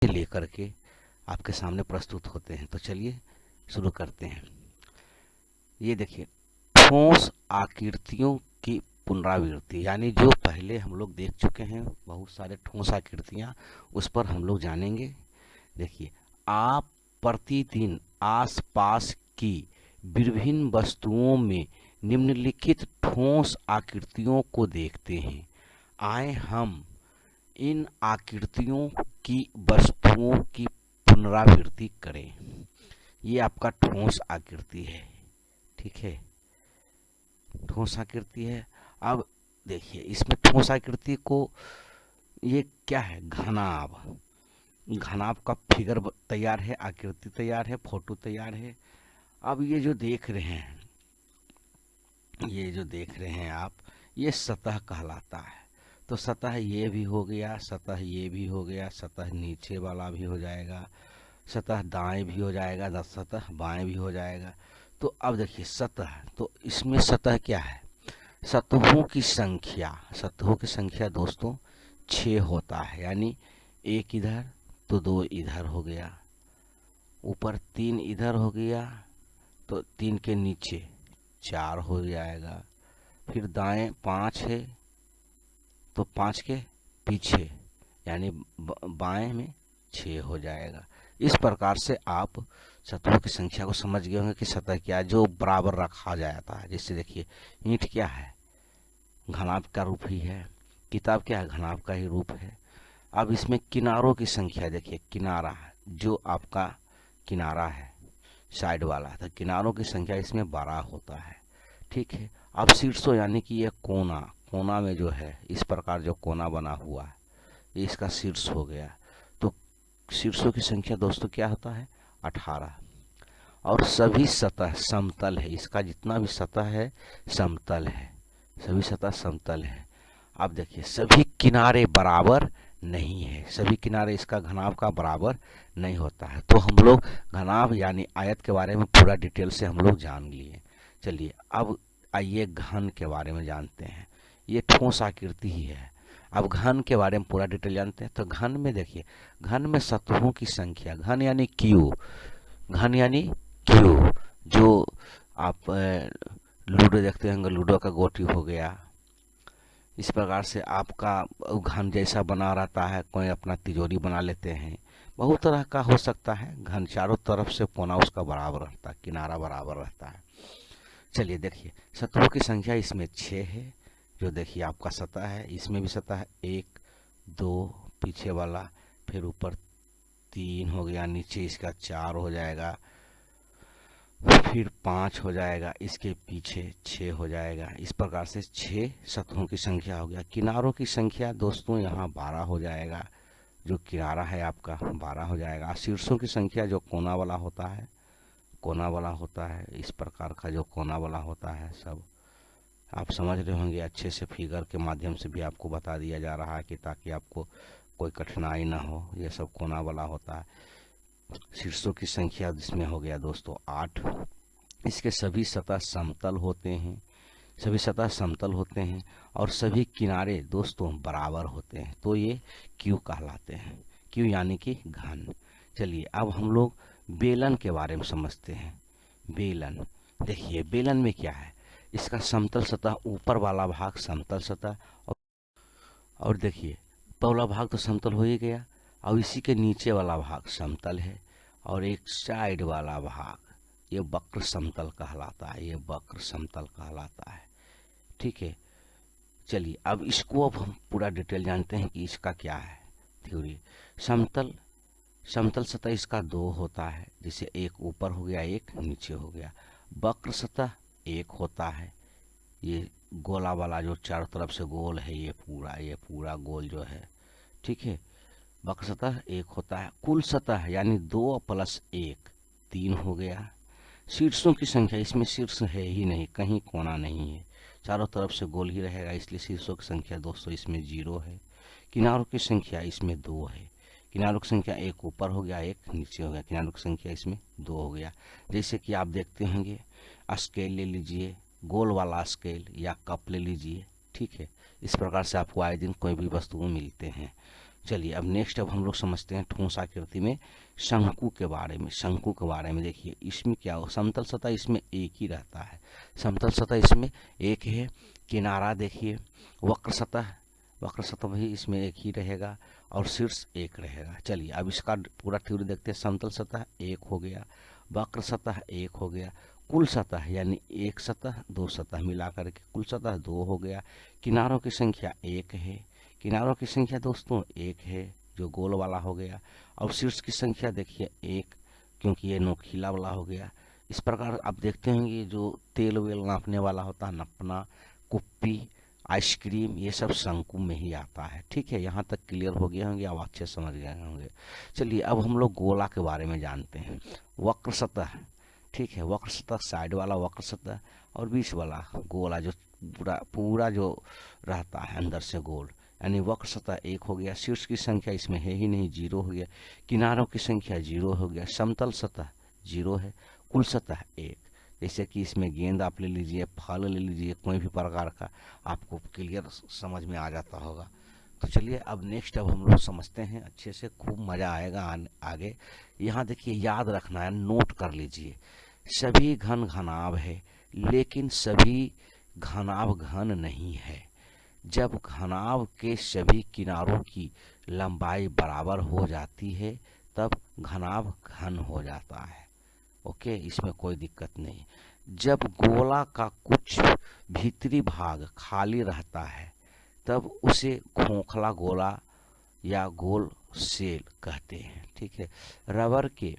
लेकर के आपके सामने प्रस्तुत होते हैं। तो चलिए शुरू करते हैं। ये देखिए, ठोस आकृतियों की पुनरावृत्ति, यानी जो पहले हम लोग देख चुके हैं बहुत सारे ठोस आकृतियां, उस पर हम लोग जानेंगे। देखिए, आप प्रतिदिन आसपास की विभिन्न वस्तुओं में निम्नलिखित ठोस आकृतियों को देखते हैं। आए हम इन आकृतियों की वस्तुओं की पुनरावृत्ति करें। ये आपका ठोस आकृति है, ठीक है, ठोस आकृति है। अब देखिए, इसमें ठोस आकृति को ये क्या है, घनाभ। घनाभ का फिगर तैयार है, आकृति तैयार है, फोटो तैयार है। अब ये जो देख रहे हैं आप, ये सतह कहलाता है। तो सतह ये भी हो गया, सतह ये भी हो गया, सतह नीचे वाला भी हो जाएगा, सतह दाएं भी हो जाएगा, सतह बाएं भी हो जाएगा। तो अब देखिए सतह, तो इसमें सतह क्या है, सतहों की संख्या दोस्तों 6 होता है। यानी एक इधर तो 2 इधर हो गया, ऊपर 3 इधर हो गया, तो 3 के नीचे 4 हो जाएगा। फिर दाएं 5 है तो 5 के पीछे यानी बाएं में 6 हो जाएगा। इस प्रकार से आप सतहों की संख्या को समझ गए होंगे कि सतह क्या है, जो बराबर रखा जाता है। जैसे देखिए, ईंट क्या है, घनाभ का रूप ही है, किताब क्या है, घनाभ का ही रूप है। अब इसमें किनारों की संख्या देखिए, किनारा जो आपका किनारा है साइड वाला, तो किनारों की संख्या इसमें 12 होता है, ठीक है। अब शीर्षों यानी कि ये कोना में जो है इस प्रकार जो कोना बना हुआ है, ये इसका शीर्ष हो गया। तो शीर्षों की संख्या दोस्तों क्या होता है, 18। और सभी सतह समतल है, इसका जितना भी सतह है समतल है, सभी सतह समतल है। अब देखिए, सभी किनारे बराबर नहीं है, सभी किनारे इसका घनाभ का बराबर नहीं होता है। तो हम लोग घनाभ यानी आयत के बारे में पूरा डिटेल से हम लोग जान लिए। चलिए अब आइए घन के बारे में जानते हैं। ये ठोस आकृति ही है। अब घन के बारे में पूरा डिटेल जानते हैं। तो घन में देखिए, घन में सतहों की संख्या, घन यानी क्यू, जो आप लूडो देखते होंगे, लूडो का गोटी हो गया, इस प्रकार से आपका घन जैसा बना रहता है। कोई अपना तिजोरी बना लेते हैं, बहुत तरह का हो सकता है। घन चारों तरफ से कोना उसका बराबर रहता है, किनारा बराबर रहता है। चलिए देखिए, सतहों की संख्या इसमें 6 है। जो देखिए आपका सतह है, इसमें भी सतह है 1 2, पीछे वाला, फिर ऊपर 3 हो गया, नीचे इसका 4 हो जाएगा, फिर 5 हो जाएगा, इसके पीछे 6 हो जाएगा। इस प्रकार से 6 सतहों की संख्या हो गया। किनारों की संख्या दोस्तों यहाँ 12 हो जाएगा, जो किनारा है आपका 12 हो जाएगा। शीर्षों की संख्या जो कोना वाला होता है, इस प्रकार का जो कोना वाला होता है, सब आप समझ रहे होंगे। अच्छे से फिगर के माध्यम से भी आपको बता दिया जा रहा है कि ताकि आपको कोई कठिनाई ना हो। ये सब कोना वाला होता है। शीर्षों की संख्या इसमें हो गया दोस्तों 8। इसके सभी सतह समतल होते हैं और सभी किनारे दोस्तों बराबर होते हैं। तो ये क्यू कहलाते हैं, क्यू यानी कि घन। चलिए अब हम लोग बेलन के बारे में समझते हैं। बेलन, देखिए बेलन में क्या है, इसका समतल सतह, ऊपर वाला भाग समतल सतह, और देखिए पहला भाग तो समतल हो ही गया, और इसी के नीचे वाला भाग समतल है, और एक साइड वाला भाग ये वक्र समतल कहलाता है, ठीक है। चलिए अब इसको अब हम पूरा डिटेल जानते हैं कि इसका क्या है थ्योरी। समतल सतह इसका 2 होता है, जैसे एक ऊपर हो गया, एक नीचे हो गया। वक्र सतह 1 होता है, ये गोला वाला जो चारों तरफ से गोल है, ये पूरा गोल जो है, ठीक है। वक्र सतह 1 होता है। कुल सतह यानी 2 + 1 3 हो गया। शीर्षों की संख्या, इसमें शीर्ष है ही नहीं, कहीं कोना नहीं है, चारों तरफ से गोल ही रहेगा, इसलिए शीर्षों की संख्या दोस्तों इसमें 0 है। किनारों की संख्या इसमें 2 है। किनारों की संख्या एक ऊपर हो गया, एक नीचे हो गया, किनारों की संख्या इसमें 2 हो गया। जैसे कि आप देखते होंगे, स्केल ले लीजिए, गोल वाला स्केल या कप ले लीजिए, ठीक है। इस प्रकार से आपको आए दिन कोई भी वस्तुएं मिलते हैं। चलिए अब नेक्स्ट अब हम लोग समझते हैं ठोस आकृति में शंकु के बारे में। शंकु के बारे में देखिए, इसमें क्या हो, समतल सतह इसमें एक ही रहता है, समतल सतह इसमें एक है। किनारा देखिए, वक्र सतह भी इसमें एक ही रहेगा और शीर्ष एक रहेगा। चलिए अब इसका पूरा थ्योरी देखते हैं। समतल सतह एक हो गया, वक्र सतह एक हो गया, कुल सतह यानी एक सतह दो सतह मिलाकर के कुल सतह दो हो गया। किनारों की संख्या एक है, किनारों की संख्या दोस्तों एक है जो गोल वाला हो गया। और शीर्ष की संख्या देखिए एक, क्योंकि ये नोकीला वाला हो गया। इस प्रकार आप देखते होंगे जो तेल वेल नापने वाला होता है, नपना, कुप्पी, आइसक्रीम, ये सब शंकु में ही आता है। ठीक है, यहाँ तक क्लियर हो गए होंगे, आप अच्छे समझ गए होंगे। चलिए अब हम लोग गोला के बारे में जानते हैं। वक्र सतह, ठीक है, वक्र सतह, साइड वाला वक्र सतह और बीच वाला गोला जो पूरा जो रहता है अंदर से गोल, यानी वक्र सतह एक हो गया। शीर्ष की संख्या इसमें है ही नहीं, जीरो हो गया। किनारों की संख्या जीरो हो गया। समतल सतह जीरो है, कुल सतह एक। जैसे कि इसमें गेंद आप ले लीजिए, फल ले लीजिए, कोई भी प्रकार का, आपको क्लियर समझ में आ जाता होगा। तो चलिए अब नेक्स्ट अब हम लोग समझते हैं अच्छे से, खूब मज़ा आएगा आगे। यहाँ देखिए, याद रखना है, नोट कर लीजिए। सभी घन घनाभ है, लेकिन सभी घनाभ घन नहीं है। जब घनाभ के सभी किनारों की लंबाई बराबर हो जाती है तब घनाभ घन हो जाता है। ओके, इसमें कोई दिक्कत नहीं। जब गोला का कुछ भीतरी भाग खाली रहता है तब उसे खोखला गोला या गोल सेल कहते हैं। ठीक है, रबर के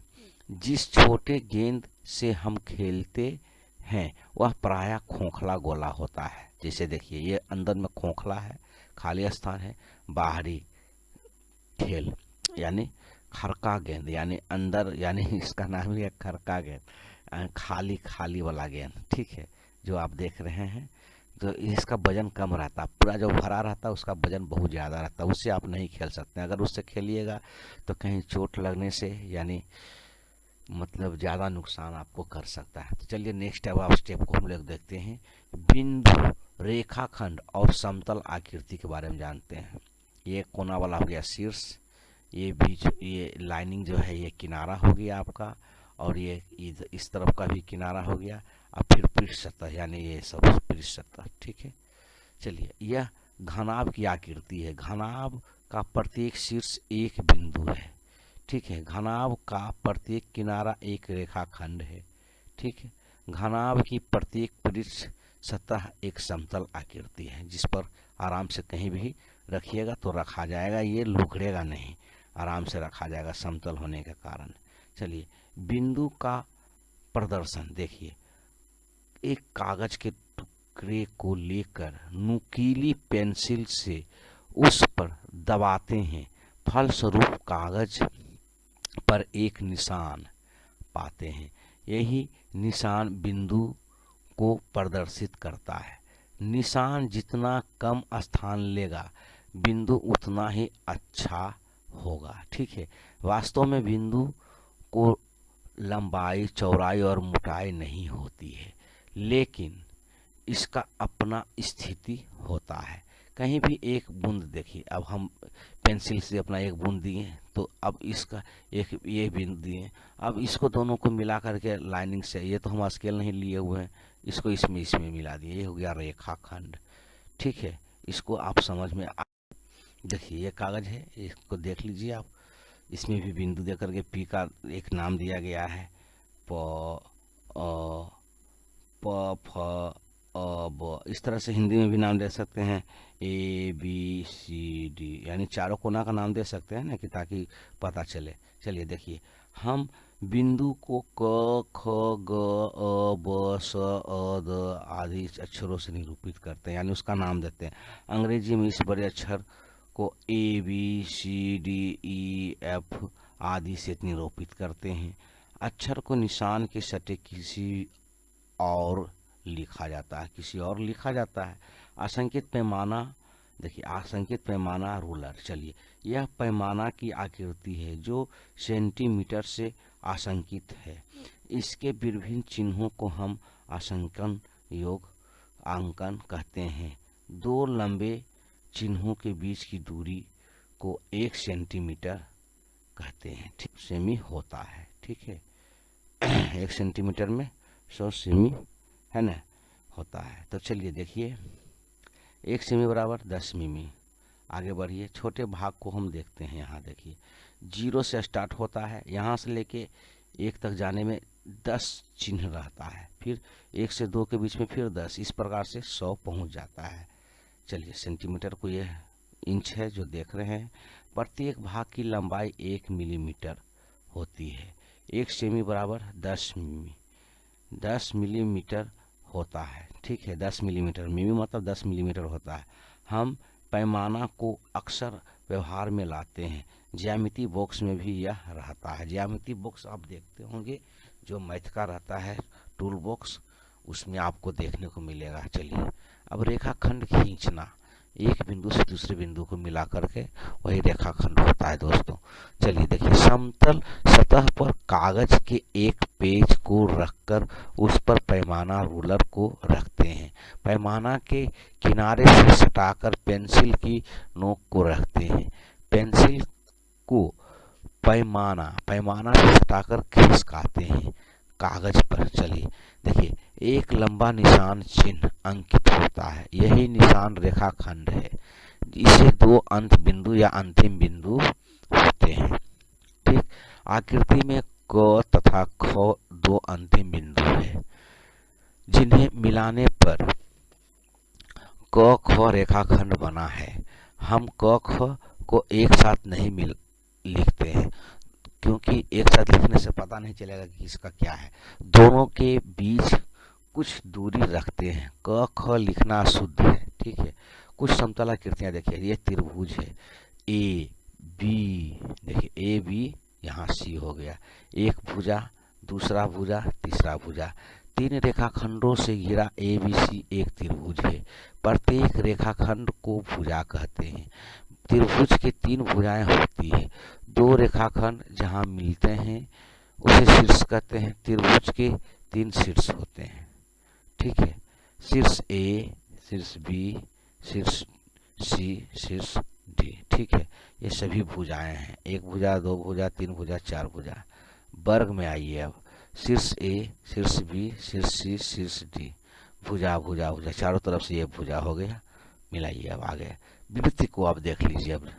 जिस छोटे गेंद से हम खेलते हैं वह प्रायः खोखला गोला होता है। जैसे देखिए, ये अंदर में खोखला है, खाली स्थान है, बाहरी खेल यानी खरका गेंद, यानी अंदर, यानी इसका नाम ही है खरका गेंद, खाली खाली वाला गेंद। ठीक है, जो आप देख रहे हैं, तो इसका वजन कम रहता है। पूरा जो भरा रहता है उसका वजन बहुत ज़्यादा रहता है, उससे आप नहीं खेल सकते। अगर उससे खेलिएगा तो कहीं चोट लगने से यानी मतलब ज़्यादा नुकसान आपको कर सकता है। तो चलिए नेक्स्ट अब आप स्टेप को हम लोग देखते हैं। बिंदु, रेखाखंड और समतल आकृति के बारे में जानते हैं। ये कोना वाला हो गया शीर्ष, ये बीच, ये लाइनिंग जो है ये किनारा हो गया आपका, और ये इस तरफ का भी किनारा हो गया, और फिर पृष्ठ सतह यानी ये सब पृष्ठ सतह। ठीक है, चलिए यह घनाभ की आकृति है। घनाभ का प्रत्येक शीर्ष एक बिंदु है। ठीक है, घनाभ का प्रत्येक किनारा एक रेखाखंड है। ठीक है, घनाभ की प्रत्येक पृष्ठ सतह एक समतल आकृति है, जिस पर आराम से कहीं भी रखिएगा तो रखा जाएगा, ये लुकड़ेगा नहीं, आराम से रखा जाएगा समतल होने के कारण। चलिए बिंदु का प्रदर्शन देखिए, एक कागज के टुकड़े को लेकर नुकीली पेंसिल से उस पर दबाते हैं, फलस्वरूप कागज पर एक निशान पाते हैं। यही निशान बिंदु को प्रदर्शित करता है। निशान जितना कम स्थान लेगा बिंदु उतना ही अच्छा होगा। ठीक है, वास्तव में बिंदु को लंबाई, चौड़ाई और मोटाई नहीं होती है, लेकिन इसका अपना स्थिति होता है। कहीं भी एक बूंद देखिए, अब हम पेंसिल से अपना एक बूंद दिए, तो अब इसका एक ये बिंदु दिए, अब इसको दोनों को मिला करके लाइनिंग से, ये तो हम स्केल नहीं लिए हुए हैं, इसको इसमें मिला दिए, ये हो गया रेखाखंड। ठीक है, इसको आप समझ में देखिए, ये कागज है, इसको देख लीजिए आप, इसमें भी बिंदु दे करके पी का एक नाम दिया गया है, प अ प फ अ ब, इस तरह से हिंदी में भी नाम दे सकते हैं, ए बी सी डी, यानी चारों कोना का नाम दे सकते हैं ना, कि ताकि पता चले। चलिए देखिए, हम बिंदु को क ख ग अ ब स अ द आदि अक्षरों से निरूपित करते हैं, यानी उसका नाम देते हैं। अंग्रेजी में इस बड़े अक्षर को A B C D E F आदि से निरूपित करते हैं। अक्षर को निशान के सटे किसी और लिखा जाता है, किसी और लिखा जाता है। असंख्यित पैमाना देखिए, असंख्यित पैमाना रूलर। चलिए, यह पैमाना की आकृति है जो सेंटीमीटर से आंशिक है। इसके विभिन्न चिन्हों को हम अंशांकन योग अंकन कहते हैं। दो लंबे चिन्हों के बीच की दूरी को 1 सेंटीमीटर कहते हैं। ठीक, सेमी होता है। ठीक है 1 सेंटीमीटर में 100 सेमी है ना होता है। तो चलिए देखिए 1 सेमी बराबर 10 मिमी। आगे बढ़िए, छोटे भाग को हम देखते हैं। यहाँ देखिए 0 से स्टार्ट होता है, यहाँ से लेके 1 तक जाने में 10 चिन्ह रहता है, फिर 1 से 2 के बीच में फिर 10, इस प्रकार से 100 पहुँच जाता है। चलिए सेंटीमीटर को ये इंच है जो देख रहे हैं। प्रत्येक भाग की लंबाई 1 मिलीमीटर होती है। 1 सेमी बराबर 10 मिमी, 10 मिलीमीटर होता है। ठीक है 10 मिलीमीटर, मिमी मतलब 10 मिलीमीटर होता है। हम पैमाना को अक्सर व्यवहार में लाते हैं। ज्यामिति बॉक्स में भी यह रहता है। ज्यामिति बॉक्स आप देखते होंगे जो मैथ का रहता है टूल बॉक्स, उसमें आपको देखने को मिलेगा। चलिए अब रेखाखंड खींचना, एक बिंदु से दूसरे बिंदु को मिला करके वही रेखाखंड होता है दोस्तों। चलिए देखिए समतल सतह पर कागज के एक पेज को रखकर उस पर पैमाना रूलर को रखते हैं। पैमाना के किनारे से सटाकर पेंसिल की नोक को रखते हैं। पेंसिल को पैमाना से सटाकर खिसकाते हैं कागज पर। चलिए देखिए एक लंबा निशान चिन्ह अंकित होता है, यही निशान रेखाखंड है। इसे 2 अंत बिंदु या अंतिम बिंदु होते हैं। ठीक, आकृति में क तथा ख 2 अंतिम बिंदु है जिन्हें मिलाने पर क ख रेखाखंड बना है। हम क ख को एक साथ नहीं लिखते हैं क्योंकि एक साथ लिखने से पता नहीं चलेगा कि इसका क्या है। दोनों के बीच कुछ दूरी रखते हैं। क ख लिखना शुद्ध है। ठीक है कुछ समतल आकृतियां देखिए, ये त्रिभुज है ए बी, देखिए ए बी, यहाँ सी हो गया, एक भुजा, दूसरा भुजा, तीसरा भुजा। 3 रेखाखंडों से घिरा ए बी सी एक त्रिभुज है। प्रत्येक रेखाखंड को भुजा कहते हैं। त्रिभुज के 3 भुजाएं होती है। 2 रेखाखंड जहां मिलते हैं उसे शीर्ष कहते हैं। त्रिभुज के 3 शीर्ष होते हैं। ठीक है शीर्ष ए, शीर्ष बी, शीर्ष सी, शीर्ष डी। ठीक है ये सभी भुजाएं हैं, 1 भुजा, 2 भुजा, 3 भुजा, 4 भुजा। वर्ग में आइए अब, शीर्ष ए, शीर्ष बी, शीर्ष सी, शीर्ष डी, भुजा भुजा भुजा, चारों तरफ से ये भुजा हो गया। मिलाइए अब आगे, वृत्त को आप देख लीजिए अब।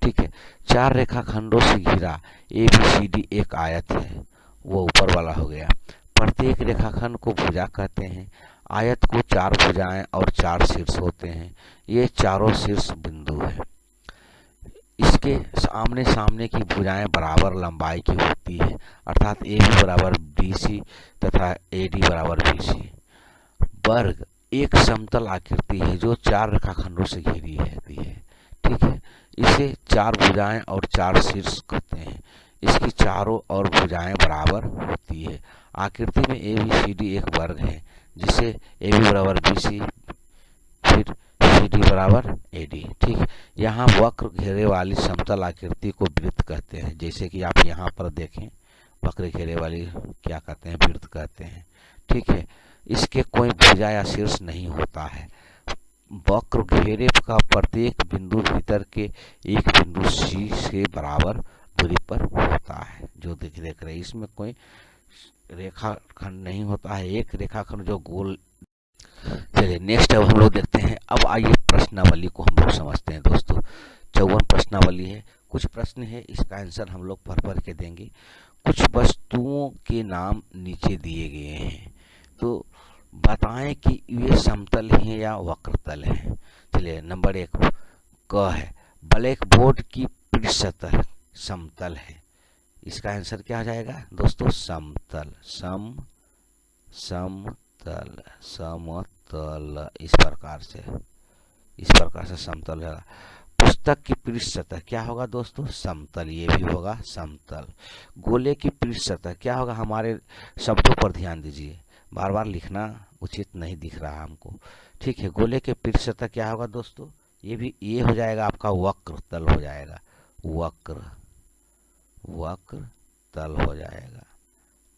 ठीक है 4 रेखाखंडों से घिरा ए बी सी डी एक आयत है, वो ऊपर वाला हो गया। प्रत्येक रेखाखंड को भुजा कहते हैं। आयत को 4 भुजाएं और 4 शीर्ष होते हैं। ये चारों शीर्ष बिंदु है। इसके आमने सामने की भुजाएं बराबर लंबाई की होती है, अर्थात ए बी बराबर बी सी तथा ए डी बराबर बी सी। वर्ग एक समतल आकृति है जो 4 रेखाखंडों से घिरी रहती है। ठीक है इसे 4 भुजाएं और 4 शीर्ष कहते हैं। इसकी चारों ओर भुजाएं बराबर होती है। आकृति में ए बी सी डी एक वर्ग है जिसे ए बी बराबर बी सी, फिर सी डी बराबर ए डी। ठीक यहाँ वक्र घेरे वाली समतल आकृति को वृत्त कहते हैं। जैसे कि आप यहाँ पर देखें, वक्र घेरे वाली क्या कहते हैं, वृत्त कहते हैं। ठीक है इसके कोई भुजा या शीर्ष नहीं होता है। वक्र घेरे का प्रत्येक बिंदु भीतर के एक बिंदु सी से बराबर दूरी पर होता है। जो देख रहे हैं इसमें कोई रेखाखंड नहीं होता है, एक रेखाखंड जो गोल। चलिए नेक्स्ट अब हम लोग देखते हैं। अब आइए प्रश्नावली को हम लोग समझते हैं दोस्तों। 54 प्रश्नावली है, कुछ प्रश्न है, इसका आंसर हम लोग पढ़ के देंगे। कुछ वस्तुओं के नाम नीचे दिए गए हैं, तो बताएं कि ये समतल हैं या वक्रतल हैं। चलिए नंबर 1 क है, ब्लैक बोर्ड की पृष्ठ सतह समतल है। इसका आंसर क्या हो जाएगा दोस्तों, समतल, समतल, समतल, इस प्रकार से समतल है। पुस्तक की पृष्ठ सतह क्या होगा दोस्तों, समतल, ये भी होगा समतल। गोले की पृष्ठ सतह क्या होगा, हमारे शब्दों पर ध्यान दीजिए, बार बार लिखना उचित नहीं दिख रहा हमको। ठीक है गोले के पृष्ठ सतह क्या होगा दोस्तों, ये हो जाएगा आपका वक्र तल हो जाएगा, वक्र तल हो जाएगा।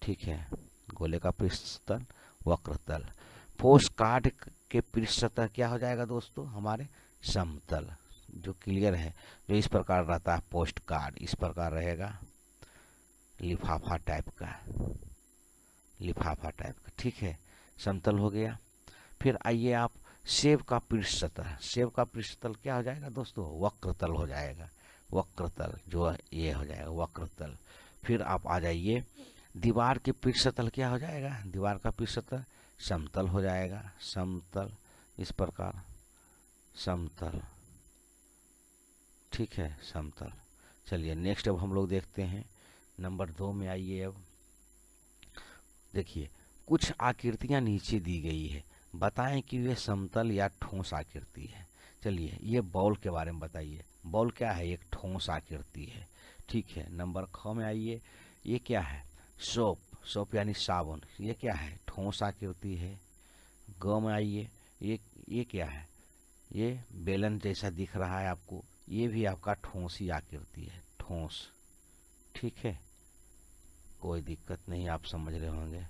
ठीक है गोले का पृष्ठ तल वक्र तल। पोस्ट कार्ड के पृष्ठ सतह क्या हो जाएगा दोस्तों, हमारे समतल, जो क्लियर है, जो इस प्रकार रहता है, पोस्ट कार्ड इस प्रकार रहेगा, लिफाफा टाइप का, लिफाफा टाइप का, ठीक है, समतल हो गया। फिर आइए आप सेब का पृष्ठ सतह, सेब का पृष्ठ तल क्या हो जाएगा दोस्तों, वक्रतल हो जाएगा, वक्रतल जो ये हो जाएगा वक्रतल। फिर आप आ जाइए, दीवार के पृष्ठ सतल क्या हो जाएगा, दीवार का पृष्ठ सतल समतल हो जाएगा, समतल इस प्रकार, समतल, ठीक है, समतल। चलिए नेक्स्ट अब हम लोग देखते हैं नंबर 2 में आइए। अब देखिए, कुछ आकृतियां नीचे दी गई है, बताएं कि वे समतल या ठोस आकृति है। चलिए ये बॉल के बारे में बताइए, बॉल क्या है, एक ठोस आकृति है, ठीक है। नंबर ख में आइए, ये क्या है, सोप, सोप यानी साबुन, ये क्या है, ठोस आकृति है। ग में आइए, ये क्या है, ये बेलन जैसा दिख रहा है आपको, ये भी आपका ठोस ही आकृति है, ठोस, ठीक है, कोई दिक्कत नहीं, आप समझ रहे होंगे।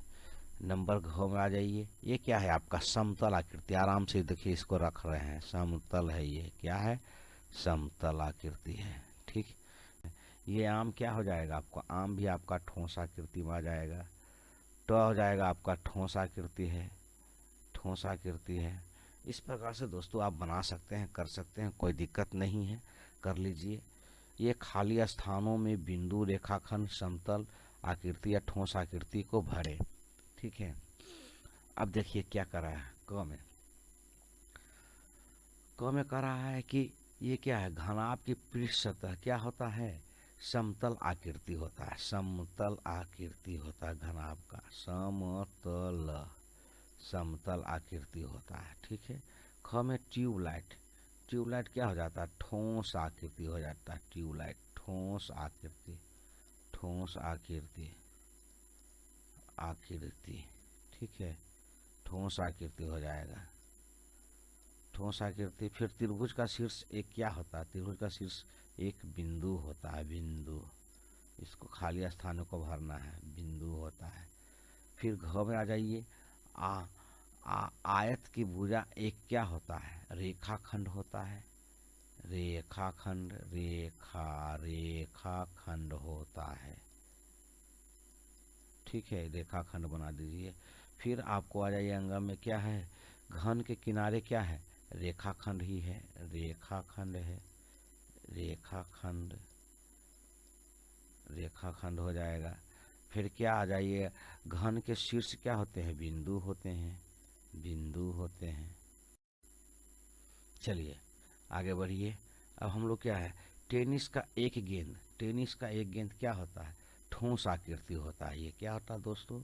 नंबर घ में आ जाइए, ये क्या है आपका समतल आकृति, आराम से देखिए इसको रख रहे हैं, समतल है, ये क्या है, समतल आकृति है, ठीक। ये आम क्या हो जाएगा आपका, आम भी आपका ठोस आकृति में आ जाएगा। ट हो जाएगा आपका ठोस आकृति है, ठोस आकृति है। इस प्रकार से दोस्तों आप बना सकते हैं, कर सकते हैं, कोई दिक्कत नहीं है, कर लीजिए। ये खाली स्थानों में बिंदु, रेखाखंड, समतल आकृति या ठोस आकृति को भरे, ठीक है। अब देखिए क्या कर रहा है, क में कर रहा है कि ये क्या है, घनाभ की पृष्ठ सतह क्या होता है, समतल आकृति होता है, समतल आकृति होता है घनाभ का, समतल, समतल आकृति होता है, ठीक है। ख में ट्यूबलाइट, ट्यूबलाइट क्या हो जाता है, ठोस आकृति हो जाता है, ट्यूबलाइट ठोस आकृति, ठोस आकृति, आकृति, ठीक है, ठोस आकृति हो जाएगा, ठोस आकृति। फिर त्रिभुज का शीर्ष एक क्या होता है, त्रिभुज का शीर्ष एक बिंदु होता है, बिंदु, इसको खाली स्थानों को भरना है, बिंदु होता है। फिर घ में आ जाइए, आयत की भुजा एक क्या होता है, रेखाखंड होता है, रेखाखंड, रेखाखंड होता है, ठीक है, रेखाखंड बना दीजिए। फिर आपको आ जाइए, अंगम में क्या है, घन के किनारे क्या है, रेखाखंड ही है, रेखाखंड है, रेखाखंड, रेखाखंड हो जाएगा। फिर क्या आ जाइए, घन के शीर्ष क्या होते हैं, बिंदु होते हैं, बिंदु होते हैं। चलिए आगे बढ़िए। अब हम लोग क्या है, टेनिस का एक गेंद, टेनिस का एक गेंद क्या होता है, ठोस आकृति होता है, ये क्या होता है दोस्तों,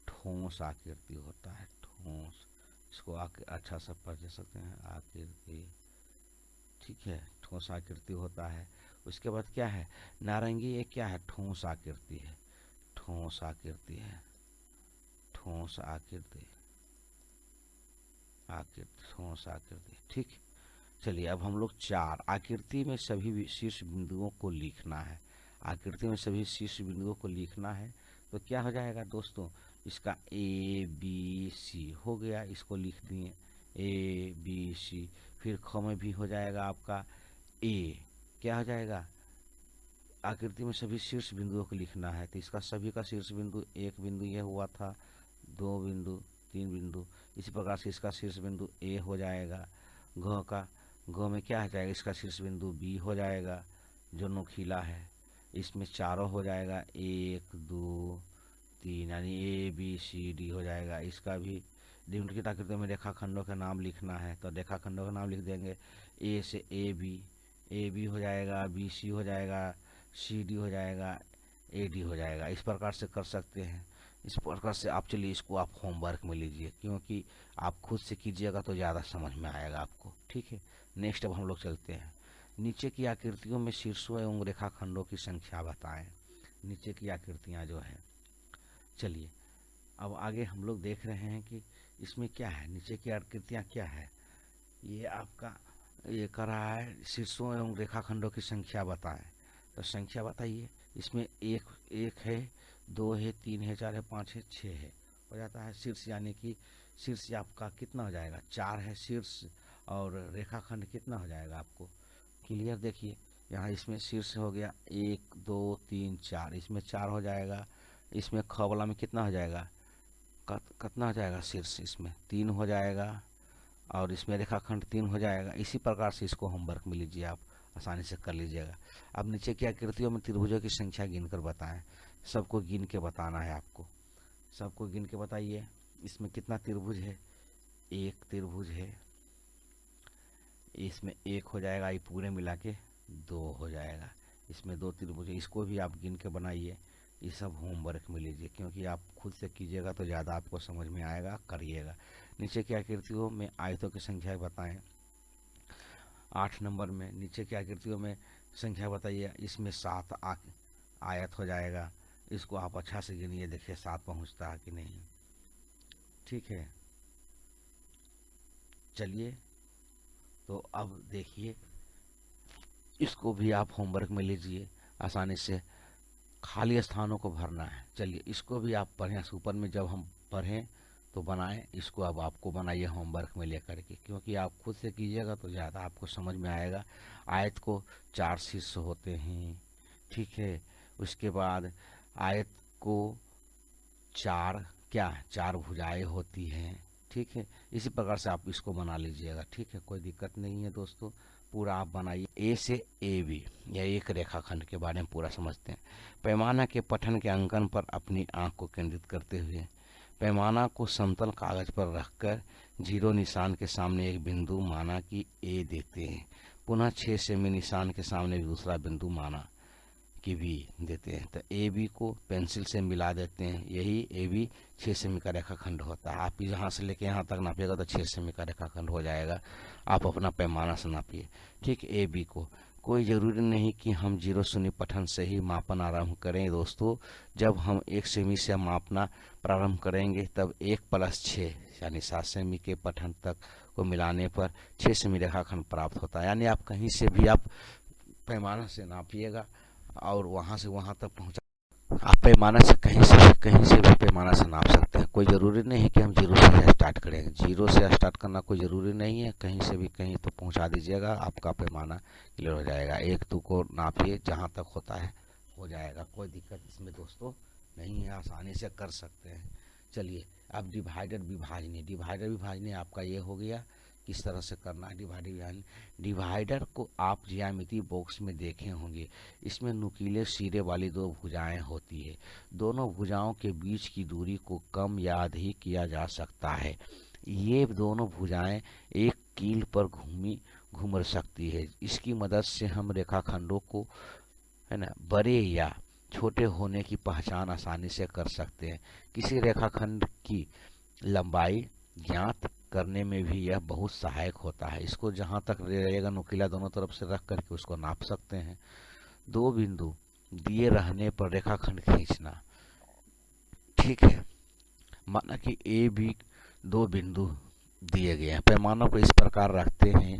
ठोस आकृति होता है, ठोस, इसको अच्छा सा पढ़ सकते हैं, आकृति, ठीक है, ठोस आकृति होता है। उसके बाद क्या है, नारंगी, ये क्या है, ठोस आकृति है, ठोस आकृति है, ठोस आकृति, आकृति, ठोस आकृति, ठीक। चलिए अब हम लोग चार, आकृति में सभी शीर्ष बिंदुओं को लिखना है, आकृति में सभी शीर्ष बिंदुओं को लिखना है, तो क्या हो जाएगा दोस्तों, इसका ए बी सी हो गया, इसको लिख दिए ए बी सी। फिर ख में भी हो जाएगा आपका ए, क्या हो जाएगा, आकृति में सभी शीर्ष बिंदुओं को लिखना है, तो इसका सभी का शीर्ष बिंदु, एक बिंदु ये हुआ था, दो बिंदु, तीन बिंदु, इसी प्रकार से इसका शीर्ष बिंदु ए हो जाएगा। घ का, घ में क्या हो जाएगा, इसका शीर्ष बिंदु बी हो जाएगा, जो नुकीला है, इसमें चारों हो जाएगा, एक दो तीन, यानी ए बी सी डी हो जाएगा। इसका भी निम्नलिखित आकृतियों में रेखाखंडों का नाम लिखना है, तो रेखाखंडों का नाम लिख देंगे, ए से ए बी हो जाएगा, बी सी हो जाएगा, सी डी हो जाएगा, ए डी हो जाएगा। इस प्रकार से कर सकते हैं, इस प्रकार से आप चलिए इसको आप होमवर्क में लीजिए, क्योंकि आप खुद से कीजिएगा तो ज़्यादा समझ में आएगा आपको, ठीक है। नेक्स्ट अब हम लोग चलते हैं, नीचे की आकृतियों में शीर्षों एवं रेखाखंडों की संख्या बताएं, नीचे की आकृतियाँ जो है। चलिए अब आगे हम लोग देख रहे हैं कि इसमें क्या है, नीचे की आकृतियाँ क्या है, ये आपका ये कर रहा है, शीर्षों एवं रेखाखंडों की संख्या बताएं, तो संख्या बताइए। इसमें एक है, दो है, तीन है, चार है, पाँच है, छः है, हो जाता है शीर्ष, यानी कि शीर्ष आपका कितना हो जाएगा, चार है शीर्ष, और रेखाखंड कितना हो जाएगा आपको, क्लियर। देखिए यहाँ इसमें शीर्ष हो गया 1 2 3 4, इसमें 4 हो जाएगा। इसमें ख वाला में कितना हो जाएगा, कितना हो जाएगा शीर्ष, इसमें 3 हो जाएगा और इसमें रेखाखंड 3 हो जाएगा। इसी प्रकार से इसको होमवर्क में लीजिए, आप आसानी से कर लीजिएगा। अब नीचे की आकृतियों में त्रिभुजों की संख्या गिनकर बताएं। सबको गिन के बताना है आपको, सबको गिन के बताइए। इसमें कितना त्रिभुज है, एक त्रिभुज है, इसमें एक हो जाएगा, ये पूरे मिला के 2 हो जाएगा। इसमें 2 त्रिभुज है, इसको भी आप गिन के बनाइए। ये सब होमवर्क में लीजिए, क्योंकि आप खुद से कीजिएगा तो ज़्यादा आपको समझ में आएगा, करिएगा। नीचे की आकृतियों में आयतों की संख्या बताएं। 8 नंबर में नीचे की आकृतियों में संख्या बताइए। इसमें 7 आयत हो जाएगा। इसको आप अच्छा से गिनिए, देखिए 7 पहुंचता है कि नहीं। ठीक है, चलिए तो अब देखिए इसको भी आप होमवर्क में लीजिए, आसानी से खाली स्थानों को भरना है। चलिए इसको भी आप पढ़ें, ऊपर में जब हम पढ़ें तो बनाएं। इसको अब आपको बनाइए होमवर्क में लेकर के, क्योंकि आप खुद से कीजिएगा तो ज़्यादा आपको समझ में आएगा। आयत को 4 शीर्ष होते हैं, ठीक है। उसके बाद आयत को 4 भुजाएं होती हैं, ठीक है। इसी प्रकार से आप इसको बना लीजिएगा, ठीक है, कोई दिक्कत नहीं है दोस्तों। पूरा आप बनाइए। ए से ए बी, या एक रेखाखंड के बारे में पूरा समझते हैं। पैमाना के पठन के अंकन पर अपनी आंख को केंद्रित करते हुए पैमाना को समतल कागज पर रखकर 0 निशान के सामने एक बिंदु माना कि ए देते हैं। पुनः 6 सेमी निशान के सामने दूसरा बिंदु माना कि बी देते हैं। तो ए बी को पेंसिल से मिला देते हैं, यही ए बी 6 सेमी का रेखाखंड होता है। आप यहाँ से लेके यहाँ तक नापिएगा तो 6 सेमी का रेखाखंड हो जाएगा। आप अपना पैमाना से नापिए, ठीक। ए बी को कोई ज़रूरी नहीं कि हम 0 शून्य पठन से ही मापन आरंभ करें दोस्तों। जब हम 1 सेमी से मापना प्रारंभ करेंगे तब 1 + 6 यानी 7 सेमी के पठन तक को मिलाने पर 6 सेमी रेखाखंड प्राप्त होता है। यानी आप कहीं से भी आप पैमाना से नापिएगा और वहाँ से वहाँ तक पहुँचा। आप पैमाना से कहीं से भी पैमाना से नाप सकते हैं। कोई ज़रूरी नहीं है कि हम 0 से स्टार्ट करेंगे। 0 से स्टार्ट करना कोई ज़रूरी नहीं है, कहीं से भी कहीं तो पहुंचा दीजिएगा, आपका पैमाना क्लियर हो जाएगा। 1 2 को नापिए, जहां तक होता है हो जाएगा, कोई दिक्कत इसमें दोस्तों नहीं है, आसानी से कर सकते हैं। चलिए अब डिवाइडर विभाजनी आपका ये हो गया। किस तरह से करना है डिवाइडर। डिवाइडर को आप ज्यामिति बॉक्स में देखे होंगे। इसमें नुकीले सिरे वाली 2 भुजाएं होती है। दोनों भुजाओं के बीच की दूरी को कम या अधिक किया जा सकता है। ये दोनों भुजाएं एक कील पर घूम सकती है। इसकी मदद से हम रेखाखंडों को, है ना, बड़े या छोटे होने की पहचान आसानी से कर सकते हैं। किसी रेखाखंड की लंबाई ज्ञात करने में भी यह बहुत सहायक होता है। इसको जहां तक रहेगा नुकीला दोनों तरफ से रख करके उसको नाप सकते हैं। 2 बिंदु दिए रहने पर रेखाखंड खींचना, ठीक है। माना कि ए बी 2 बिंदु दिए गए हैं। पैमानों को इस प्रकार रखते हैं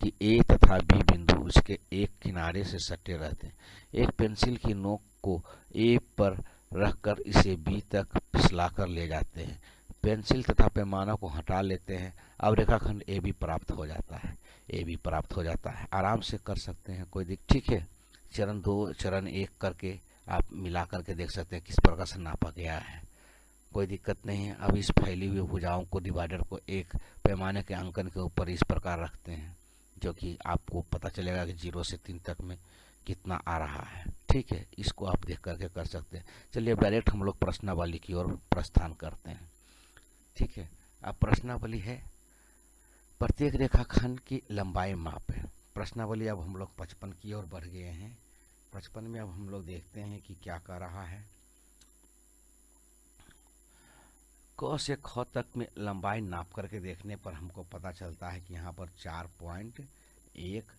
कि ए तथा बी बिंदु उसके एक किनारे से सटे रहते हैं। एक पेंसिल की नोक को ए पर रखकर इसे बी तक फिसलाकर ले जाते हैं। पेंसिल तथा पैमाना को हटा लेते हैं। अब रेखाखंड ए बी प्राप्त हो जाता है। ए बी प्राप्त हो जाता है, आराम से कर सकते हैं, कोई दिक्कत, ठीक है। चरण 2 चरण 1 करके आप मिला करके देख सकते हैं किस प्रकार से नापा गया है, कोई दिक्कत नहीं है। अब इस फैली हुई भुजाओं को डिवाइडर को एक पैमाने के अंकन के ऊपर इस प्रकार रखते हैं, जो कि आपको पता चलेगा कि 0 से 3 तक में कितना आ रहा है, ठीक है। इसको आप देख करके कर सकते हैं। चलिए अब डायरेक्ट हम लोग प्रश्नावली की ओर प्रस्थान करते हैं, ठीक है। अब प्रश्नावली है, प्रत्येक रेखाखंड की लंबाई माप है। प्रश्नावली अब हम लोग 55 की ओर बढ़ गए हैं। 55 में अब हम लोग देखते हैं कि क्या कर रहा है। क से ख तक में लंबाई नाप करके देखने पर हमको पता चलता है कि यहाँ पर 4.1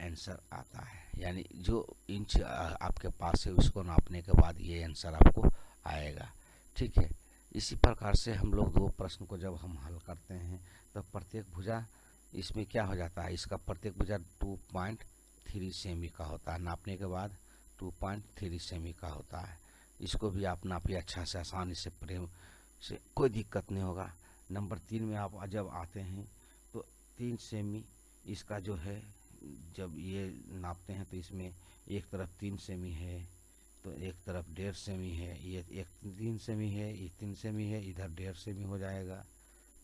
आंसर आता है। यानी जो इंच आपके पास है उसको नापने के बाद ये आंसर आपको आएगा, ठीक है। इसी प्रकार से हम लोग 2 प्रश्न को जब हम हल करते हैं तो प्रत्येक भुजा इसमें क्या हो जाता है, इसका प्रत्येक भुजा 2.3 सेमी का होता है। नापने के बाद 2.3 सेमी का होता है। इसको भी आप नापिए अच्छा से, आसानी से, प्रेम से, कोई दिक्कत नहीं होगा। नंबर 3 में आप जब आते हैं तो 3 सेमी इसका जो है जब ये नापते हैं तो इसमें एक तरफ 3 सेमी है तो एक तरफ 1.5 सेमी है, ये एक 3 सेमी है, ये 3 सेमी है, इधर 1.5 सेमी हो जाएगा।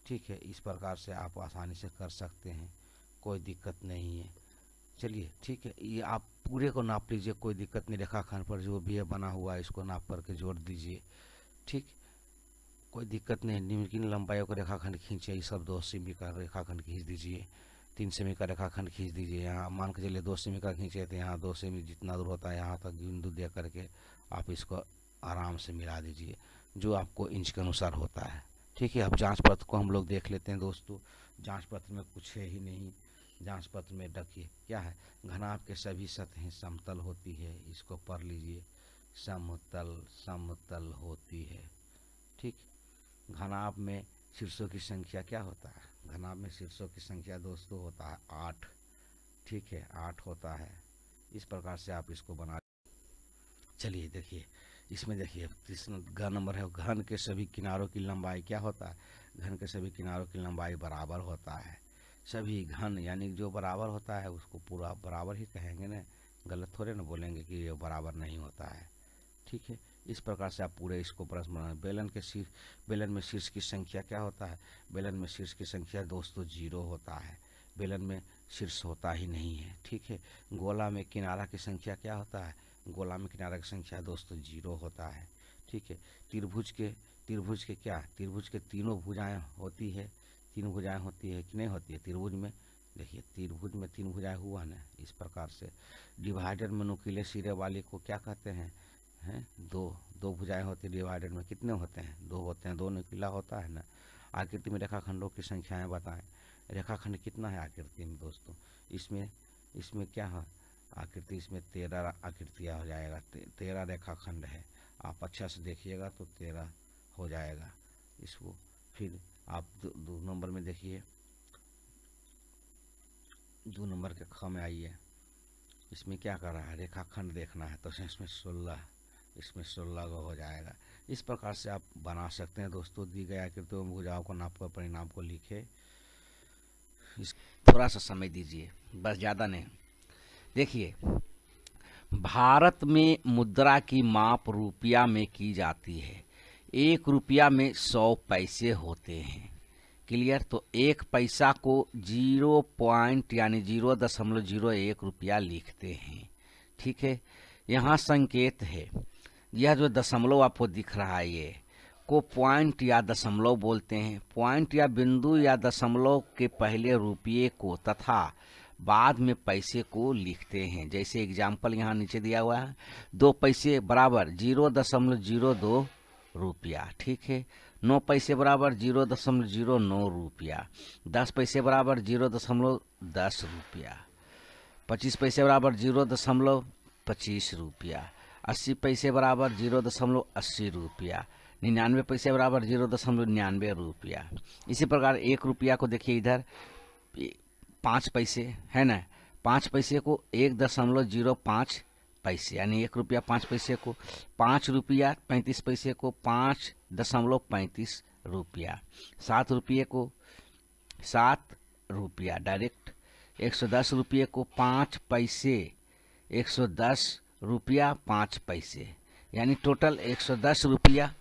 ठीक है, इस प्रकार से आप आसानी से कर सकते हैं, कोई दिक्कत नहीं है। चलिए ठीक है, ये आप पूरे को नाप लीजिए, कोई दिक्कत नहीं। रेखाखंड पर जो भी है बना हुआ है इसको नाप करके जोड़ दीजिए। ठीक, कोई दिक्कत नहीं। निम्न की लंबाइयों का रेखाखंड खींचिए, सब 2 सेमी का रेखाखंड खींच दीजिए, 3 सेमी का रेखाखंड खींच दीजिए। यहाँ मान के चलिए 2 सेमी का खींचे तो यहाँ 2 सेमी जितना दूर होता है यहाँ तक बिंदु दे करके आप इसको आराम से मिला दीजिए, जो आपको इंच के अनुसार होता है। ठीक है, अब जांच पत्र को हम लोग देख लेते हैं दोस्तों। जांच पत्र में कुछ है ही नहीं। जांच पत्र में देखिए क्या है, घनाभ के सभी सतहें समतल होती है, इसको पढ़ लीजिए, समतल समतल होती है। ठीक, घनाभ में शीर्षों की संख्या क्या होता है, घनाभ में शीर्षों की संख्या दोस्तों होता है 8। ठीक है, 8 होता है। इस प्रकार से आप इसको बना। चलिए देखिए, इसमें देखिए तीसरा नंबर है, घन के सभी किनारों की लंबाई क्या होता है, घन के सभी किनारों की लंबाई बराबर होता है। सभी घन यानी जो बराबर होता है उसको पूरा बराबर ही कहेंगे ना, गलत थोड़े ना बोलेंगे कि ये बराबर नहीं होता है। ठीक है, इस प्रकार से आप पूरे इसको प्रश्न बनाएं। बेलन में शीर्ष की संख्या क्या होता है, बेलन में शीर्ष की संख्या दोस्तों 0 होता है, बेलन में शीर्ष होता ही नहीं है। ठीक है, गोला में किनारा की संख्या क्या होता है, गोला में किनारा की संख्या दोस्तों 0 होता है। ठीक है, त्रिभुज के क्या, त्रिभुज के तीनों भुजाएं होती है, 3 भुजाएं होती है कि नहीं होती है त्रिभुज में। देखिए त्रिभुज में 3 भुजाएं हुआ ना, इस प्रकार से। डिवाइडर में नुकीले सिरे वाले को क्या कहते हैं, दो भुजाएं होती है डिवाइडर में, कितने होते हैं, 2 होते हैं, 2 नुकीला होता है ना। आकृति में रेखाखंडों की संख्याएं बताएं। रेखाखंड कितना है आकृति में दोस्तों, इसमें क्या है आकृति, इसमें 13 आकृतियाँ हो जाएगा, 13 रेखाखंड है। आप अच्छा से देखिएगा तो 13 हो जाएगा इसको। फिर आप 2 नंबर में देखिए, 2 नंबर के ख में आइए, इसमें क्या कर रहा है, रेखाखंड देखना है तो इसमें 16 का हो जाएगा। इस प्रकार से आप बना सकते हैं दोस्तों। दी गई आकृतियों में भुजाओं को नाप कर परिणाम को लिखे। इस थोड़ा सा समय दीजिए, बस ज़्यादा नहीं। देखिए, भारत में मुद्रा की माप रुपया में की जाती है। 1 रुपया में 100 पैसे होते हैं। क्लियर, तो 1 पैसा को 0 पॉइंट यानी 0.01 रुपया लिखते हैं। ठीक है, यहाँ संकेत है, यह जो दशमलव आपको दिख रहा है ये को पॉइंट या दशमलव बोलते हैं। पॉइंट या बिंदु या दशमलव के पहले रुपये को तथा बाद में पैसे को लिखते हैं। जैसे एग्जाम्पल यहाँ नीचे दिया हुआ है, 2 पैसे बराबर 0.02 रुपया। ठीक है, 9 पैसे बराबर 0.09 रुपया, 10 पैसे बराबर 0.10 रुपया, 25 पैसे बराबर 0.25 रुपया, 80 पैसे बराबर 0.80 रुपया, 99 पैसे बराबर 0.99 रुपया। इसी प्रकार 1 रुपया को देखिए, इधर 5 पैसे है ना, 5 पैसे को 1.05 पैसे यानी 1 रुपया 5 पैसे को, 5 रुपया 35 पैसे को 5.35 रुपया, 7 रुपये को 7 रुपया डायरेक्ट, 110 रुपये को 5 पैसे, 110 रुपया 5 पैसे, यानी टोटल 110 रुपया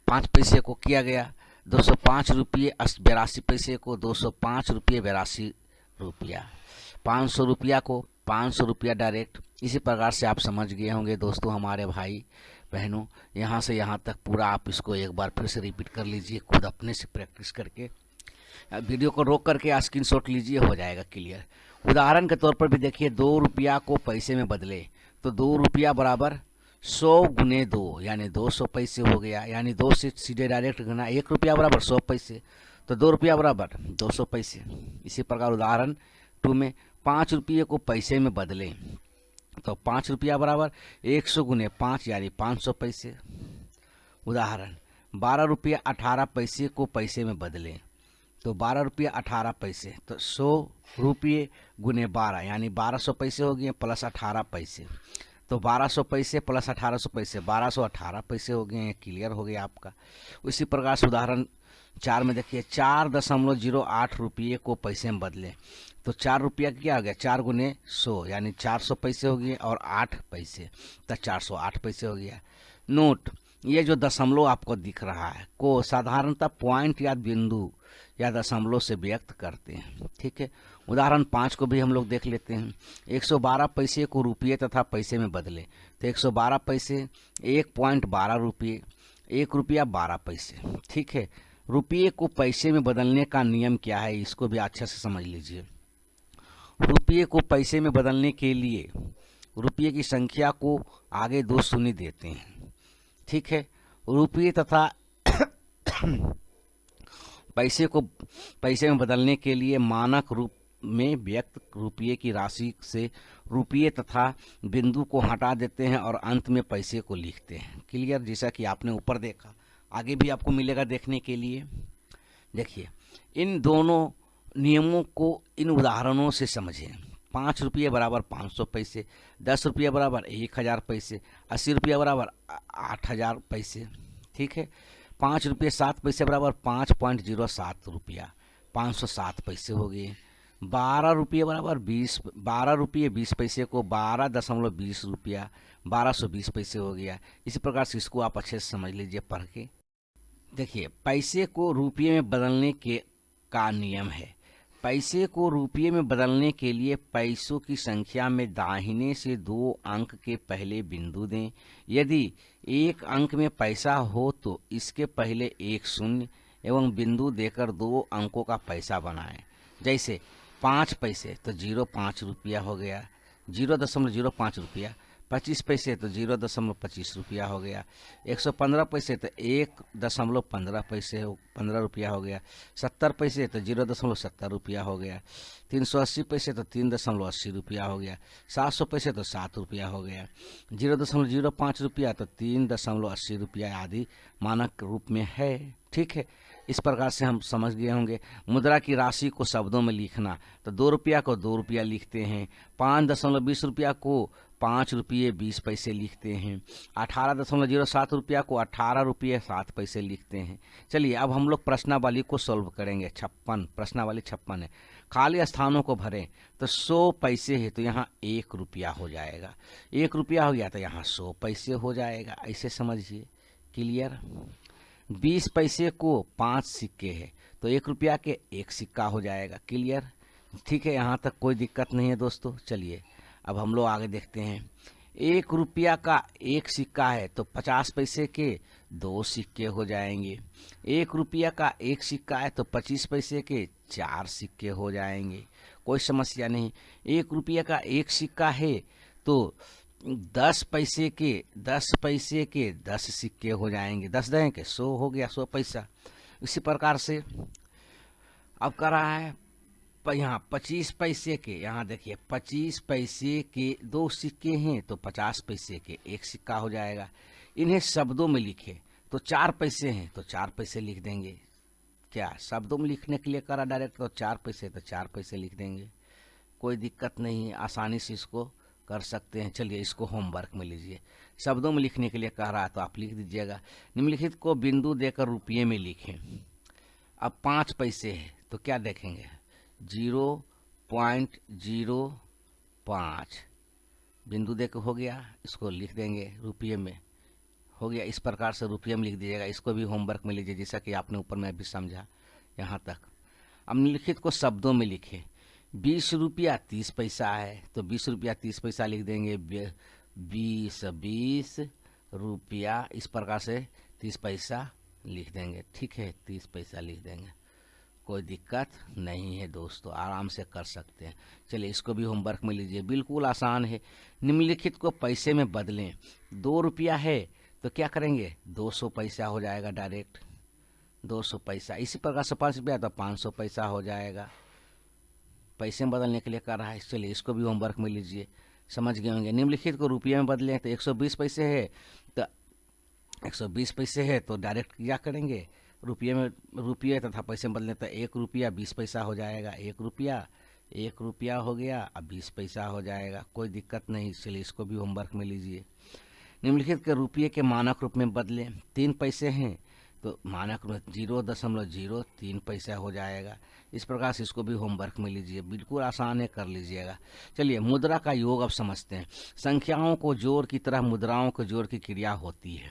5 पैसे को किया गया। 205 रुपये 82 पैसे को 205 रुपये 82 रुपया, 500 रुपया को 500 रुपया डायरेक्ट। इसी प्रकार से आप समझ गए होंगे दोस्तों हमारे भाई बहनों। यहाँ से यहाँ तक पूरा आप इसको एक बार फिर से रिपीट कर लीजिए, खुद अपने से प्रैक्टिस करके। वीडियो को रोक करके स्क्रीनशॉट लीजिए, हो जाएगा क्लियर। उदाहरण के तौर पर भी देखिए, 2 रुपया को पैसे में बदले तो 2 रुपया बराबर 100 गुने 2 यानी 200 पैसे हो गया, यानी 2 से सीधे डायरेक्ट गना, 1 रुपया बराबर 100 पैसे तो 2 रुपया बराबर 200 पैसे। इसी प्रकार उदाहरण 2 में 5 रुपये को पैसे में बदलें तो 5 रुपया बराबर 100 गुने 5 यानी 500 पैसे। उदाहरण 12 रुपया 18 पैसे को पैसे में बदलें तो 12 रुपया 18 पैसे तो 100 रुपये गुने 12 यानी 1200 पैसे हो गए प्लस 18 पैसे, तो 1200 पैसे प्लस 1800 पैसे 1218 पैसे हो गए। क्लियर हो गया आपका। उसी प्रकार से उदाहरण 4 में देखिए 4.08 रुपये को पैसे में बदलें तो 4 रुपया क्या हो गया, 4 गुने 100 यानी 400 पैसे हो गए और 8 पैसे तो 408 पैसे हो गया। नोट, ये जो दशमलव आपको दिख रहा है को साधारणतः पॉइंट या बिंदु या दशमलव से व्यक्त करते हैं। ठीक है, उदाहरण 5 को भी हम लोग देख लेते हैं। 112 पैसे को रुपये तथा पैसे में बदले तो 112 पैसे 1.12 रुपये, 1 रुपया 12 पैसे। ठीक है, रुपये को पैसे में बदलने का नियम क्या है, इसको भी अच्छे से समझ लीजिए। रुपये को पैसे में बदलने के लिए रुपये की संख्या को आगे 2 शून्य देते हैं। ठीक है, रुपये तथा पैसे को पैसे में बदलने के लिए मानक रूप में व्यक्त रुपये की राशि से रुपये तथा बिंदु को हटा देते हैं और अंत में पैसे को लिखते हैं। क्लियर, जैसा कि आपने ऊपर देखा, आगे भी आपको मिलेगा देखने के लिए। देखिए, इन दोनों नियमों को इन उदाहरणों से समझें। 5 रुपये बराबर 500 पैसे, 10 रुपये बराबर 1000 पैसे, 80 रुपये बराबर 8000 पैसे। ठीक है, 5 रुपये 7 पैसे बराबर 5.07 रुपया, 507 पैसे हो गए। 12 रुपये बराबर 12 रुपये 20 पैसे को 12.20 रुपया, 1220 पैसे हो गया। इसी प्रकार से इसको आप अच्छे से समझ लीजिए पढ़ के। देखिए, पैसे को रुपये में बदलने के का नियम है। पैसे को रुपये में बदलने के लिए पैसों की संख्या में दाहिने से 2 अंक के पहले बिंदु दें। यदि एक अंक में पैसा हो तो इसके पहले एक शून्य एवं बिंदु देकर 2 अंकों का पैसा बनाएं। जैसे 5 पैसे तो 0.5 रुपया हो गया, 0.05 रुपया। 25 पैसे तो 0.25 रुपया हो गया। 115 पैसे तो 1.15 पैसे 15 रुपया हो गया। 70 पैसे तो 0.70 रुपया हो गया। 380 पैसे तो 3.80 रुपया हो गया। 700 पैसे तो 7 रुपया हो गया। 0.05 रुपया तो 3.80 रुपया आदि मानक रूप में है। ठीक है, इस प्रकार से हम समझ गए होंगे। मुद्रा की राशि को शब्दों में लिखना तो 2 रुपया को 2 रुपया लिखते हैं, 5.20 रुपया को 5 रुपये 20 पैसे लिखते हैं, 18.07 रुपया को 18 रुपये 7 पैसे लिखते हैं। चलिए अब हम लोग प्रश्नावली को सॉल्व करेंगे। 56 प्रश्नावली 56 है। खाली स्थानों को भरें तो 100 पैसे है तो यहाँ 1 रुपया हो जाएगा, 1 रुपया हो गया तो यहाँ 100 पैसे हो जाएगा। ऐसे समझिए। क्लियर। 20 पैसे को 5 सिक्के है तो 1 रुपया के 1 सिक्का हो जाएगा। क्लियर। ठीक है, यहाँ तक कोई दिक्कत नहीं है दोस्तों। चलिए अब हम लोग आगे देखते हैं। 1 रुपया का 1 सिक्का है तो 50 पैसे के 2 सिक्के हो जाएंगे। 1 रुपया का 1 सिक्का है तो 25 पैसे के 4 सिक्के हो जाएंगे। कोई समस्या नहीं। 1 रुपया का 1 सिक्का है तो 10 पैसे के 10 सिक्के हो जाएंगे। 10 दें के 100 हो गया, 100 पैसा। इसी प्रकार से अब कर रहा है यहाँ 25 पैसे के, यहाँ देखिए 25 पैसे के 2 सिक्के हैं तो 50 पैसे के 1 सिक्का हो जाएगा। इन्हें शब्दों में लिखे तो 4 पैसे हैं तो 4 पैसे लिख देंगे। क्या शब्दों में लिखने के लिए करा डायरेक्ट तो 4 पैसे तो 4 पैसे लिख देंगे। कोई दिक्कत नहीं है, आसानी से इसको कर सकते हैं। चलिए इसको होमवर्क में लीजिए। शब्दों में लिखने के लिए कह रहा है तो आप लिख दीजिएगा। निम्नलिखित को बिंदु देकर रुपये में लिखें। अब 5 पैसे है तो क्या देखेंगे, 0.05 बिंदु देकर हो गया, इसको लिख देंगे रुपये में। हो गया, इस प्रकार से रुपये में लिख दीजिएगा। इसको भी होमवर्क में लीजिए जैसा कि आपने ऊपर में भी समझा यहाँ तक। अब निम्नलिखित को शब्दों में लिखें। 20 रुपया 30 पैसा है तो 20 रुपया 30 पैसा लिख देंगे। 20 रुपया इस प्रकार से 30 पैसा लिख देंगे। ठीक है, 30 पैसा लिख देंगे। कोई दिक्कत नहीं है दोस्तों, आराम से कर सकते हैं। चलिए इसको भी होमवर्क में लीजिए, बिल्कुल आसान है। निम्नलिखित को पैसे में बदलें। 2 रुपया है तो क्या करेंगे, 200 पैसा हो जाएगा डायरेक्ट, 200 पैसा। इसी प्रकार से 5 रुपया तो 500 पैसा हो जाएगा। पैसे में बदलने के लिए कर रहा है। चलिए इसको भी होमवर्क में लीजिए, समझ गए होंगे। निम्नलिखित को रुपये में बदलें तो 120 पैसे है तो 120 पैसे है तो डायरेक्ट क्या करेंगे, रुपये में रुपये तथा पैसे में बदलें तो 1 रुपया 20 पैसा हो जाएगा। 1 रुपया हो गया, अब 20 पैसा हो जाएगा। कोई दिक्कत नहीं। चलिए इसको भी होमवर्क में लीजिए। निम्नलिखित के रुपये के मानक रूप में बदलें। 3 पैसे हैं तो मानक में 0.03 पैसा हो जाएगा। इस प्रकार से इसको भी होमवर्क में लीजिए, बिल्कुल आसान है, कर लीजिएगा। चलिए मुद्रा का योग अब समझते हैं। संख्याओं को जोड़ की तरह मुद्राओं को जोड़ की क्रिया होती है,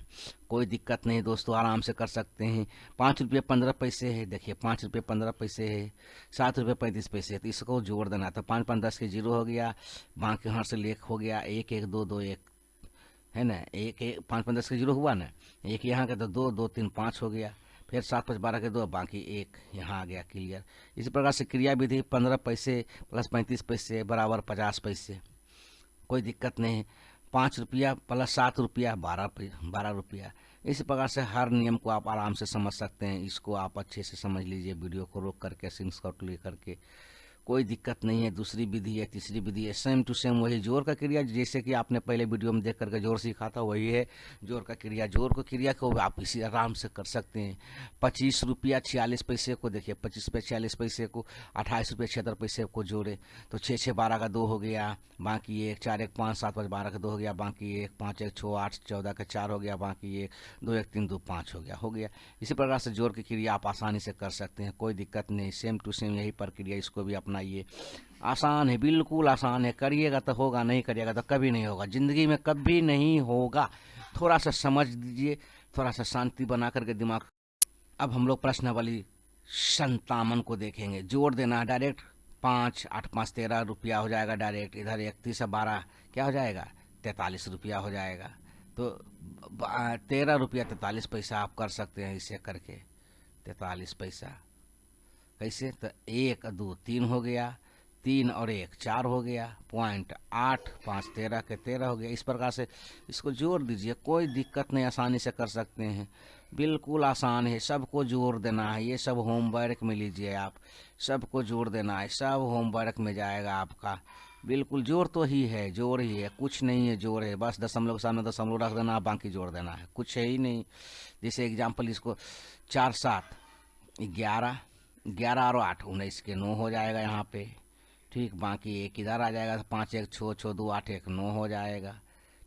कोई दिक्कत नहीं दोस्तों, आराम से कर सकते हैं। 5 रुपये 15 पैसे है, देखिए 5 रुपये 15 पैसे है, 7 रुपये 35 पैसे है, तो इसको जोड़ देना। तो 5 5 10 के 0 हो गया, बाकी यहाँ से लेख हो गया 1 1 2 2 1, है ना, 1 1 5 5 10 के 0 हुआ ना, एक यहाँ का तो 2 2 3 5 हो गया, फिर 7 5 12 के 2, बाकी 1 यहाँ आ गया, क्लियर। इसी प्रकार से क्रिया विधि 15 पैसे प्लस 35 पैसे बराबर 50 पैसे, कोई दिक्कत नहीं। 5 रुपया प्लस 7 रुपया 12 रुपया। इसी प्रकार से हर नियम को आप आराम से समझ सकते हैं, इसको आप अच्छे से समझ लीजिए, वीडियो को रोक करके स्क्रीनशॉट ले करके, कोई दिक्कत नहीं है। दूसरी विधि है, तीसरी विधि है, सेम टू सेम वही जोड़ का क्रिया, जैसे कि आपने पहले वीडियो में देख करके जोड़ सीखा था, वही है जोड़ का क्रिया। जोड़ को क्रिया को आप इसी आराम से कर सकते हैं। 25 रुपया 46 पैसे को देखिए, 25 रुपये 46 पैसे को 28 रुपये 76 पैसे को जोड़े तो 6 6 12 का 2 हो गया, बाकी 1 4 1 5 7 5 12 का 2 हो गया, बाकी 1 5 1 6 8 14 का 4 हो गया, बाकी 1 2 1 3 2 5 हो गया। इसी प्रकार से जोड़ की क्रिया आप आसानी से कर सकते हैं, कोई दिक्कत नहीं, सेम टू सेम यही प्रक्रिया, इसको भी अपनाइए। आसान है, बिल्कुल आसान है, करिएगा तो होगा, नहीं करिएगा तो कभी नहीं होगा, जिंदगी में कभी नहीं होगा। थोड़ा सा समझ दीजिए, थोड़ा सा शांति बना करके दिमाग। अब हम लोग प्रश्नावली 57 को देखेंगे। जोड़ देना डायरेक्ट, 5 8 5 13 रुपया हो जाएगा डायरेक्ट, इधर 31 से 12 क्या हो जाएगा, 43 रुपया हो जाएगा। तो 13 रुपया 43 पैसा आप कर सकते हैं इसे करके, 43 पैसा कैसे, तो 1 2 3 हो गया, 3 और 1 4 हो गया, पॉइंट 8 5 13 के 13 हो गया। इस प्रकार से इसको जोड़ दीजिए, कोई दिक्कत नहीं, आसानी से कर सकते हैं, बिल्कुल आसान है। सबको जोड़ देना है, ये सब होमवर्क में लीजिए आप, सबको जोड़ देना है, सब होमवर्क में जाएगा आपका। बिल्कुल जोड़ तो ही है, जोड़ ही है, कुछ नहीं है, जोड़ है, बस दशमलव के सामने दशमलव रख देना, बाकी जोड़ देना है, कुछ है ही नहीं। जैसे एग्जाम्पल इसको 4 7 11, 11 और 8 19 के 9 हो जाएगा यहाँ पे, ठीक। बाकी 1 इधर आ जाएगा, 5 1 6 6 2 8 1 9 हो जाएगा,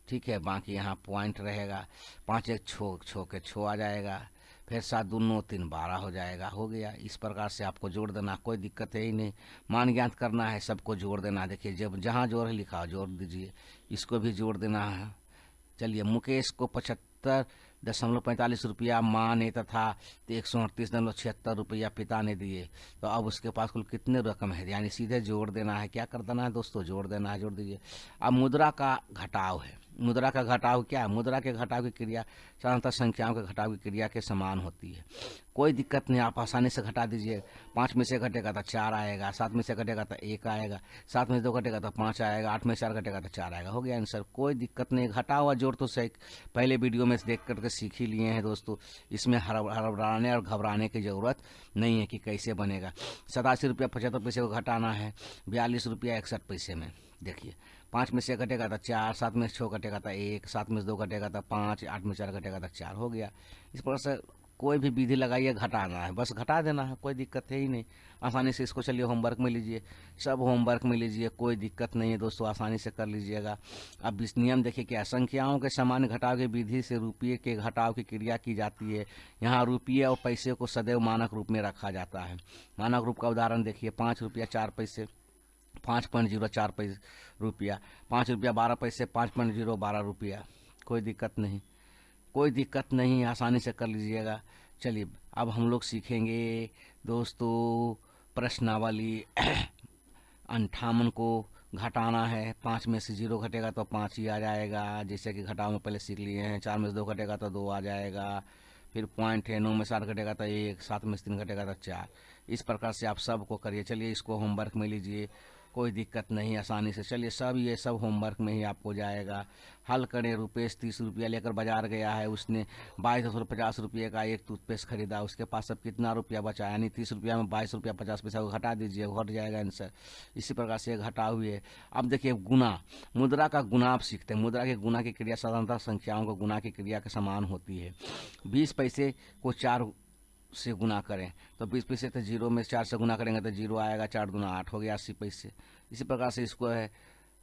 ठीक है। बाकी यहाँ पॉइंट रहेगा, 5 1 6 6 के 6 आ जाएगा, फिर 7 2 9 3 12 हो जाएगा, हो गया। इस प्रकार से आपको जोड़ देना, कोई दिक्कत है ही नहीं, मान ज्ञात करना है, सबको जोड़ देना। देखिए जब जहाँ जोड़ लिखा जोड़ दीजिए, इसको भी जोड़ देना है। चलिए मुकेश को 75.45 रुपया माँ ने तथा 138.76 रुपया पिता ने दिए, तो अब उसके पास कुल कितने रकम है, यानी सीधे जोड़ देना है। क्या कर देना है दोस्तों, जोड़ देना है, जोड़ दीजिए। अब मुद्रा का घटाव है, मुद्रा का घटाव क्या है, मुद्रा के घटाव की क्रिया साधारणतः संख्याओं के घटाव की क्रिया के समान होती है, कोई दिक्कत नहीं, आप आसानी से घटा दीजिए। 5 में से घटेगा तो 4 आएगा, 7 में से घटेगा तो 1 आएगा, 7 में से 2 घटेगा तो 5 आएगा, 8 में से 4 घटेगा तो 4 आएगा, हो गया आंसर, कोई दिक्कत नहीं। घटा हुआ जोड़ तो सही पहले वीडियो में देख करके सीख ही लिए हैं दोस्तों, इसमें हड़बड़ाने और घबराने की ज़रूरत नहीं है कि कैसे बनेगा। 87 रुपया 75 पैसे को घटाना है 42 रुपया 61 पैसे में। देखिए 5 में से घटेगा तो 4, 7 में से 6 घटेगा तो 1, 7 में से 2 घटेगा तो 5, 8 में 4 घटेगा तो 4, हो गया। इस प्रकार से कोई भी विधि लगाइए, घटाना है, बस घटा देना है, कोई दिक्कत है ही नहीं, आसानी से इसको चलिए होमवर्क में लीजिए, सब होमवर्क में लीजिए, कोई दिक्कत नहीं है दोस्तों, आसानी से कर लीजिएगा। अब इस नियम देखिए क्या, संख्याओं के सामान्य घटाव की विधि से रुपये के घटाव की क्रिया की जाती है। यहाँ रुपये और पैसे को सदैव मानक रूप में रखा जाता है। मानक रूप का उदाहरण देखिए, 5 रुपया 4 पैसे 5.04 पैसे रुपया, 5 रुपया 12 पैसे 5.012 रुपया, कोई दिक्कत नहीं, कोई दिक्कत नहीं, आसानी से कर लीजिएगा। चलिए अब हम लोग सीखेंगे दोस्तों प्रश्नावली 58 को घटाना है। 5 में से 0 घटेगा तो 5 ही आ जाएगा, जैसे कि घटाव में पहले सीख लिए हैं। 4 में से 2 घटेगा तो 2 आ जाएगा, फिर पॉइंट है 9 में 7 घटेगा तो 1, 7 में से 3 घटेगा तो 4। इस प्रकार से आप सबको करिए। चलिए इसको होमवर्क में लीजिए, कोई दिक्कत नहीं, आसानी से। चलिए सब ये सब होमवर्क में ही आपको जाएगा। हल करें। रुपेश 30 रुपया लेकर बाजार गया है, उसने 2250 रुपये का एक टूथपेस्ट खरीदा, उसके पास अब कितना रुपया बचा, यानी 30 रुपया में 22 रुपया 50 पैसा को घटा दीजिए, घट जाएगा आंसर। इसी प्रकार से घटा हुई है। अब देखिए गुना, मुद्रा का गुना आप सीखते हैं। मुद्रा के गुना की क्रिया साधारणतः संख्याओं को गुना की क्रिया के समान होती है। 20 पैसे को 4 से गुना करें तो 20 पैसे, तो 0 में 4 से गुना करेंगे तो 0 आएगा, 4 दूना 8 हो गया 80 पैसे। इसी प्रकार से इसको है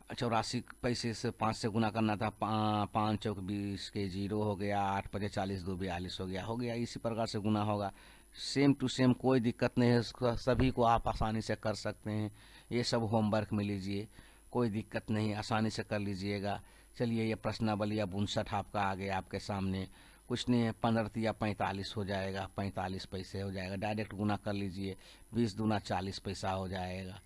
84 पैसे से 5 से गुना करना था। 5 चौक 20 के 0 हो गया, 8 पचे 40 2 42 हो गया। इसी प्रकार से गुना होगा। सेम टू सेम, कोई दिक्कत नहीं है, उसका सभी को आप आसानी से कर सकते हैं। ये सब होमवर्क में लीजिए, कोई दिक्कत नहीं, आसानी से कर लीजिएगा। चलिए, ये प्रश्नावली अब 59 आपका आ गया आपके सामने। कुछ नहीं है, 15 तिया 45 हो जाएगा, 45 पैसे हो जाएगा। डायरेक्ट गुना कर लीजिए, 20 दूना 40 पैसा हो जाएगा,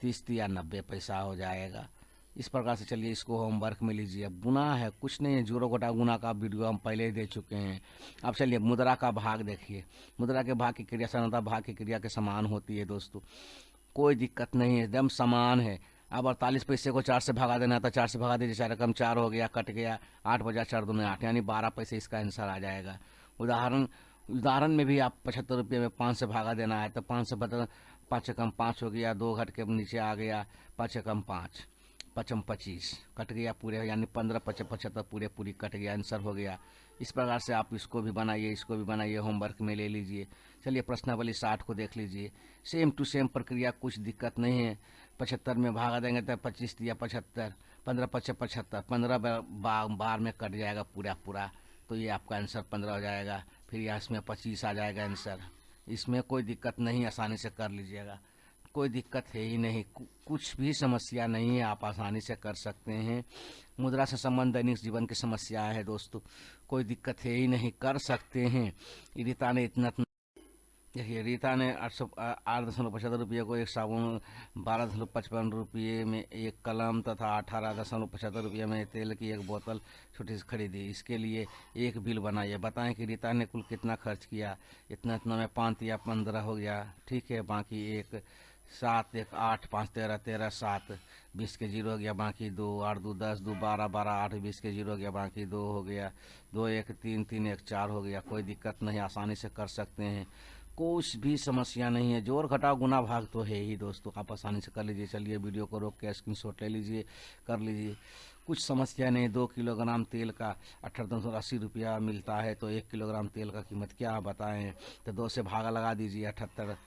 30 तिया 90 पैसा हो जाएगा। इस प्रकार से चलिए, इसको होमवर्क में लीजिए। अब गुना है, कुछ नहीं है, जोड़ो घटा गुना का वीडियो हम पहले ही दे चुके हैं। अब चलिए मुद्रा का भाग देखिए। मुद्रा के भाग की क्रिया साधारणतः भाग की क्रिया के समान होती है दोस्तों, कोई दिक्कत नहीं है, एकदम समान है। अब 48 पैसे को 4 से भगा देना है तो 4 से भगा दीजिए, 4 रकम 4 हो गया, कट गया, 8 बजा 4 दूनी 8, यानी 12 पैसे इसका आंसर आ जाएगा। उदाहरण में भी आप 75 रुपये में 5 से भागा देना है तो 5 से बदल 5 कम 5 हो गया, 2 घट के नीचे आ गया, 5 कम 5 पचम 25 कट गया पूरे, यानी 15 पचम 75 पूरे पूरी कट गया, आंसर हो गया। इस प्रकार से आप इसको भी बनाइए, इसको भी बनाइए, होमवर्क में ले लीजिए। चलिए प्रश्नावली 60 को देख लीजिए। सेम टू सेम प्रक्रिया, कुछ दिक्कत नहीं है। 75 में भागा देंगे तो 25 या 75, 15 पचे 75, 15 बार में कट जाएगा पूरा पूरा, तो ये आपका आंसर 15 हो जाएगा। फिर यहाँ इसमें 25 आ जाएगा आंसर। इसमें कोई दिक्कत नहीं, आसानी से कर लीजिएगा, कोई दिक्कत है ही नहीं, कुछ भी समस्या नहीं है, आप आसानी से कर सकते हैं। मुद्रा से संबंध दैनिक जीवन की समस्या है दोस्तों, कोई दिक्कत है ही नहीं, कर सकते हैं। रीता ने इतना देखिए, रीता ने 8.75 रुपये को एक साबुन, 12.55 रुपये में एक कलम तथा 18.75 रुपये में तेल की एक बोतल छोटी सी खरीदी। इसके लिए एक बिल बनाइए। बताएं कि रीता ने कुल कितना खर्च किया। इतना इतना में 5 या 15 हो गया, ठीक है। बाकी एक 7 1 8 5 13 13 7 20 के 0 हो गया, बाकी 2 8 2 10 2 12 12 8 20 के 0 हो गया, बाकी 2 हो गया, 2 1 3 3 1 4 हो गया। कोई दिक्कत नहीं, आसानी से कर सकते हैं, कुछ भी समस्या नहीं है। जोड़ घटाव गुना भाग तो है ही दोस्तों, आप आसानी से कर लीजिए। चलिए वीडियो को रोक के स्क्रीनशॉट ले लीजिए, कर लीजिए, कुछ समस्या नहीं। 2 किलोग्राम तेल का 1880 रुपया मिलता है, तो 1 किलोग्राम तेल का कीमत क्या बताएं, तो 2 से भागा लगा दीजिए, 78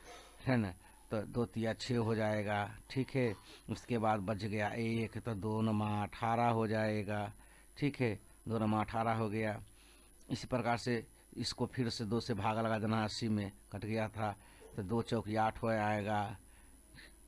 है ना, तो 2 तिया 6 हो जाएगा, ठीक है। उसके बाद बच गया 1, तो 2 नमा 18 हो जाएगा, ठीक है, 2 नमा 18 हो गया। इसी प्रकार से इसको फिर से 2 से भागा लगा देना, 80 में कट गया था, तो 2 चौक 8 हो आएगा,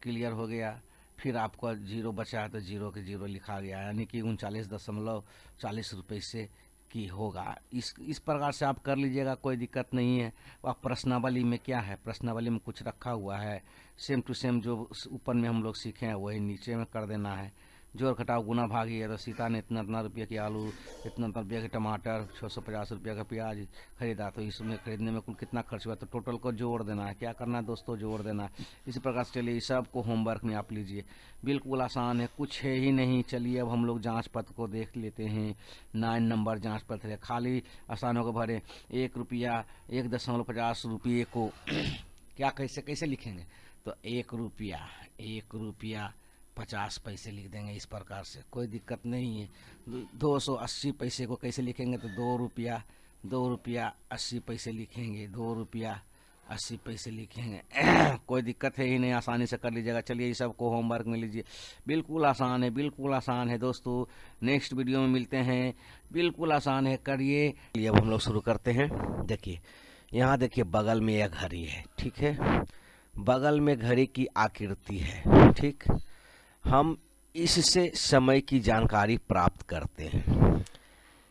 क्लियर हो गया। फिर आपको 0 बचा है तो 0 के 0 लिखा गया, यानी कि 39.40 रुपये से की होगा। इस प्रकार से आप कर लीजिएगा, कोई दिक्कत नहीं है। आप प्रश्नावली में क्या है, प्रश्नावली में कुछ रखा हुआ है, सेम टू सेम जो ऊपर में हम लोग सीखे हैं वही नीचे में कर देना है। जोड़ घटाव गुना भागी है, तो सीता ने इतना इतना रुपये की आलू, इतना इतना रुपये के टमाटर, 650 रुपये का प्याज खरीदा, तो इसमें खरीदने में कुल कितना खर्च हुआ, तो टोटल को जोड़ देना है। क्या करना है दोस्तों, जोड़ देना है। इसी प्रकार से चलिए, इस सब को होमवर्क में आप लीजिए, बिल्कुल आसान है, कुछ है ही नहीं। चलिए अब हम लोग जाँच पत्र को देख लेते हैं। 9 नंबर जाँच पत्र है, खाली आसानों को भरे। 1 रुपया 1.50 रुपये को क्या कैसे लिखेंगे, तो 1 रुपया 50 पैसे लिख देंगे, इस प्रकार से कोई दिक्कत नहीं है। 280 पैसे को कैसे लिखेंगे, तो 2 रुपया 80 पैसे लिखेंगे, 2 रुपया 80 पैसे लिखेंगे। कोई दिक्कत है ही नहीं, आसानी से कर लीजिएगा। चलिए इस सब को होमवर्क में लीजिए, बिल्कुल आसान है, बिल्कुल आसान है दोस्तों। नेक्स्ट वीडियो में मिलते हैं, बिल्कुल आसान है, करिए। अब हम लोग शुरू करते हैं। देखिए यहाँ देखिए, बगल में एक घड़ी है, ठीक है, बगल में घड़ी की आकृति है, ठीक। हम इससे समय की जानकारी प्राप्त करते हैं।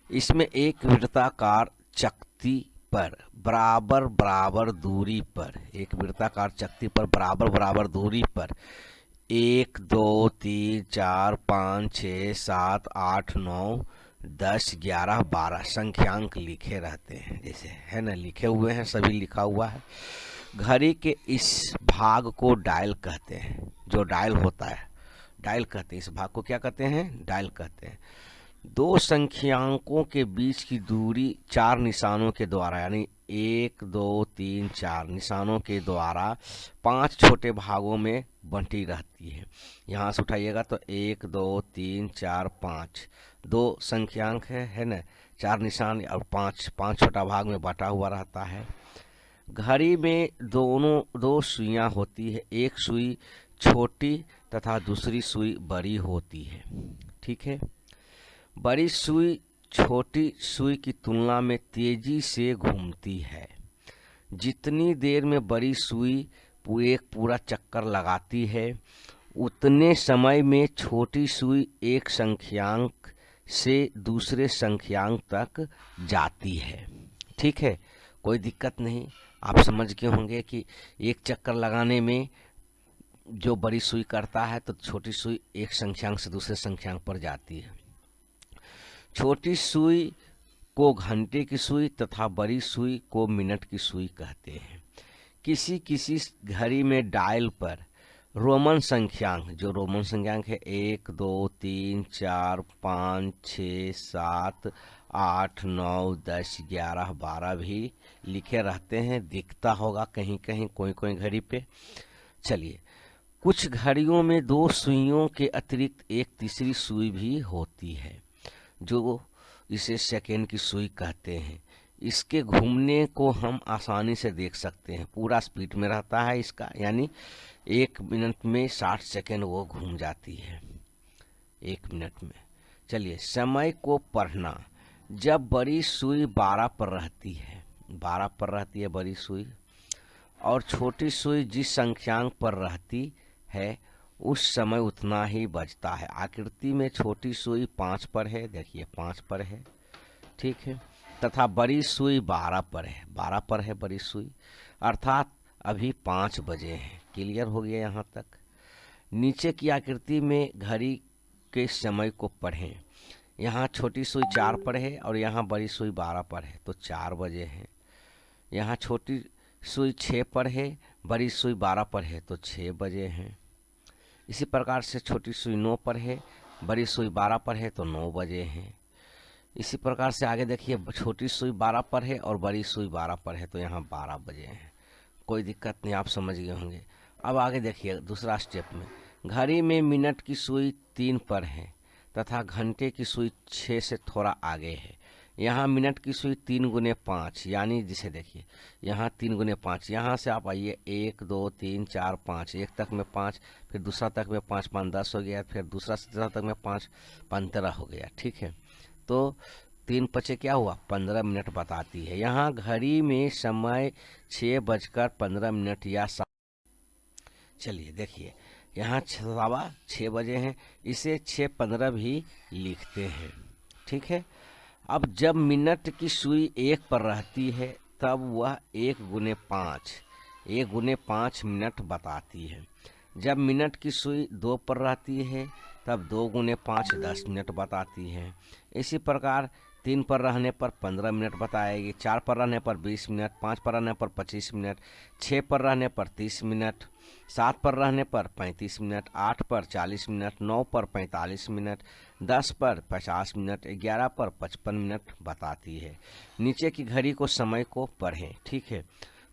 इसमें एक वृत्ताकार चकती पर बराबर बराबर दूरी पर, एक वृत्ताकार चकती पर बराबर बराबर दूरी पर 1 2 3 4 5 6 7 8 9 10 11 12 संख्यांक लिखे रहते हैं, जैसे है ना, लिखे हुए हैं, सभी लिखा हुआ है। घड़ी के इस भाग को डायल कहते हैं, जो डायल होता है, डायल कहते हैं। इस भाग को क्या कहते हैं, डायल कहते हैं। 2 संख्यांकों के बीच की दूरी 4 निशानों के द्वारा, यानी 1 2 3 4 निशानों के द्वारा 5 छोटे भागों में बंटी रहती है। यहाँ से उठाइएगा तो 1 2 3 4 5, 2 संख्यांक है ना, 4 निशान और 5 छोटा भाग में बटा हुआ रहता है। घड़ी में 2 सुइयां होती है, एक सुई छोटी तथा दूसरी सुई बड़ी होती है। ठीक है, बड़ी सुई छोटी सुई की तुलना में तेजी से घूमती है। जितनी देर में बड़ी सुई एक पूरा चक्कर लगाती है, उतने समय में छोटी सुई एक संख्यांक से दूसरे संख्यांक तक जाती है। ठीक है, कोई दिक्कत नहीं, आप समझ गए होंगे कि एक चक्कर लगाने में जो बड़ी सुई करता है तो छोटी सुई एक संख्यांक से दूसरे संख्यांक पर जाती है। छोटी सुई को घंटे की सुई तथा बड़ी सुई को मिनट की सुई कहते हैं। किसी किसी घड़ी में डायल पर रोमन संख्यांक, जो रोमन संख्यांक है 1 2 3 4 5 6 7 8 9 10 11 12 भी लिखे रहते हैं, दिखता होगा कहीं कहीं कोई कोई घड़ी पे। चलिए, कुछ घड़ियों में 2 सुइयों के अतिरिक्त एक तीसरी सुई भी होती है, जो इसे सेकेंड की सुई कहते हैं। इसके घूमने को हम आसानी से देख सकते हैं, पूरा स्पीड में रहता है इसका, यानी 1 मिनट में 60 सेकेंड वो घूम जाती है 1 मिनट में। चलिए, समय को पढ़ना। जब बड़ी सुई 12 पर रहती है, 12 पर रहती है बड़ी सुई, और छोटी सुई जिस संख्यांक पर रहती है उस समय उतना ही बजता है। आकृति में छोटी सुई 5 पर है, देखिए 5 पर है। ठीक है, तथा बड़ी सुई 12 पर है, 12 पर है बड़ी सुई, अर्थात अभी 5 बजे हैं। क्लियर हो गया यहाँ तक। नीचे की आकृति में घड़ी के समय को पढ़ें। यहाँ छोटी सुई 4 पर है और यहाँ बड़ी सुई 12 पर है, तो 4 बजे हैं। यहाँ छोटी सुई 6 पर है, बड़ी सुई 12 पर है, तो 6 बजे हैं। इसी प्रकार से छोटी सुई 9 पर है, बड़ी सुई 12 पर है, तो 9 बजे हैं। इसी प्रकार से आगे देखिए, छोटी सुई 12 पर है और बड़ी सुई 12 पर है, तो यहाँ 12 बजे हैं। कोई दिक्कत नहीं, आप समझ गए होंगे। अब आगे देखिए दूसरा स्टेप में, घड़ी में मिनट की सुई 3 पर है तथा घंटे की सुई 6 से थोड़ा आगे है। यहाँ मिनट की सुई 3 गुने 5, यानी जिसे देखिए यहाँ 3 गुने 5, यहाँ से आप आइए 1 2 3 4 5, एक तक में 5, फिर दूसरा तक में 5 5 10 हो गया, फिर दूसरा से तीसरा तक में 5 15 हो गया। ठीक है, तो 3 पचे क्या हुआ, 15 मिनट बताती है। यहाँ घड़ी में समय 6:15 या चलिए देखिए, यहाँ 6 बजे हैं, इसे 6:15 भी लिखते हैं। ठीक है, अब जब मिनट की सुई 1 पर रहती है तब वह 1 गुने 5 मिनट बताती है। जब मिनट की सुई 2 पर रहती है तब 2 गुने 5 10 मिनट बताती है। इसी प्रकार 3 पर रहने पर 15 मिनट बताएगी, 4 पर रहने पर 20 मिनट, 5 पर रहने पर 25 मिनट, 6 पर रहने पर 30 मिनट, 7 पर रहने पर 35 मिनट, 8 पर 40 मिनट, 9 पर 45 मिनट, 10 पर 50 मिनट, 11 पर 55 मिनट बताती है। नीचे की घड़ी को समय को पढ़ें। ठीक है,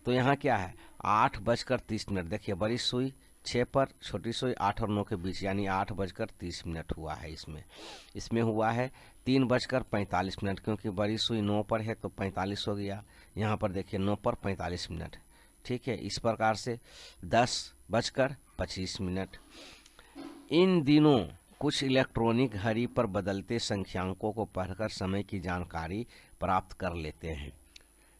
तो यहाँ क्या है, 8:30। देखिए, बड़ी सुई 6 पर, छोटी सुई 8 और 9 के बीच, यानी 8:30 हुआ है। इसमें हुआ है 3:45, क्योंकि बड़ी सुई 9 पर है तो 45 हो गया। यहाँ पर देखिए 9 पर 45 मिनट। ठीक है, इस प्रकार से 10:25। इन दिनों कुछ इलेक्ट्रॉनिक घड़ी पर बदलते संख्यांकों को पढ़कर समय की जानकारी प्राप्त कर लेते हैं।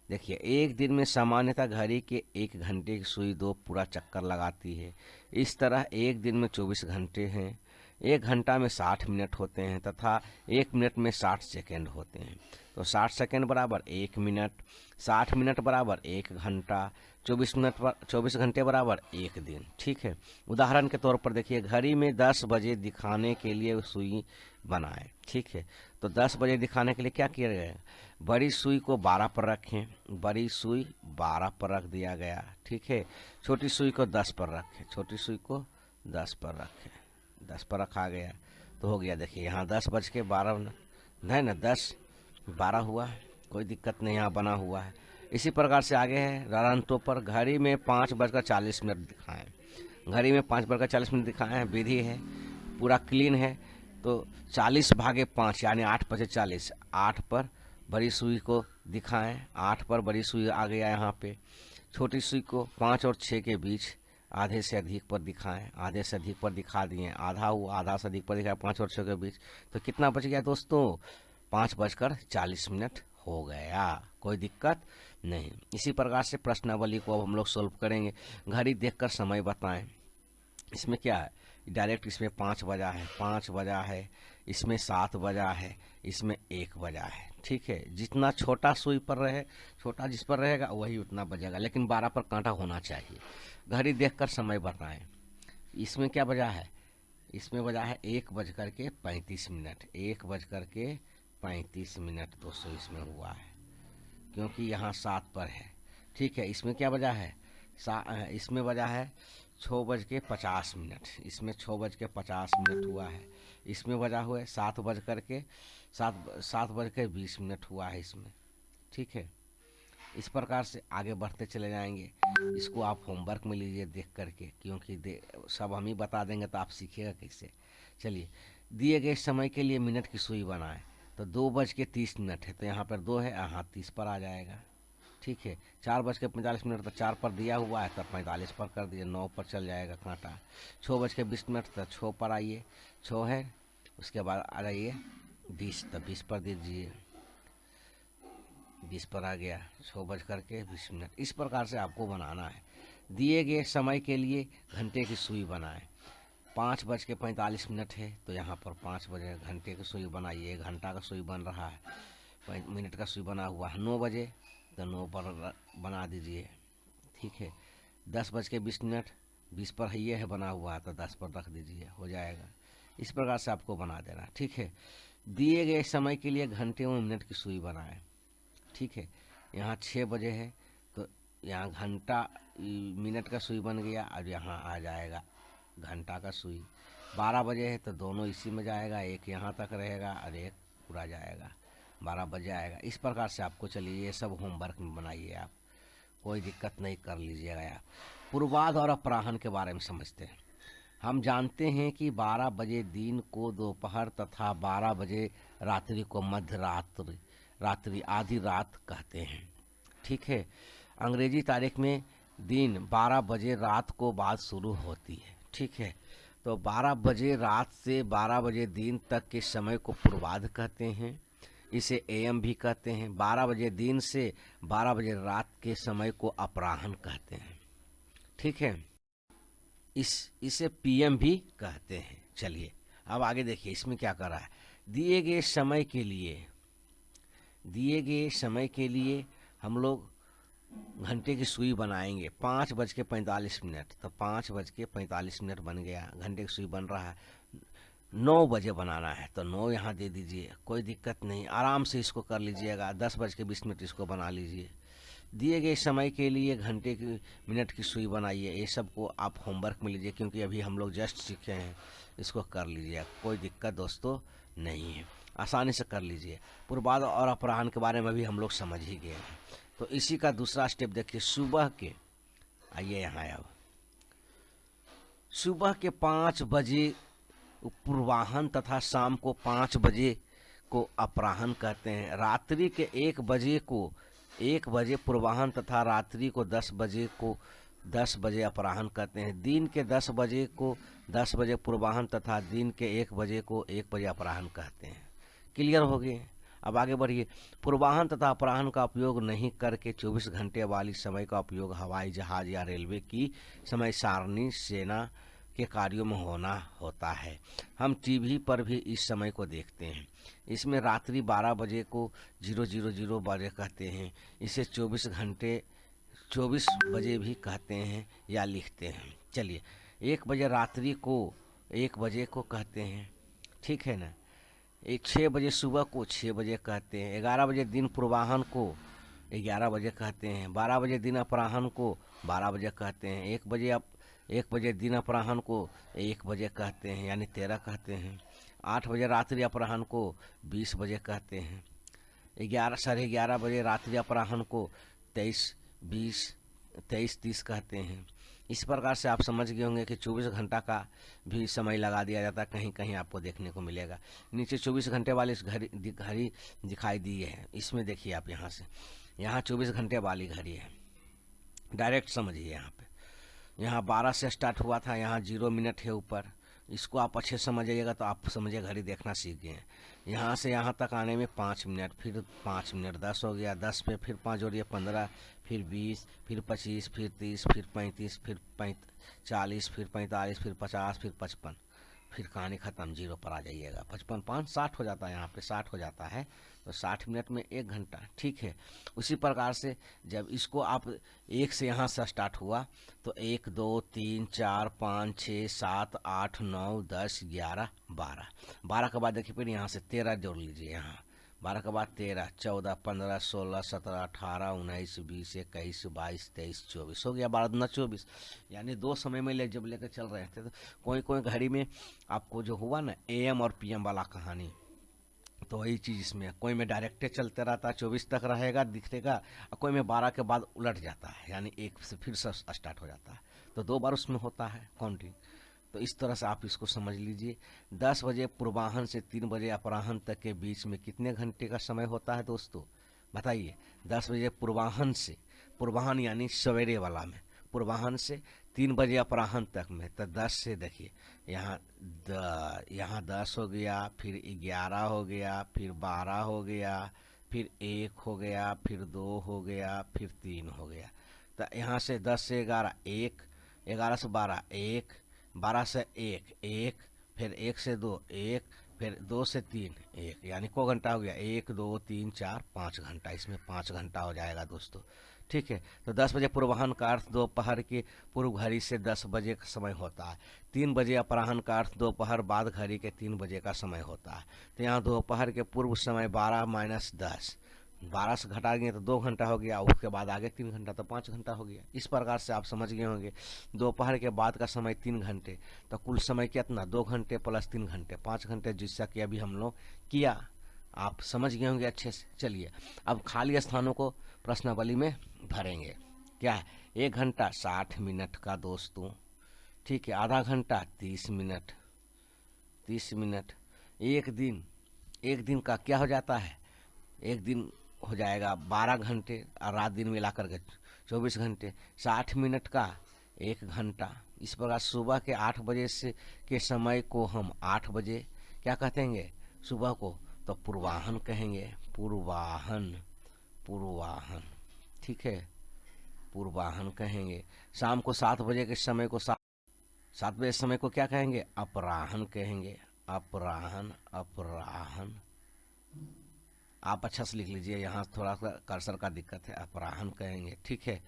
देखिए, एक दिन में सामान्यतः घड़ी के 1 घंटे की सुई 2 पूरा चक्कर लगाती है। इस तरह एक दिन में 24 घंटे हैं। 1 घंटा में 60 मिनट होते हैं तथा 1 मिनट में 60 सेकेंड होते हैं। तो 60 सेकेंड बराबर 1 मिनट, 60 मिनट बराबर 1 घंटा, 24 घंटे बराबर 1 दिन। ठीक है, उदाहरण के तौर पर देखिए, घड़ी में 10 बजे दिखाने के लिए सुई बनाए। ठीक है, तो 10 बजे दिखाने के लिए क्या किया गया, बड़ी सुई को 12 पर रखें, बड़ी सुई 12 पर रख दिया गया। ठीक है, छोटी सुई को 10 पर रखें, छोटी सुई को 10 पर रखें, 10 पर रखा गया तो हो गया। देखिए यहाँ 10:12 है ना, 10:12 हुआ, कोई दिक्कत नहीं, यहाँ बना हुआ है। इसी प्रकार से आगे है रनटो पर, घड़ी में 5:40 दिखाएं, घड़ी में 5:40 दिखाएं हैं, विधि है, पूरा क्लीन है। तो 40/5 यानी 8:40, 8 पर बड़ी सुई को दिखाएं, 8 पर बड़ी सुई आ गया यहाँ पे। छोटी सुई को 5 और 6 के बीच आधे से अधिक पर दिखाएं, आधे से अधिक पर दिखा दिए, आधा हुआ, आधा से अधिक पर दिखाया 5 और 6 के बीच, तो कितना बच गया दोस्तों? 5:40 हो गया। कोई दिक्कत नहीं। इसी प्रकार से प्रश्नावली को अब हम लोग सोल्व करेंगे। घड़ी देखकर समय बताएं। इसमें क्या है, डायरेक्ट इसमें 5 बजा है, 5 बजा है, इसमें 7 बजा है, इसमें 1 बजा है। ठीक है, जितना छोटा सुई पर रहे, छोटा जिस पर रहेगा वही उतना बजेगा, लेकिन 12 पर कांटा होना चाहिए। घड़ी देखकर समय बताएं। इसमें क्या बजा है? इसमें बजा है 1:35। 1:35 दोस्तों इसमें हुआ है, क्योंकि यहाँ 7 पर है। ठीक है, इसमें क्या बजा है? इसमें बजा है 6:50। इसमें 6:50 हुआ है। इसमें बजा हुआ है 7:20 हुआ है इसमें। ठीक है, इस प्रकार से आगे बढ़ते चले जाएंगे। इसको आप होमवर्क में लीजिए देख करके, क्योंकि सब हम ही बता देंगे तो आप सीखिएगा कैसे। चलिए, दिए गए समय के लिए मिनट की सुई बनाएं। तो 2:30 है, तो यहाँ पर 2 है, यहाँ 30 पर आ जाएगा। ठीक है, 4:45 तो 4 पर दिया हुआ है, तो 45 पर कर दिए, 9 पर चल जाएगा कांटा। 6:20 तो 6 पर आइए, 6 है, उसके बाद आ जाइए 20, तो 20 पर दीजिए, 20 पर आ गया। 6:20। इस प्रकार से आपको बनाना है। दिए गए समय के लिए घंटे की सुई बनाएं। 5:45 है, तो यहाँ पर 5 बजे घंटे की सुई बनाइए। घंटा का सुई बन रहा है, मिनट का सुई बना हुआ है। 9 बजे तो 9 पर बना दीजिए। ठीक है, 10:20, 20 पर है, ये है बना हुआ है, तो 10 पर रख दीजिए, हो जाएगा। इस प्रकार से आपको बना देना। ठीक है, दिए गए समय के लिए घंटे और मिनट की सुई बनाएं। ठीक है, यहाँ 6 बजे है, तो यहाँ घंटा मिनट का सुई बन गया, और यहाँ आ जाएगा घंटा का सुई। 12 बजे है, तो दोनों इसी में जाएगा, एक यहाँ तक रहेगा और एक पूरा जाएगा, 12 बजे आएगा। इस प्रकार से आपको, चलिए ये सब होमवर्क में बनाइए आप, कोई दिक्कत नहीं, कर लीजिएगा आप। पूर्वाध और अपराह्न के बारे में समझते हैं। हम जानते हैं कि 12 बजे दिन को दोपहर तथा 12 बजे रात्रि को मध्य रात्रि आधी रात कहते हैं। ठीक है, अंग्रेजी तारीख में दिन 12 बजे रात को बाद शुरू होती है। ठीक है, तो 12 बजे रात से 12 बजे दिन तक के समय को पूर्वाध कहते हैं, इसे एएम भी कहते हैं। 12 बजे दिन से 12 बजे रात के समय को अपराह्न कहते हैं। ठीक है, इसे पीएम भी कहते हैं। चलिए अब आगे देखिए, इसमें क्या कर रहा है। दिए गए समय के लिए हम लोग घंटे की सुई बनाएंगे। 5:45, तो 5:45 बन गया, घंटे की सुई बन रहा है। 9 बजे बनाना है, तो 9 यहाँ दे दीजिए, कोई दिक्कत नहीं, आराम से इसको कर लीजिएगा। 10:20 इसको बना लीजिए। दिए गए समय के लिए घंटे की मिनट की सुई बनाइए। ये सब को आप होमवर्क में लीजिए, क्योंकि अभी हम लोग जस्ट सीखे हैं, इसको कर लीजिए, कोई दिक्कत दोस्तों नहीं है, आसानी से कर लीजिए। पूर्वाध और अपराह्न के बारे में भी हम लोग समझ ही गए हैं। तो इसी का दूसरा स्टेप देखिए, सुबह के, आइए यहाँ, अब सुबह के 5 बजे पूर्वाह्न तथा शाम को 5 बजे को अपराह्न कहते हैं। रात्रि के 1 बजे पूर्वाह्न तथा रात्रि को 10 बजे अपराह्न कहते हैं। दिन के 10 बजे को 10 बजे पूर्वाह्न तथा दिन के 1 बजे को 1 बजे अपराह्न कहते हैं। क्लियर हो गए? अब आगे बढ़िए। पूर्वाह्न तथा अपराह्न का उपयोग नहीं करके 24 घंटे वाली समय का उपयोग हवाई जहाज या रेलवे की समय सारणी, सेना के कार्यों में होता है। हम टीवी पर भी इस समय को देखते हैं। इसमें रात्रि 12 बजे को 000 बजे कहते हैं। इसे 24 बजे भी कहते हैं या लिखते हैं। चलिए, 1 बजे रात्रि को 1 बजे को कहते हैं, ठीक है ना। 6 बजे सुबह को 6 बजे कहते हैं। 11 बजे दिन पूर्वाह्न को 11 बजे कहते हैं। 12 बजे दिन अपराह्न को 12 बजे कहते हैं। 1 बजे दिन अपराह्न को 1 बजे कहते हैं, यानी 13 कहते हैं। 8 बजे रात्रि अपराह्न को 20 बजे कहते हैं। 11:30 बजे रात्रि अपराह्न को 23:30 कहते हैं। इस प्रकार से आप समझ गए होंगे कि 24 घंटा का भी समय लगा दिया जाता है, कहीं कहीं आपको देखने को मिलेगा। नीचे 24 घंटे वाली घड़ी दिखाई दी है, इसमें देखिए आप, यहाँ से यहाँ 24 घंटे वाली घड़ी है, डायरेक्ट समझिए यहाँ पे। यहाँ 12 से स्टार्ट हुआ था, यहाँ 0 मिनट है ऊपर। इसको आप अच्छे समझिएगा तो आप समझिए घड़ी देखना सीख गए। यहाँ से यहाँ तक आने में 5 मिनट, फिर 5 मिनट, 10 हो गया, 10 पे फिर 5 जोड़िए 15, फिर 20, फिर 25, फिर 30, फिर 35, फिर 40, फिर 45, फिर 50, फिर 55, फिर कहानी ख़त्म, 0 पर आ जाइएगा। 55 5 60 हो जाता है, यहाँ पे 60 हो जाता है, तो 60 मिनट में 1 घंटा। ठीक है, उसी प्रकार से जब इसको आप 1 से यहाँ से स्टार्ट हुआ तो 1 2 3 4 5 6 7 8 9 10 11 12, 12 के बाद देखिए फिर यहाँ से 13 जोड़ लीजिए। यहाँ 12 के बाद 13 14 15 16 17 18 19 20 21 22 23 24 हो गया, 12 दूना 24। यानी 2 समय में जब लेकर चल रहे थे तो कोई कोई घड़ी में आपको जो हुआ ना AM और PM वाला कहानी, तो वही चीज़ इसमें कोई में डायरेक्टे चलते रहता है, 24 तक रहेगा दिखेगा, और कोई में 12 के बाद उलट जाता है, यानी 1 से फिर से स्टार्ट हो जाता है, तो 2 बार उसमें होता है काउंटिंग। तो इस तरह से आप इसको समझ लीजिए। 10 बजे पूर्वाह्न से 3 बजे अपराह्न तक के बीच में कितने घंटे का समय होता है दोस्तों, बताइए। 10 बजे पूर्वाह्न से, पूर्वाह्न यानी सवेरे वाला में, पूर्वाह्न से 3 बजे अपराह्न तक में, तो 10 से देखिए यहाँ 10 हो गया, फिर 11 हो गया, फिर 12 हो गया, फिर 1 हो गया, फिर 2 हो गया, फिर 3 हो गया। तो यहाँ से 10 से 11 1, 11 से 12 1, 12 से 1 1, फिर 1 से 2 1, फिर 2 से 3 1, यानी को घंटा हो गया, 1 2 3 4 5 घंटा, इसमें 5 घंटा हो जाएगा दोस्तों। ठीक है, तो 10 बजे पूर्वाह्न का अर्थ दोपहर के पूर्व घड़ी से 10 बजे का समय होता है। 3 बजे अपराह्न का अर्थ दोपहर बाद घड़ी के 3 बजे का समय होता है। तो यहाँ दोपहर के पूर्व समय 12 - 10, 12 से घटाएंगे तो 2 घंटा हो गया, उसके बाद आगे 3 घंटा, तो 5 घंटा हो गया। इस प्रकार से आप समझ गए होंगे। दोपहर के बाद का समय 3 घंटे, तो कुल समय कितना, 2 घंटे प्लस 3 घंटे, 5 घंटे, जिससा कि अभी हम लोग किया। आप समझ गए होंगे अच्छे से। चलिए अब खाली स्थानों को प्रश्नावली में भरेंगे। क्या है, 1 घंटा 60 मिनट का दोस्तों। ठीक है, आधा घंटा 30 मिनट, 30 मिनट। एक दिन का क्या हो जाता है, एक दिन हो जाएगा 12 घंटे, और रात दिन मिला करके 24 घंटे। 60 मिनट का 1 घंटा। इस प्रकार सुबह के 8 बजे से के समय को हम 8 बजे क्या कहेंगे सुबह को, तो पूर्वाह्न कहेंगे। पूर्वाह्न, पूर्वाह्न। ठीक है, पूर्वाह्न कहेंगे। शाम को 7 बजे के समय को 7 बजे समय को क्या कहेंगे, अपराह्न कहेंगे। अपराह्न, अपराह्न। आप अच्छा से लिख लीजिए, यहाँ थोड़ा सा कर्सर का दिक्कत है, अपराह्न कहेंगे। ठीक है,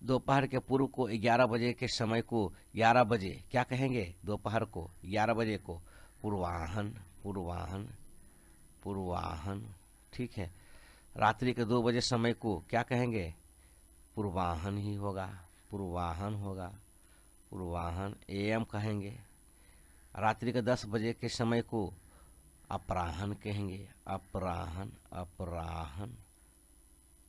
दोपहर के पूर्व को 11 बजे के समय को 11 बजे क्या कहेंगे, दोपहर को 11 बजे को पूर्वाह्न, पूर्वाह्न, पूर्वाह्न। ठीक है, रात्रि के 2 बजे समय को क्या कहेंगे, पूर्वाह्न ही होगा, पूर्वाह्न होगा, पूर्वाह्न। AM कहेंगे। रात्रि के 10 बजे के समय को अपराह्न कहेंगे। अपराह्न, अपराह्न।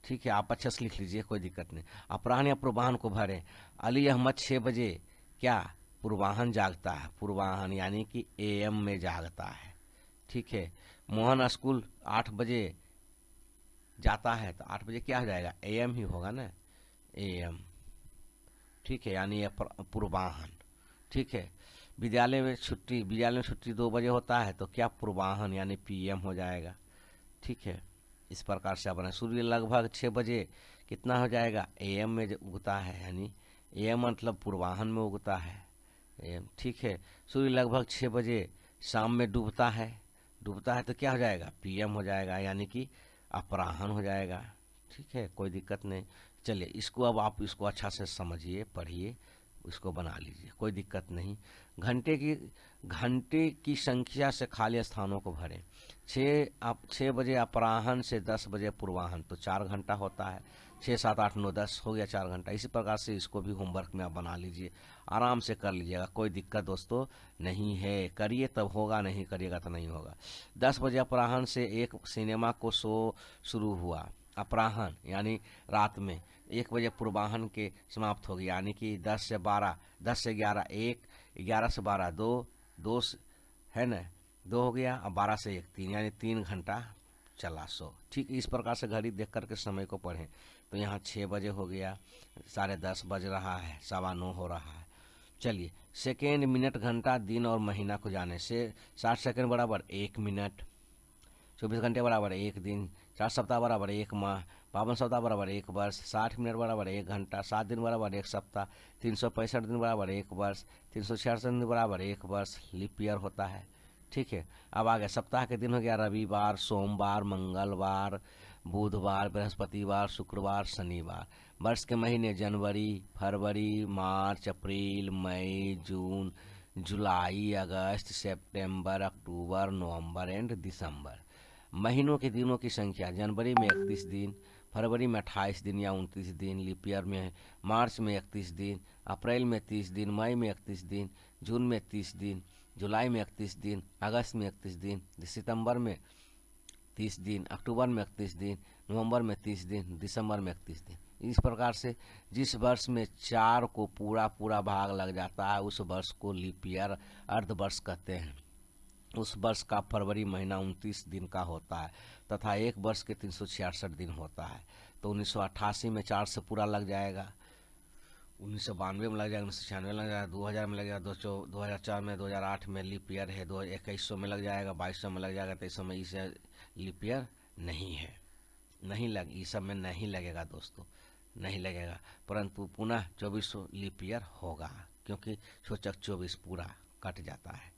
ठीक है, आप अच्छा से लिख लीजिए, कोई दिक्कत नहीं। अपराह्न या पूर्वाह्न को भरें। अली अहमद 6 बजे क्या पूर्वाह्न जागता है, पूर्वाह्न यानी कि AM में जागता है। ठीक है, मोहन स्कूल 8 बजे जाता है, तो 8 बजे क्या हो जाएगा, AM ही होगा ना, AM। ठीक है, यानी ये पूर्वाह्न। ठीक है, विद्यालय में छुट्टी 2 बजे होता है, तो क्या पूर्वाह्न यानी PM हो जाएगा। ठीक है, इस प्रकार से अपना सूर्य लगभग 6 बजे कितना हो जाएगा, AM में उगता है, यानी AM मतलब पूर्वाह्न में उगता है, AM। ठीक है, सूर्य लगभग 6 बजे शाम में डूबता है, तो क्या हो जाएगा, PM हो जाएगा, यानी कि अपराह्न हो जाएगा। ठीक है, कोई दिक्कत नहीं। चलिए इसको अब आप इसको अच्छा से समझिए, पढ़िए, इसको बना लीजिए, कोई दिक्कत नहीं। घंटे की संख्या से खाली स्थानों को भरें। 6 बजे अपराह्न से 10 बजे पूर्वाह्न, तो 4 घंटा होता है। 6 7 8 9 10 हो गया 4 घंटा। इसी प्रकार से इसको भी होमवर्क में आप बना लीजिए, आराम से कर लीजिएगा, कोई दिक्कत दोस्तों नहीं है। करिए तब होगा, नहीं करिएगा तो नहीं होगा। 10 बजे अपराह्न से एक सिनेमा को शो शुरू हुआ। अपराह्न यानी रात में, 1 बजे पूर्वाह्न के समाप्त हो गया, यानी कि 10 से 12, 10 से 11 1, 11 से 12 2, 2 है ना, 2 हो गया, और 12 से 1 3, यानी 3 घंटा चला 100। ठीक इस प्रकार से घड़ी देख करके समय को पढ़ें। तो यहाँ 6 बजे हो गया, 10:30 बज रहा है, 9:15 हो रहा है। चलिए, सेकेंड, मिनट, घंटा, दिन और महीना को जाने से 60 सेकेंड बराबर 1 मिनट, 24 घंटे बराबर 1 दिन, 4 सप्ताह बराबर 1 माह, 52 सप्ताह बराबर 1 वर्ष, 60 मिनट बराबर 1 घंटा, 7 दिन बराबर 1 सप्ताह, 365 दिन बराबर 1 वर्ष, 366 दिन बराबर 1 वर्ष लीप ईयर होता है। ठीक है, अब आ गया सप्ताह के दिन हो गया रविवार, सोमवार, मंगलवार, बुधवार, बृहस्पतिवार, शुक्रवार, शनिवार। वर्ष के महीने जनवरी, फरवरी, मार्च, अप्रैल, मई, जून, जुलाई, अगस्त, सितंबर, अक्टूबर, नवंबर एंड दिसंबर। महीनों के दिनों की संख्या, जनवरी में 31 दिन, फरवरी में 28 दिन या 29 दिन लीप ईयर में, मार्च में 31 दिन, अप्रैल में 30 दिन, मई में 31 दिन, जून में 30 दिन, जुलाई में 31 दिन, अगस्त में 31 दिन, सितंबर में 30 दिन, अक्टूबर में 31 दिन, नवंबर में 30 दिन, दिसंबर में 31 दिन। इस प्रकार से जिस वर्ष में 4 को पूरा पूरा भाग लग जाता है उस वर्ष को लीप ईयर अर्धवर्ष कहते हैं। उस वर्ष का फरवरी महीना 29 दिन का होता है तथा एक वर्ष के 366 दिन होता है। तो 1988 में 4 से पूरा लग जाएगा, 1992 में लग जाएगा, 1996 में लग जाएगा, 2000 में लग जाएगा, 2004 में, 2008 में लीप ईयर है, 2100 में लग जाएगा, 2200 में लग जाएगा, 2300 में इसे लीप ईयर नहीं है, नहीं लग, इस सब में नहीं लगेगा दोस्तों, नहीं लगेगा। परंतु पुनः 2400 लीप ईयर होगा क्योंकि सूचक 24 पूरा कट जाता है।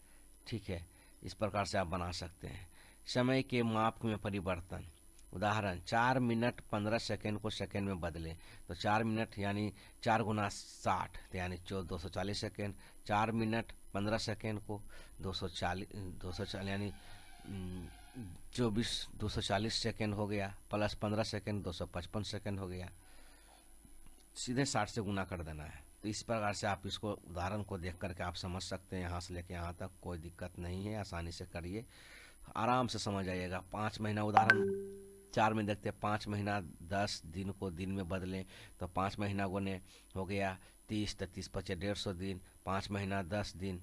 ठीक है, इस प्रकार से आप बना सकते हैं। समय के माप में परिवर्तन, उदाहरण 4 मिनट 15 सेकेंड को सेकेंड में बदलें तो 4 मिनट यानी 4 गुना 60 तो यानी 240 सेकेंड, 4 मिनट 15 सेकेंड को 240 यानी 240 सेकेंड हो गया, प्लस 15 सेकेंड 255 सेकेंड हो गया, सीधे 60 से गुना कर देना है। तो इस प्रकार से आप इसको उदाहरण को देख करके आप समझ सकते हैं, यहाँ से लेके यहाँ तक कोई दिक्कत नहीं है, आसानी से करिए, आराम से समझ आइएगा। 5 महीना उदाहरण 4 में देखते हैं, 5 महीना 10 दिन को दिन में बदलें तो 5 महीना गुने हो गया 30, तो 30 पचे 150 दिन, 5 महीना 10 दिन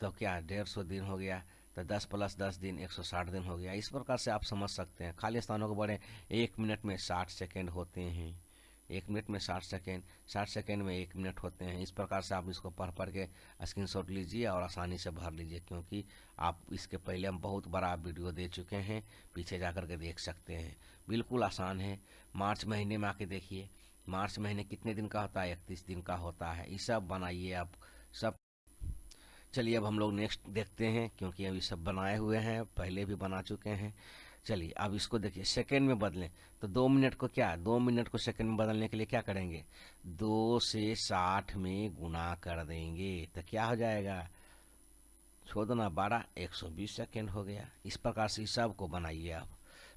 तो क्या 150 दिन हो गया, तो 10 प्लस 10 दिन 160 दिन हो गया। इस प्रकार से आप समझ सकते हैं। खाली स्थानों को बढ़ें, 1 मिनट में 60 सेकेंड होते हैं, 1 मिनट में 60 सेकेंड, 60 सेकेंड में 1 मिनट होते हैं। इस प्रकार से आप इसको पढ़ पढ़ के स्क्रीनशॉट लीजिए और आसानी से भर लीजिए, क्योंकि आप इसके पहले हम बहुत बड़ा वीडियो दे चुके हैं, पीछे जा कर के देख सकते हैं, बिल्कुल आसान है। मार्च महीने में आके देखिए, मार्च महीने कितने दिन का होता है, 31 दिन का होता है। ये सब बनाइए आप सब। चलिए अब हम लोग नेक्स्ट देखते हैं, क्योंकि अभी सब बनाए हुए हैं, पहले भी बना चुके हैं। चलिए अब इसको देखिए, सेकेंड में बदलें तो 2 मिनट को क्या, 2 मिनट को सेकेंड में बदलने के लिए क्या करेंगे, 2 से 60 में गुना कर देंगे तो क्या हो जाएगा, छोड़ दो ना, 12, 120 सेकेंड हो गया। इस प्रकार से सब को बनाइए आप।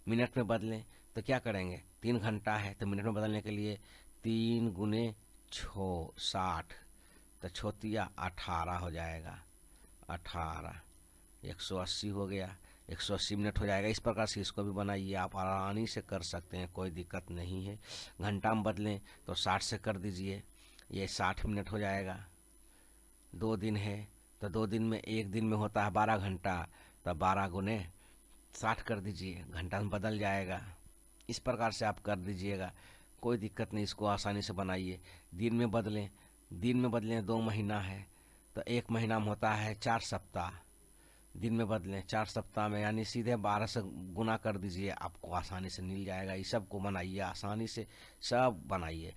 मिनट में बदलें तो क्या करेंगे, 3 घंटा है तो मिनट में बदलने के लिए 3 गुने 6 60 तो छोतिया 18 हो जाएगा, 18 180 हो गया, 180 मिनट हो जाएगा। इस प्रकार से इसको भी बनाइए, आप आसानी से कर सकते हैं, कोई दिक्कत नहीं है। घंटा में बदलें तो 60 से कर दीजिए, ये 60 मिनट हो जाएगा। 2 दिन है तो 2 दिन में, 1 दिन में होता है 12 घंटा, तो 12 गुने 60 कर दीजिए, घंटा में बदल जाएगा। इस प्रकार से आप कर दीजिएगा, कोई दिक्कत नहीं, इसको आसानी से बनाइए। दिन में बदलें, दिन में बदलें 2 महीना है तो 1 महीना में होता है 4 सप्ताह, दिन में बदलें 4 सप्ताह में, यानी सीधे 12 से गुना कर दीजिए, आपको आसानी से मिल जाएगा। इस सब को बनाइए आसानी से, सब बनाइए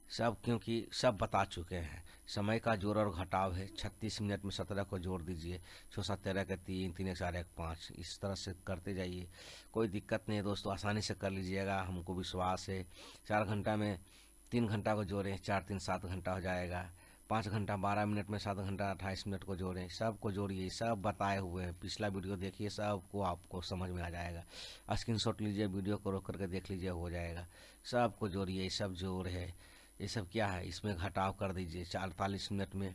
सब, क्योंकि सब बता चुके हैं। समय का जोड़ और घटाव है, 36 मिनट में 17 को जोड़ दीजिए, 6 7 13 के 3, 3 1 4 1 5, इस तरह से करते जाइए, कोई दिक्कत नहीं है दोस्तों, आसानी से कर लीजिएगा, हमको विश्वास है। 4 घंटा में 3 घंटा को जोड़ें, 4 3 7 घंटा हो जाएगा। 5 घंटा 12 मिनट में 7 घंटा 28 मिनट को जोड़ें, सब को जोड़िए, सब बताए हुए हैं, पिछला वीडियो देखिए, सबको आपको समझ में आ जाएगा। स्क्रीनशॉट लीजिए, वीडियो को रोक करके देख लीजिए, हो जाएगा। सब को जोड़िए, सब जोड़ है, ये सब क्या है, इसमें घटाव कर दीजिए। 48 मिनट में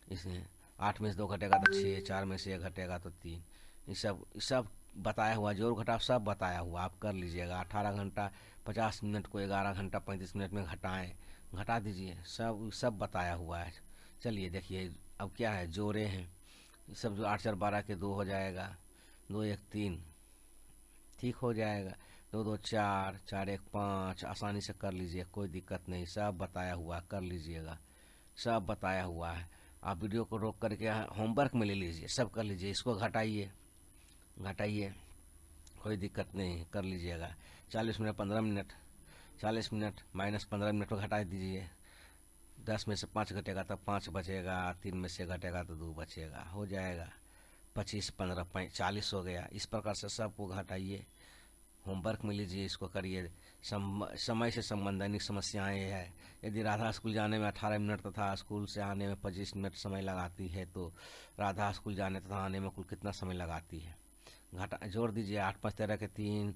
इसमें 8 में से 2 घटेगा तो 6, 4 में से 1 घटेगा तो 3, ये सब बताया हुआ, जोड़ घटाव सब बताया हुआ, आप कर लीजिएगा। 18 घंटा 50 मिनट को 11 घंटा 35 मिनट में घटाएं, घटा दीजिए, सब बताया हुआ है। चलिए देखिए अब क्या है, जोड़े हैं सब, जो 8 4 12 के 2 हो जाएगा, 2 1 3, ठीक हो जाएगा। 2 2 4, 4 1 5, आसानी से कर लीजिए, कोई दिक्कत नहीं, सब बताया हुआ कर लीजिएगा, सब बताया हुआ है। आप वीडियो को रोक करके होमवर्क में ले लीजिए, सब कर लीजिए, इसको घटाइए घटाइए, कोई दिक्कत नहीं, कर लीजिएगा। 40 minute 15 minute, 40 minute minus 15 minute को घटा दीजिए। 10 में से 5 घटेगा तो 5 बचेगा, 3 में से घटेगा तो 2 बचेगा, हो जाएगा। 25 15 40 हो गया। इस प्रकार से सबको घटाइए, होमवर्क में लीजिए, इसको करिए। समय से संबंधित समस्याएं है। यदि राधा स्कूल जाने में 18 मिनट तथा स्कूल से आने में 25 मिनट समय लगाती है, तो राधा स्कूल जाने तथा आने में कुल कितना समय लगाती है, घटा जोड़ दीजिए। 8 5 13 के 3,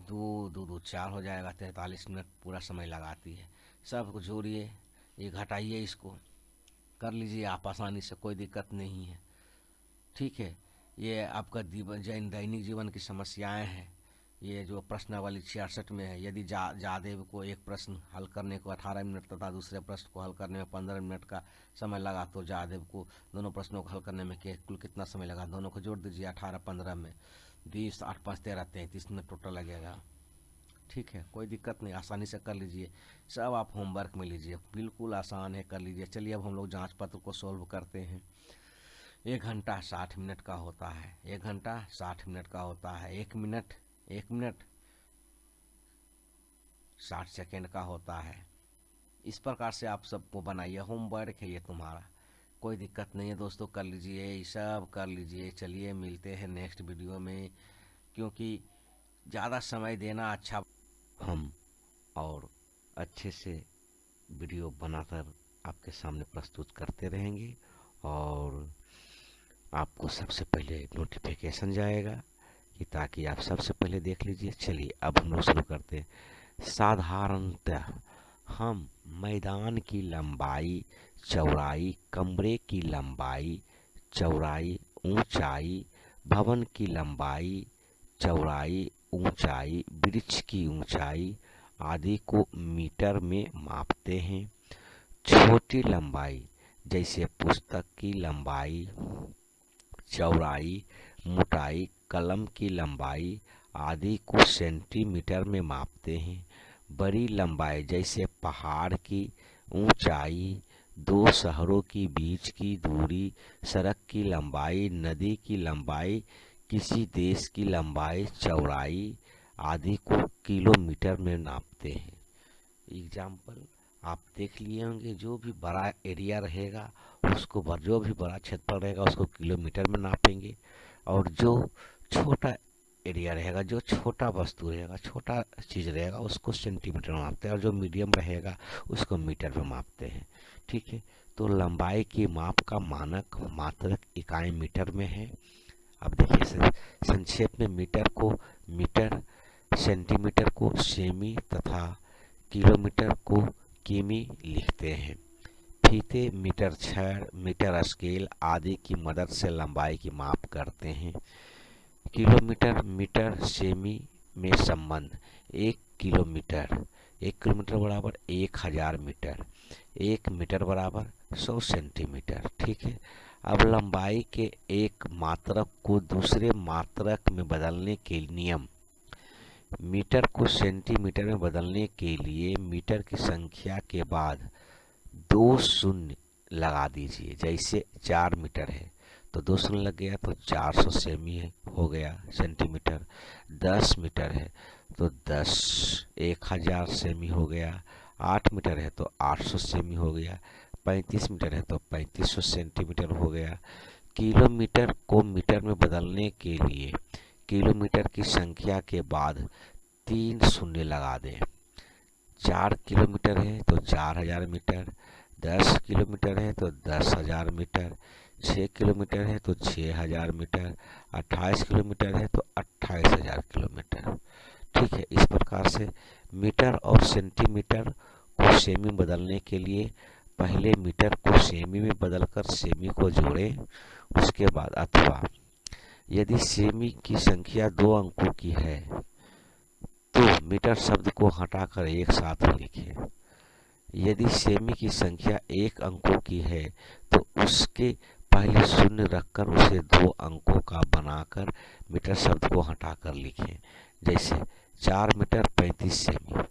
2 2 2 4 हो जाएगा। 43 मिनट पूरा समय लगाती है। सब कुछ जोड़िए, ये घटाइए, इसको कर लीजिए आप आसानी से, कोई दिक्कत नहीं है। ठीक है, ये आपका दैनिक जीवन की समस्याएं हैं। ये जो प्रश्नावली 66 में है, यदि जादेव को एक प्रश्न हल करने को 18 मिनट तथा दूसरे प्रश्न को हल करने में 15 मिनट का समय लगा, तो जादेव को दोनों प्रश्नों को हल करने में कुल कितना समय लगा, दोनों को जोड़ दीजिए। 18 15 में 20, 8 5 13 33 मिनट टोटल लगेगा। ठीक है, कोई दिक्कत नहीं, आसानी से कर लीजिए, सब आप होमवर्क में लीजिए, बिल्कुल आसान है, कर लीजिए। चलिए अब हम लोग जाँच पत्र को सॉल्व करते हैं। 1 घंटा 60 मिनट का होता है, 1 घंटा 60 मिनट का होता है। 1 मिनट 60 सेकेंड का होता है। इस प्रकार से आप सबको बनाइए, होमवर्क है ये तुम्हारा, कोई दिक्कत नहीं है दोस्तों, कर लीजिए, ये सब कर लीजिए। चलिए मिलते हैं नेक्स्ट वीडियो में, क्योंकि ज़्यादा समय देना अच्छा, हम और अच्छे से वीडियो बनाकर आपके सामने प्रस्तुत करते रहेंगे और आपको सबसे पहले नोटिफिकेशन जाएगा कि ताकि आप सबसे पहले देख लीजिए। चलिए अब हम लोग शुरू करते हैं। साधारणतः हम मैदान की लंबाई, चौड़ाई, कमरे की लंबाई, चौड़ाई, ऊंचाई, भवन की लंबाई, चौड़ाई, ऊंचाई, वृक्ष की ऊंचाई आदि को मीटर में मापते हैं। छोटी लंबाई जैसे पुस्तक की लंबाई, चौड़ाई, मोटाई, कलम की लंबाई आदि को सेंटीमीटर में मापते हैं। बड़ी लंबाई जैसे पहाड़ की ऊंचाई, 2 शहरों के बीच की दूरी, सड़क की लंबाई, नदी की लंबाई, किसी देश की लंबाई, चौड़ाई आदि को किलोमीटर में नापते हैं। एग्जाम्पल आप देख लिए होंगे, जो भी बड़ा एरिया रहेगा उसको जो भी बड़ा क्षेत्रफल रहेगा उसको किलोमीटर में नापेंगे, और जो छोटा एरिया रहेगा, जो छोटा वस्तु रहेगा, छोटा चीज़ रहेगा, उसको सेंटीमीटर में मापते हैं, और जो मीडियम रहेगा उसको मीटर में मापते हैं। ठीक है, तो लंबाई की माप का मानक मात्रक इकाई मीटर में है। अब देखिए संक्षेप में मीटर को मीटर, सेंटीमीटर को सेमी तथा किलोमीटर को किमी लिखते हैं। फीते, मीटर छड़, मीटर स्केल आदि की मदद से लंबाई की माप करते हैं। किलोमीटर, मीटर, सेमी में संबंध। 1 किलोमीटर बराबर 1000 मीटर, 1 मीटर बराबर 100 सेंटीमीटर। ठीक है, अब लंबाई के एक मात्रक को दूसरे मात्रक में बदलने के नियम। मीटर को सेंटीमीटर में बदलने के लिए मीटर की संख्या के बाद 2 शून्य लगा दीजिए। जैसे 4 मीटर है तो 2 शून्य लग गया तो 400 सेमी हो गया सेंटीमीटर। 10 मीटर है तो 1000 सेमी हो गया। 8 मीटर है तो 800 सेमी हो गया। 35 मीटर है तो 3500 सेंटीमीटर हो गया। किलोमीटर को मीटर में बदलने के लिए किलोमीटर की संख्या के बाद 3 शून्य लगा दें। 4 किलोमीटर है तो 4000 मीटर, 10 किलोमीटर है तो 10,000 मीटर, 6 किलोमीटर है तो 6000 मीटर, 28 किलोमीटर है तो 28,000 किलोमीटर। ठीक है, इस प्रकार से मीटर और सेंटीमीटर को सेमी बदलने के लिए पहले मीटर को सेमी में बदलकर सेमी को जोड़ें। उसके बाद अथवा यदि सेमी की संख्या 2 अंकों की है तो मीटर शब्द को हटाकर एक साथ लिखें। यदि सेमी की संख्या 1 अंकों की है तो उसके पहले शून्य रखकर उसे 2 अंकों का बनाकर मीटर शब्द को हटाकर लिखें। जैसे 4 मीटर 35 सेमी,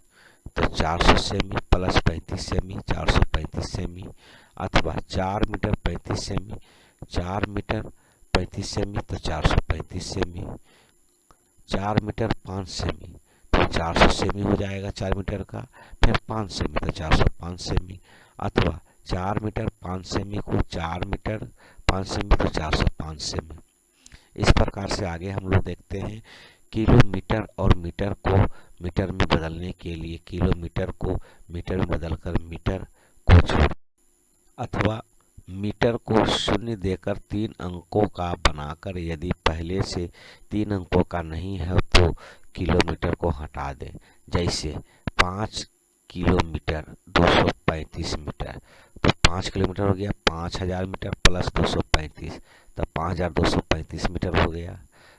तो 400 सेमी प्लस 35 सेमी 435 सेमी, अथवा 4 मीटर 35 सेमी, 4 मीटर 35 सेमी तो 435 सेमी, 4 मीटर 5 सेमी तो 400 सेमी हो जाएगा 4 मीटर का, फिर 5 सेमी तो 405 सेमी, अथवा 4 मीटर 5 सेमी को 4 मीटर 5 सेमी तो 405 सेमी। इस प्रकार से आगे हम लोग देखते हैं किलोमीटर और मीटर को मीटर में बदलने के लिए किलोमीटर को मीटर में बदलकर मीटर को जोड़, अथवा मीटर को शून्य देकर 3 अंकों का बनाकर यदि पहले से 3 अंकों का नहीं है तो किलोमीटर को हटा दें। जैसे 5 किलोमीटर 235 मीटर, तो 5 किलोमीटर हो गया 5000 मीटर प्लस 235, तो 5235 मीटर हो गया।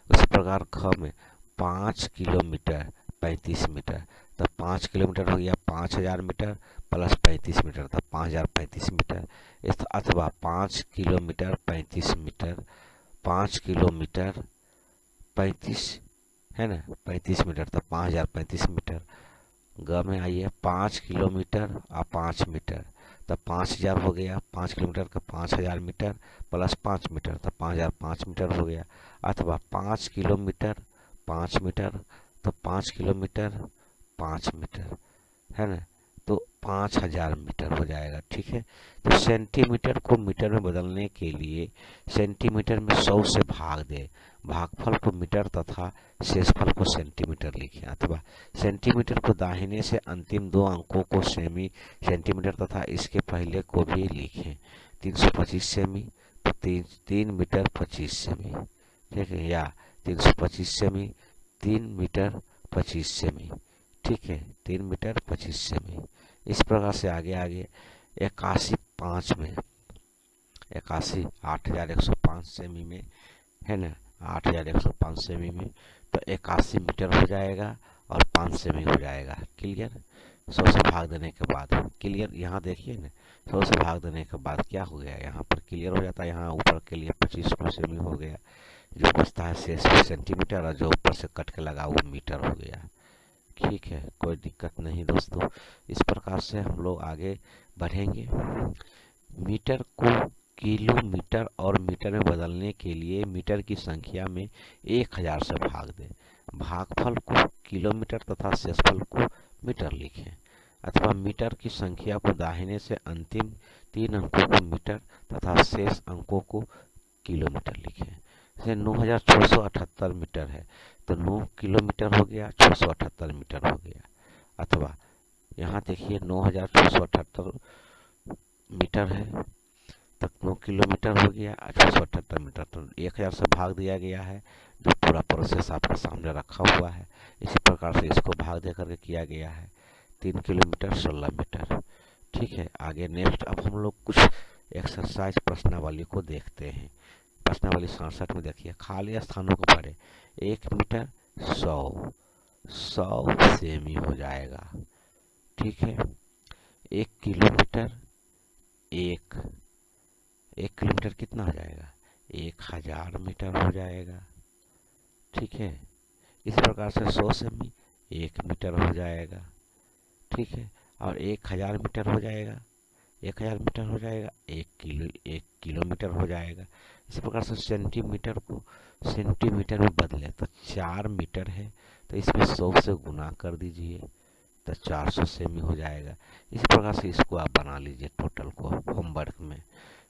उसी प्रकार ख में 5 किलोमीटर 35 मीटर, तो 5 किलोमीटर हो गया 5000 मीटर प्लस 35 मीटर, तो 5035 मीटर। इस अथवा 5 किलोमीटर 35 मीटर, 5 किलोमीटर 35 है ना 35 मीटर, तो 5035 मीटर। ग में आइए 5 किलोमीटर और 5 मीटर, तो 5000 हो गया, 5 किलोमीटर का 5000 मीटर प्लस 5 मीटर, तो 5005 मीटर हो गया। अथवा 5 किलोमीटर 5 मीटर, तो 5 किलोमीटर 5 मीटर है ना, तो 5000 मीटर हो जाएगा। ठीक है, तो सेंटीमीटर को मीटर में बदलने के लिए सेंटीमीटर में 100 से भाग दें, भागफल को मीटर तथा शेषफल को सेंटीमीटर लिखें, अथवा सेंटीमीटर को दाहिने से अंतिम 2 अंकों को सेमी सेंटीमीटर तथा इसके पहले को भी लिखें। 325 सेमी तो 3 मीटर 25 सेमी, ठीक है, या 325 सेमी 3 मीटर 25 सेमी, ठीक है, 3 मीटर 25 सेमी। इस प्रकार से आगे 81 में 81,8105 सेमी में है ना, 8105 सेमी में तो 81 मीटर हो जाएगा और 5 सेमी हो जाएगा। क्लियर, 100 से भाग देने के बाद क्लियर। यहाँ देखिए ना 100 से भाग देने के बाद क्या हो गया, यहाँ पर क्लियर हो जाता है। यहाँ ऊपर के लिए 25 सेमी हो गया, जो बचता है शेष सेंटीमीटर और जो ऊपर से कट के लगा वो मीटर हो गया। ठीक है, कोई दिक्कत नहीं दोस्तों। इस प्रकार से हम लोग आगे बढ़ेंगे। मीटर को किलोमीटर और मीटर में बदलने के लिए मीटर की संख्या में 1000 से भाग दें, भागफल को किलोमीटर तथा शेषफल को मीटर लिखें, अथवा मीटर की संख्या को दाहिने से अंतिम 3 अंकों को मीटर तथा शेष अंकों को किलोमीटर लिखें। जैसे 9678 मीटर है तो 9 किलोमीटर हो गया 678 मीटर हो गया, अथवा यहाँ देखिए 9678 मीटर है तो 9 किलोमीटर हो गया 678 मीटर, तो 1000 से भाग दिया गया है, जो पूरा प्रोसेस आपके सामने रखा हुआ है। इसी प्रकार से इसको भाग दे करके किया गया है 3 किलोमीटर 16 मीटर। ठीक है, आगे नेक्स्ट अब हम लोग कुछ एक्सरसाइज प्रश्नावली को देखते हैं। प्रश्नावली 67 में देखिए, खाली स्थानों को भरें। 1 मीटर 100 सेमी हो जाएगा। ठीक है, 1 किलोमीटर 1 किलोमीटर कितना हो जाएगा 1000 मीटर हो जाएगा। ठीक है, इस प्रकार से 100 सेमी 1 मीटर हो जाएगा। ठीक है, और 1000 मीटर हो जाएगा 1000 मीटर हो जाएगा 1 किलोमीटर हो जाएगा। इसी प्रकार से सेंटीमीटर को सेंटीमीटर में बदले तो 4 मीटर है तो इसमें 100 से गुना कर दीजिए तो 400 सेमी हो जाएगा। इस प्रकार से इसको आप बना लीजिए टोटल को होमवर्क में।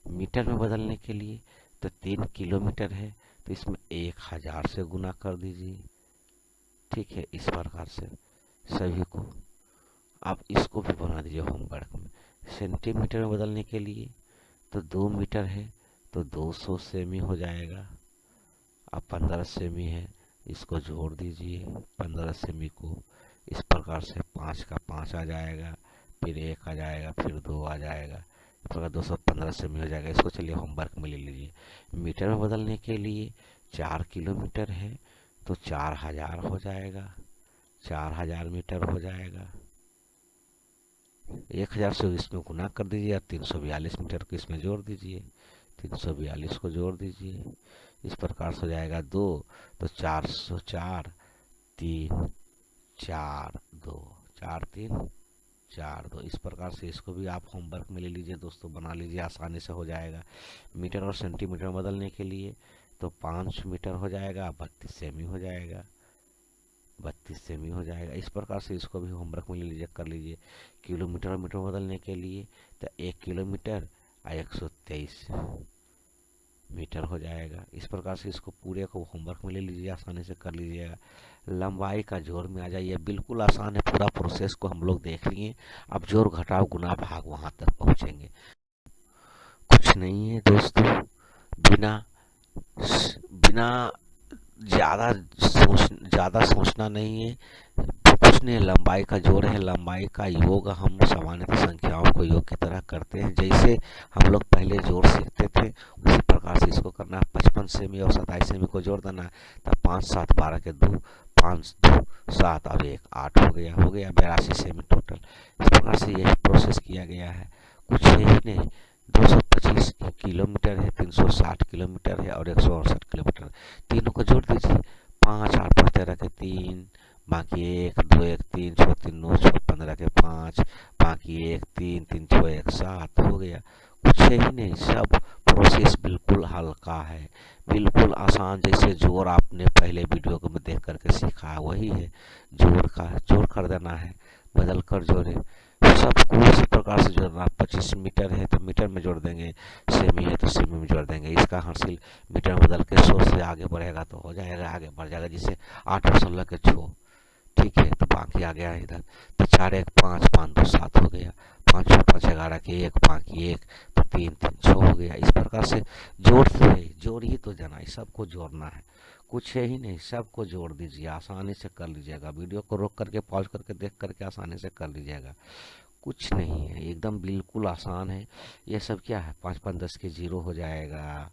मीटर में बदलने के लिए तो 3 किलोमीटर है तो इसमें 1000 से गुना कर दीजिए। ठीक है, इस प्रकार से सभी को आप इसको भी बना दीजिए होमवर्क में। सेंटीमीटर में बदलने के लिए तो 2 मीटर है तो 200 सेमी हो जाएगा। अब 15 सेमी है, इसको जोड़ दीजिए 15 सेमी को। इस प्रकार से 5 का 5 आ जाएगा, फिर 1 आ जाएगा, फिर 2 आ जाएगा, इस प्रकार 215 सेमी हो जाएगा। इसको चलिए होमवर्क में ले लीजिए। मीटर में बदलने के लिए 4 किलोमीटर है तो 4000 हो जाएगा, 4000 मीटर हो जाएगा। 1000 से इसमें गुना कर दीजिए और 342 मीटर को इसमें जोड़ दीजिए 342 को जोड़ दीजिए। इस प्रकार से हो जाएगा 2, तो 404, 3 4 2, 4 3 4 2। इस प्रकार से इसको भी आप होमवर्क में ले लीजिए दोस्तों, बना लीजिए, आसानी से हो जाएगा। मीटर और सेंटीमीटर बदलने के लिए तो 5 मीटर हो जाएगा, 32 सेमी हो जाएगा, 32 सेमी हो जाएगा। इस प्रकार से इसको भी होमवर्क में ले लीजिए, कर लीजिए। किलोमीटर और मीटर बदलने के लिए तो 1 किलोमीटर 123 मीटर हो जाएगा। इस प्रकार से इसको पूरे को होमवर्क में ले लीजिए, आसानी से कर लीजिएगा। लंबाई का जोड़ में आ जाइए, बिल्कुल आसान है, पूरा प्रोसेस को हम लोग देख लिए। अब जोड़ घटाव गुना भाग वहां तक पहुंचेंगे। कुछ नहीं है दोस्तों, बिना बिना ज़्यादा सोचना नहीं है, कुछ नहीं। लंबाई का जोड़ है, लंबाई का योग हम सामान्यतः संख्याओं को योग की तरह करते हैं। जैसे हम लोग पहले जोड़ सीखते थे उसी प्रकार से इसको करना है। 55 सेमी और 27 सेमी को जोड़ देना है, तब 5 7 12 के 2, 5 2 7 और 1 8 हो गया 82 सेमी टोटल। इस प्रकार से यही प्रोसेस किया गया है, कुछ है ही नहीं। 225 किलोमीटर है, 360 किलोमीटर है और 168 किलोमीटर। तीनों को जोड़ दीजिए, 5 8 5 13 के 3, बाकी 1 2 1 3 6 3 9 6 15 के 5, बाकी 1 3 3 6 1 7 हो गया। कुछ है ही नहीं, सब प्रोसेस बिल्कुल हल्का है, बिल्कुल आसान। जैसे जोड़ आपने पहले वीडियो में देख करके सीखा है वही है। जोड़ कर देना है, बदल कर जोड़े, सबको उसी प्रकार से जोड़ना। 25 मीटर है तो मीटर में जोड़ देंगे, सेमी है तो सेमी में जोड़ देंगे। इसका हासिल मीटर में बदल के 100 से आगे बढ़ेगा तो हो जाएगा, आगे बढ़ जाएगा। जिसे 8 और 16 के 6, ठीक है, तो बाकी आ गया इधर। तो 4 1 5 5 2 7 हो गया, 5 6 5 11 के 1, बाकी 1 तो 3 3 6 हो गया। इस प्रकार से जोड़ ही तो जाना है, सबको जोड़ना है, कुछ है ही नहीं, सबको जोड़ दीजिए, आसानी से कर लीजिएगा। वीडियो को रोक करके पॉज करके देख करके आसानी से कर लीजिएगा, कुछ नहीं है, एकदम बिल्कुल आसान है। ये सब क्या है, 5 5 10 के 0 हो जाएगा,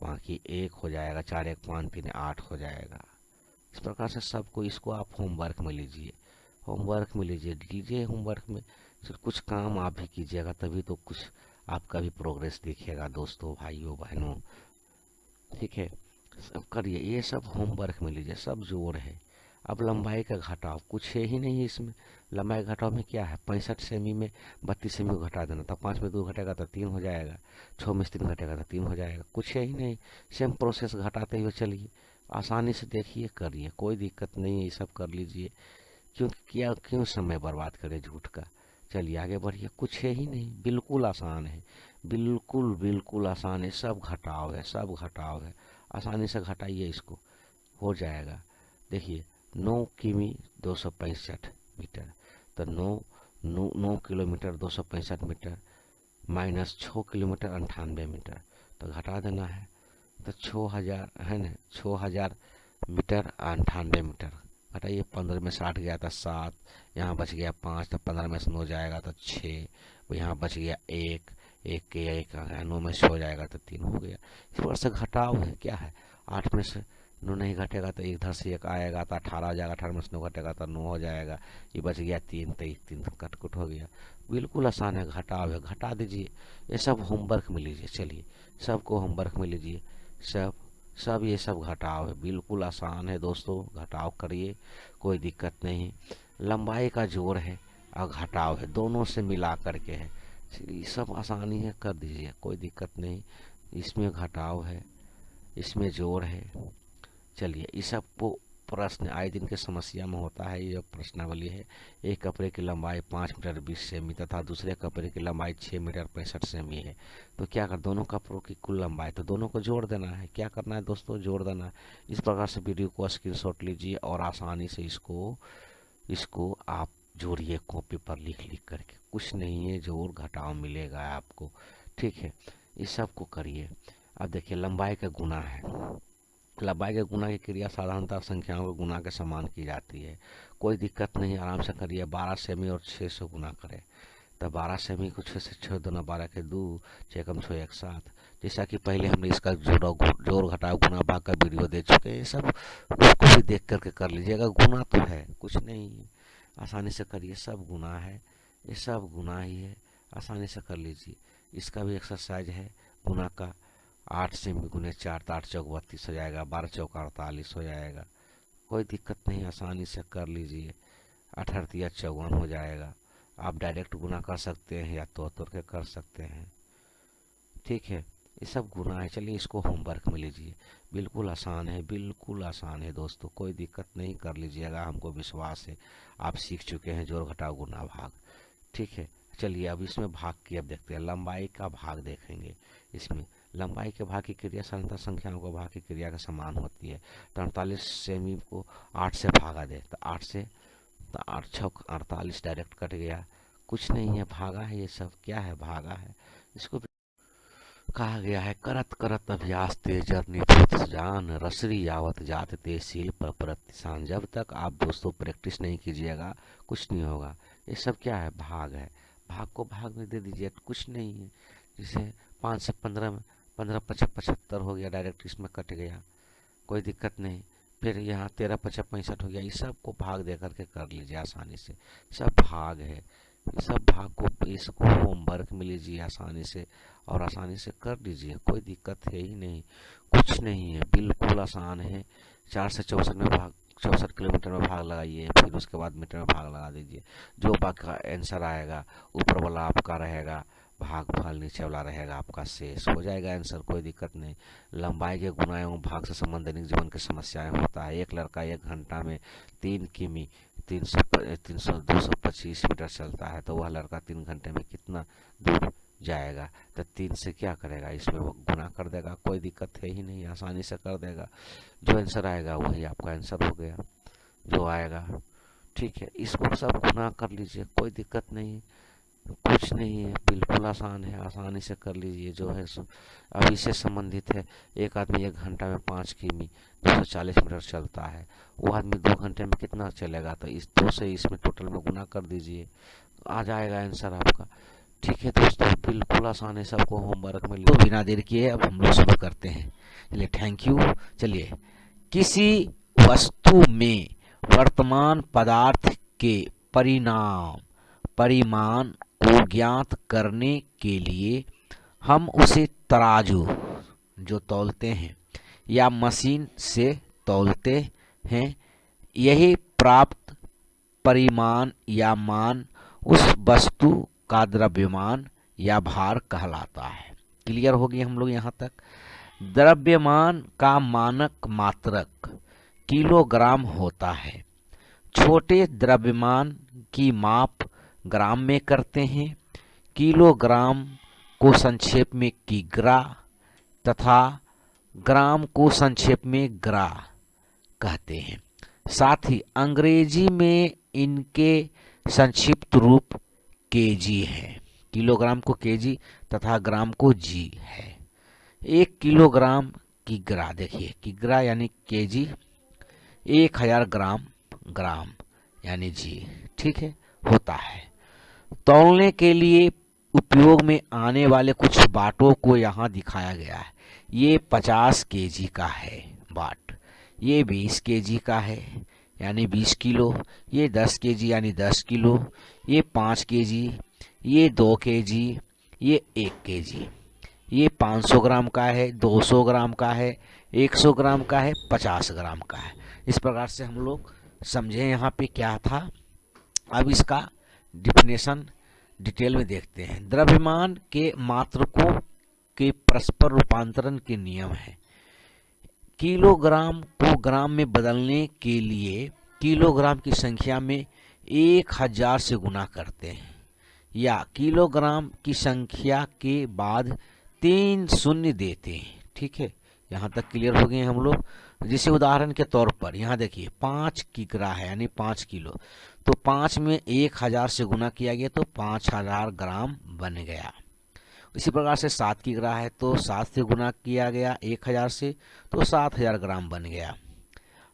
बाकी 1 हो जाएगा, 4 1 5 3 8 हो जाएगा। इस प्रकार से सबको, इसको आप होमवर्क में लीजिए, होमवर्क में लीजिए होमवर्क में सिर्फ कुछ काम आप भी कीजिएगा, तभी तो कुछ आपका भी प्रोग्रेस दिखेगा दोस्तों, भाइयों बहनों, ठीक है। सब करिए, ये सब होमवर्क में लीजिए, सब जोड़ है। अब लंबाई का घटाव कुछ है ही नहीं इसमें। लंबाई घटाव में क्या है, 65 सेमी में 32 सेमी को घटा देना, तब 5 में 2 घटेगा तो 3 हो जाएगा, 6 में 3 घटेगा तो 3 हो जाएगा। कुछ है ही नहीं, सेम प्रोसेस घटाते हुए चलिए, आसानी से देखिए, करिए, कोई दिक्कत नहीं है, ये सब कर लीजिए। क्यों समय बर्बाद करें झूठ का। चलिए आगे बढ़िए, कुछ है ही नहीं, बिल्कुल आसान है, बिल्कुल बिल्कुल आसान है, सब घटाव है, सब घटाव है। आसानी से घटाइए, इसको हो जाएगा। देखिए 9 किमी 265 मीटर, तो 9 kilometre 265 metre minus 6 kilometre 98 metre, तो घटा देना है। तो 6000 है ना, 6000 मीटर 98 मीटर घटाइए। 15 में 60 गया था 7, यहाँ बच गया 5, तो 15 में से 9 जाएगा तो 6, यहाँ बच गया 1 1 के 1 9 में से हो जाएगा तो 3 हो गया। इस पर से घटाव है, क्या है, 8 में से 9 नहीं घटेगा तो इधर से 1 आएगा तो 18 हो जाएगा, 18 में से 9 घटेगा तो 9 हो जाएगा, ये बच गया 3, तो 3 कटकुट हो गया। बिल्कुल आसान है, घटाव है, घटा दीजिए। ये सब होमवर्क में लीजिए, चलिए सबको होमवर्क में लीजिए, सब ये सब घटाव है, बिल्कुल आसान है दोस्तों, घटाव करिए, कोई दिक्कत नहीं। लंबाई का जोड़ है और घटाव है, दोनों से मिला करके है, ये सब आसानी है, कर दीजिए, कोई दिक्कत नहीं। इसमें घटाव है, इसमें जोड़ है। चलिए इस सब को प्रश्न आए दिन के समस्या में होता है, ये जो प्रश्नावली है। एक कपड़े की लंबाई 5 मीटर 20 सेमी तथा दूसरे कपड़े की लंबाई 6 मीटर 65 सेमी है, तो क्या कर, दोनों कपड़ों की कुल लंबाई, तो दोनों को जोड़ देना है। क्या करना है दोस्तों, जोड़ देना है। इस प्रकार से वीडियो को स्क्रीनशॉट लीजिए और आसानी से इसको आप जोड़िए, कॉपी पर लिख करके, कुछ नहीं है, जोड़ घटाव मिलेगा आपको, ठीक है। इस सब को करिए। अब देखिए लंबाई का गुना है, लंबाई के गुना की क्रिया साधारणतः संख्याओं के गुना के समान की जाती है, कोई दिक्कत नहीं, आराम से करिए। 12 सेमी और 6 से गुना करें, तो 12 सेमी को 6 से 6 दूना 12 के 2, 6 कम 6 1 7। जैसा कि पहले हमने इसका जोड़ घटाव गुना भाग का वीडियो दे चुके हैं, सब उसको भी देख करके कर लीजिएगा। गुना तो है, कुछ नहीं है, आसानी से करिए, सब गुना है, ये सब गुना ही है, आसानी से कर लीजिए। इसका भी एक्सरसाइज है गुना का, 8 से गुने 4 तो 8 चौक 32 हो जाएगा, 12 चौक 48 हो जाएगा। कोई दिक्कत नहीं, आसानी से कर लीजिए। 8×8 = 54 हो जाएगा। आप डायरेक्ट गुना कर सकते हैं या तोड़ तोड़ के कर सकते हैं, ठीक है। ये सब गुना है। चलिए इसको होमवर्क में लीजिए, बिल्कुल आसान है, बिल्कुल आसान है दोस्तों, कोई दिक्कत नहीं, कर लीजिएगा, हमको विश्वास है आप सीख चुके हैं जोड़ घटाव गुना भाग, ठीक है। चलिए अब इसमें भाग की अब देखते हैं, लंबाई का भाग देखेंगे। इसमें लंबाई के भाग की क्रिया साधारणतः संख्याओं को भाग की क्रिया के समान होती है। तो 48 सेमी को 8 से भागा दे तो 8 से, तो 8 छक 48 डायरेक्ट कट गया, कुछ नहीं है, भागा है, ये सब क्या है, भागा है। इसको कहा गया है करत करत अभ्यास ते जरनी जान रसरी यावत जात ते सील पर प्रतिशान। जब तक आप दोस्तों प्रैक्टिस नहीं कीजिएगा कुछ नहीं होगा। ये सब क्या है, भाग है, भाग को भाग में दे दीजिए, कुछ नहीं है। जैसे 5 से 15 में 15 × 75 हो गया, डायरेक्ट इसमें कट गया, कोई दिक्कत नहीं। फिर यहाँ 13 × 5 = 65 हो गया, इस सब को भाग दे करके कर लीजिए आसानी से, सब भाग है। ये सब भाग को इसको होमवर्क में लीजिए आसानी से और आसानी से कर लीजिए, कोई दिक्कत है ही नहीं, कुछ नहीं है, बिल्कुल आसान है। 4 से 64 में भाग, 64 किलोमीटर में भाग लगाइए, फिर उसके बाद मीटर में भाग लगा दीजिए, जो आपका आंसर आएगा ऊपर वाला आपका रहेगा भागफल, नीचे वाला रहेगा आपका शेष, हो जाएगा आंसर, कोई दिक्कत नहीं। लंबाई के गुना एवं भाग से संबंधित दैनिक जीवन की समस्याएं होता है। एक लड़का 1 घंटा में 3 किमी 225 मीटर चलता है, तो वह लड़का 3 घंटे में कितना दूर जाएगा, तो 3 से क्या करेगा, इसमें वो गुना कर देगा, कोई दिक्कत है ही नहीं, आसानी से कर देगा, जो आंसर आएगा वही आपका आंसर हो गया, जो आएगा, ठीक है। इसको सब गुना कर लीजिए, कोई दिक्कत नहीं, कुछ नहीं है, बिल्कुल आसान है, आसानी से कर लीजिए, जो है सो अब इससे संबंधित है। एक आदमी 1 घंटा में 5 किमी 240 मीटर चलता है, वो आदमी 2 घंटे में कितना चलेगा, तो इस 2 से इसमें टोटल में गुना कर दीजिए, आ जाएगा आंसर आपका, ठीक है दोस्तों, बिल्कुल आसान है, सबको होमवर्क में तो बिना देर किए अब हम लोग शुरू करते हैं। चलिए थैंक यू। चलिए, किसी वस्तु में वर्तमान पदार्थ के परिमाण को ज्ञात करने के लिए हम उसे तराजू जो तौलते हैं या मशीन से तौलते हैं, यही प्राप्त परिमाण या मान उस वस्तु का द्रव्यमान या भार कहलाता है। क्लियर हो गई हम लोग यहाँ तक। द्रव्यमान का मानक मात्रक किलोग्राम होता है। छोटे द्रव्यमान की माप ग्राम में करते हैं। किलोग्राम को संक्षेप में किग्रा तथा ग्राम को संक्षेप में ग्रा कहते हैं। साथ ही अंग्रेजी में इनके संक्षिप्त रूप केजी है। किलोग्राम को केजी तथा ग्राम को जी है। 1 किलोग्राम किग्रा, देखिए किग्रा यानी केजी, 1000 ग्राम ग्राम यानी जी, ठीक है, होता है। तौलने के लिए उपयोग में आने वाले कुछ बाटों को यहाँ दिखाया गया है। ये 50 केजी का है बाट, ये 20 केजी का है यानी 20 किलो, ये 10 केजी यानी 10 किलो, ये 5 केजी, ये 2 केजी, ये 1 केजी, ये 500 ग्राम का है, 200 ग्राम का है, 100 ग्राम का है, 50 ग्राम का है। इस प्रकार से हम लोग समझे यहाँ पे क्या था। अब इसका डिफिनेशन डिटेल में देखते हैं। द्रव्यमान के मात्रकों के परस्पर रूपांतरण के नियम है। किलोग्राम को ग्राम में बदलने के लिए किलोग्राम की संख्या में 1000 से गुना करते हैं या किलोग्राम की संख्या के बाद 3 शून्य देते हैं, ठीक है। यहाँ तक क्लियर हो गए हम लोग। जैसे उदाहरण के तौर पर यहाँ देखिए 5 किग्रा है यानी 5 किलो, तो 5 में 1000 से गुना किया गया तो 5000 ग्राम बन गया। इसी प्रकार से 7 किग्रा है तो 7 से गुना किया गया 1000 से तो 7000 ग्राम बन गया।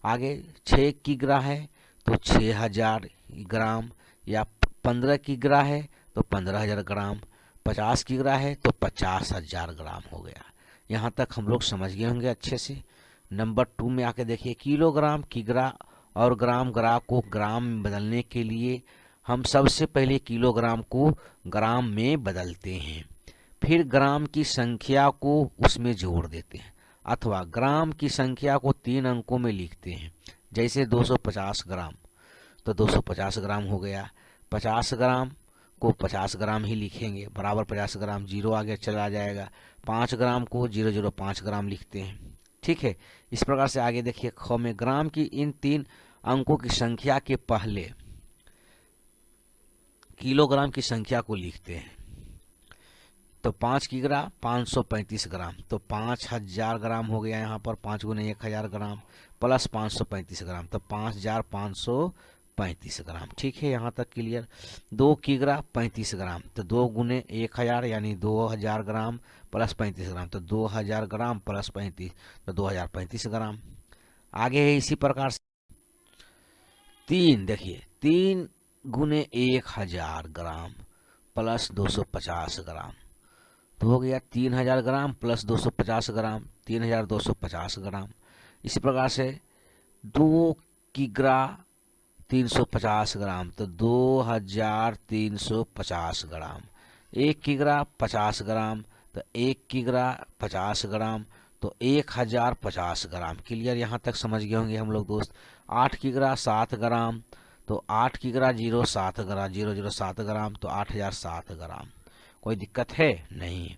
आगे 6 किग्रा है तो 6000 ग्राम, या 15 किग्रा है तो 15000 ग्राम, 50 किग्रा है तो 50000 ग्राम हो गया। यहाँ तक हम लोग समझ गए होंगे अच्छे से। नंबर 2 में आके देखिए, किलोग्राम किग्रा और ग्राम ग्रा को ग्राम में बदलने के लिए हम सबसे पहले किलोग्राम को ग्राम में बदलते हैं। फिर ग्राम की संख्या को उसमें जोड़ देते हैं, अथवा ग्राम की संख्या को 3 अंकों में लिखते हैं। जैसे 250 ग्राम, तो 250 ग्राम हो गया। 50 ग्राम को 50 ग्राम ही लिखेंगे, बराबर 50 ग्राम, जीरो आगे चला जाएगा। 5 ग्राम को 005 ग्राम लिखते हैं। ठीक है, इस प्रकार से आगे देखिए ख में ग्राम की इन 3 अंकों की संख्या के पहले किलोग्राम की संख्या को लिखते हैं। तो 5 किग्रा 535 ग्राम, तो 5000 ग्राम हो गया। यहाँ पर 5 गुने 1000 ग्राम प्लस 535 ग्राम, तो 5535 ग्राम। ठीक है, यहाँ तक क्लियर। 2 किग्रा 35 ग्राम, तो 2 गुने 1000 यानी 2000 ग्राम प्लस 35 ग्राम, तो 2000 ग्राम प्लस 35, तो 2035 ग्राम। आगे है इसी प्रकार से 3, देखिए 3 गुने 1000 ग्राम प्लस 250 ग्राम, तो हो गया 3000 ग्राम प्लस 250 ग्राम, 3250 ग्राम। इसी प्रकार से 2 किग्रा 350 ग्राम, तो 2350 ग्राम। 1 किग्रा 50 ग्राम, तो 1 किग्रा 50 ग्राम, तो 1050 ग्राम। क्लियर, यहाँ तक समझ गए होंगे हम लोग दोस्त। 8 किग्रा 7 ग्राम, तो 8 किग्रा 07 ग्राम, 007 ग्राम, तो 8007 ग्राम। कोई दिक्कत है नहीं।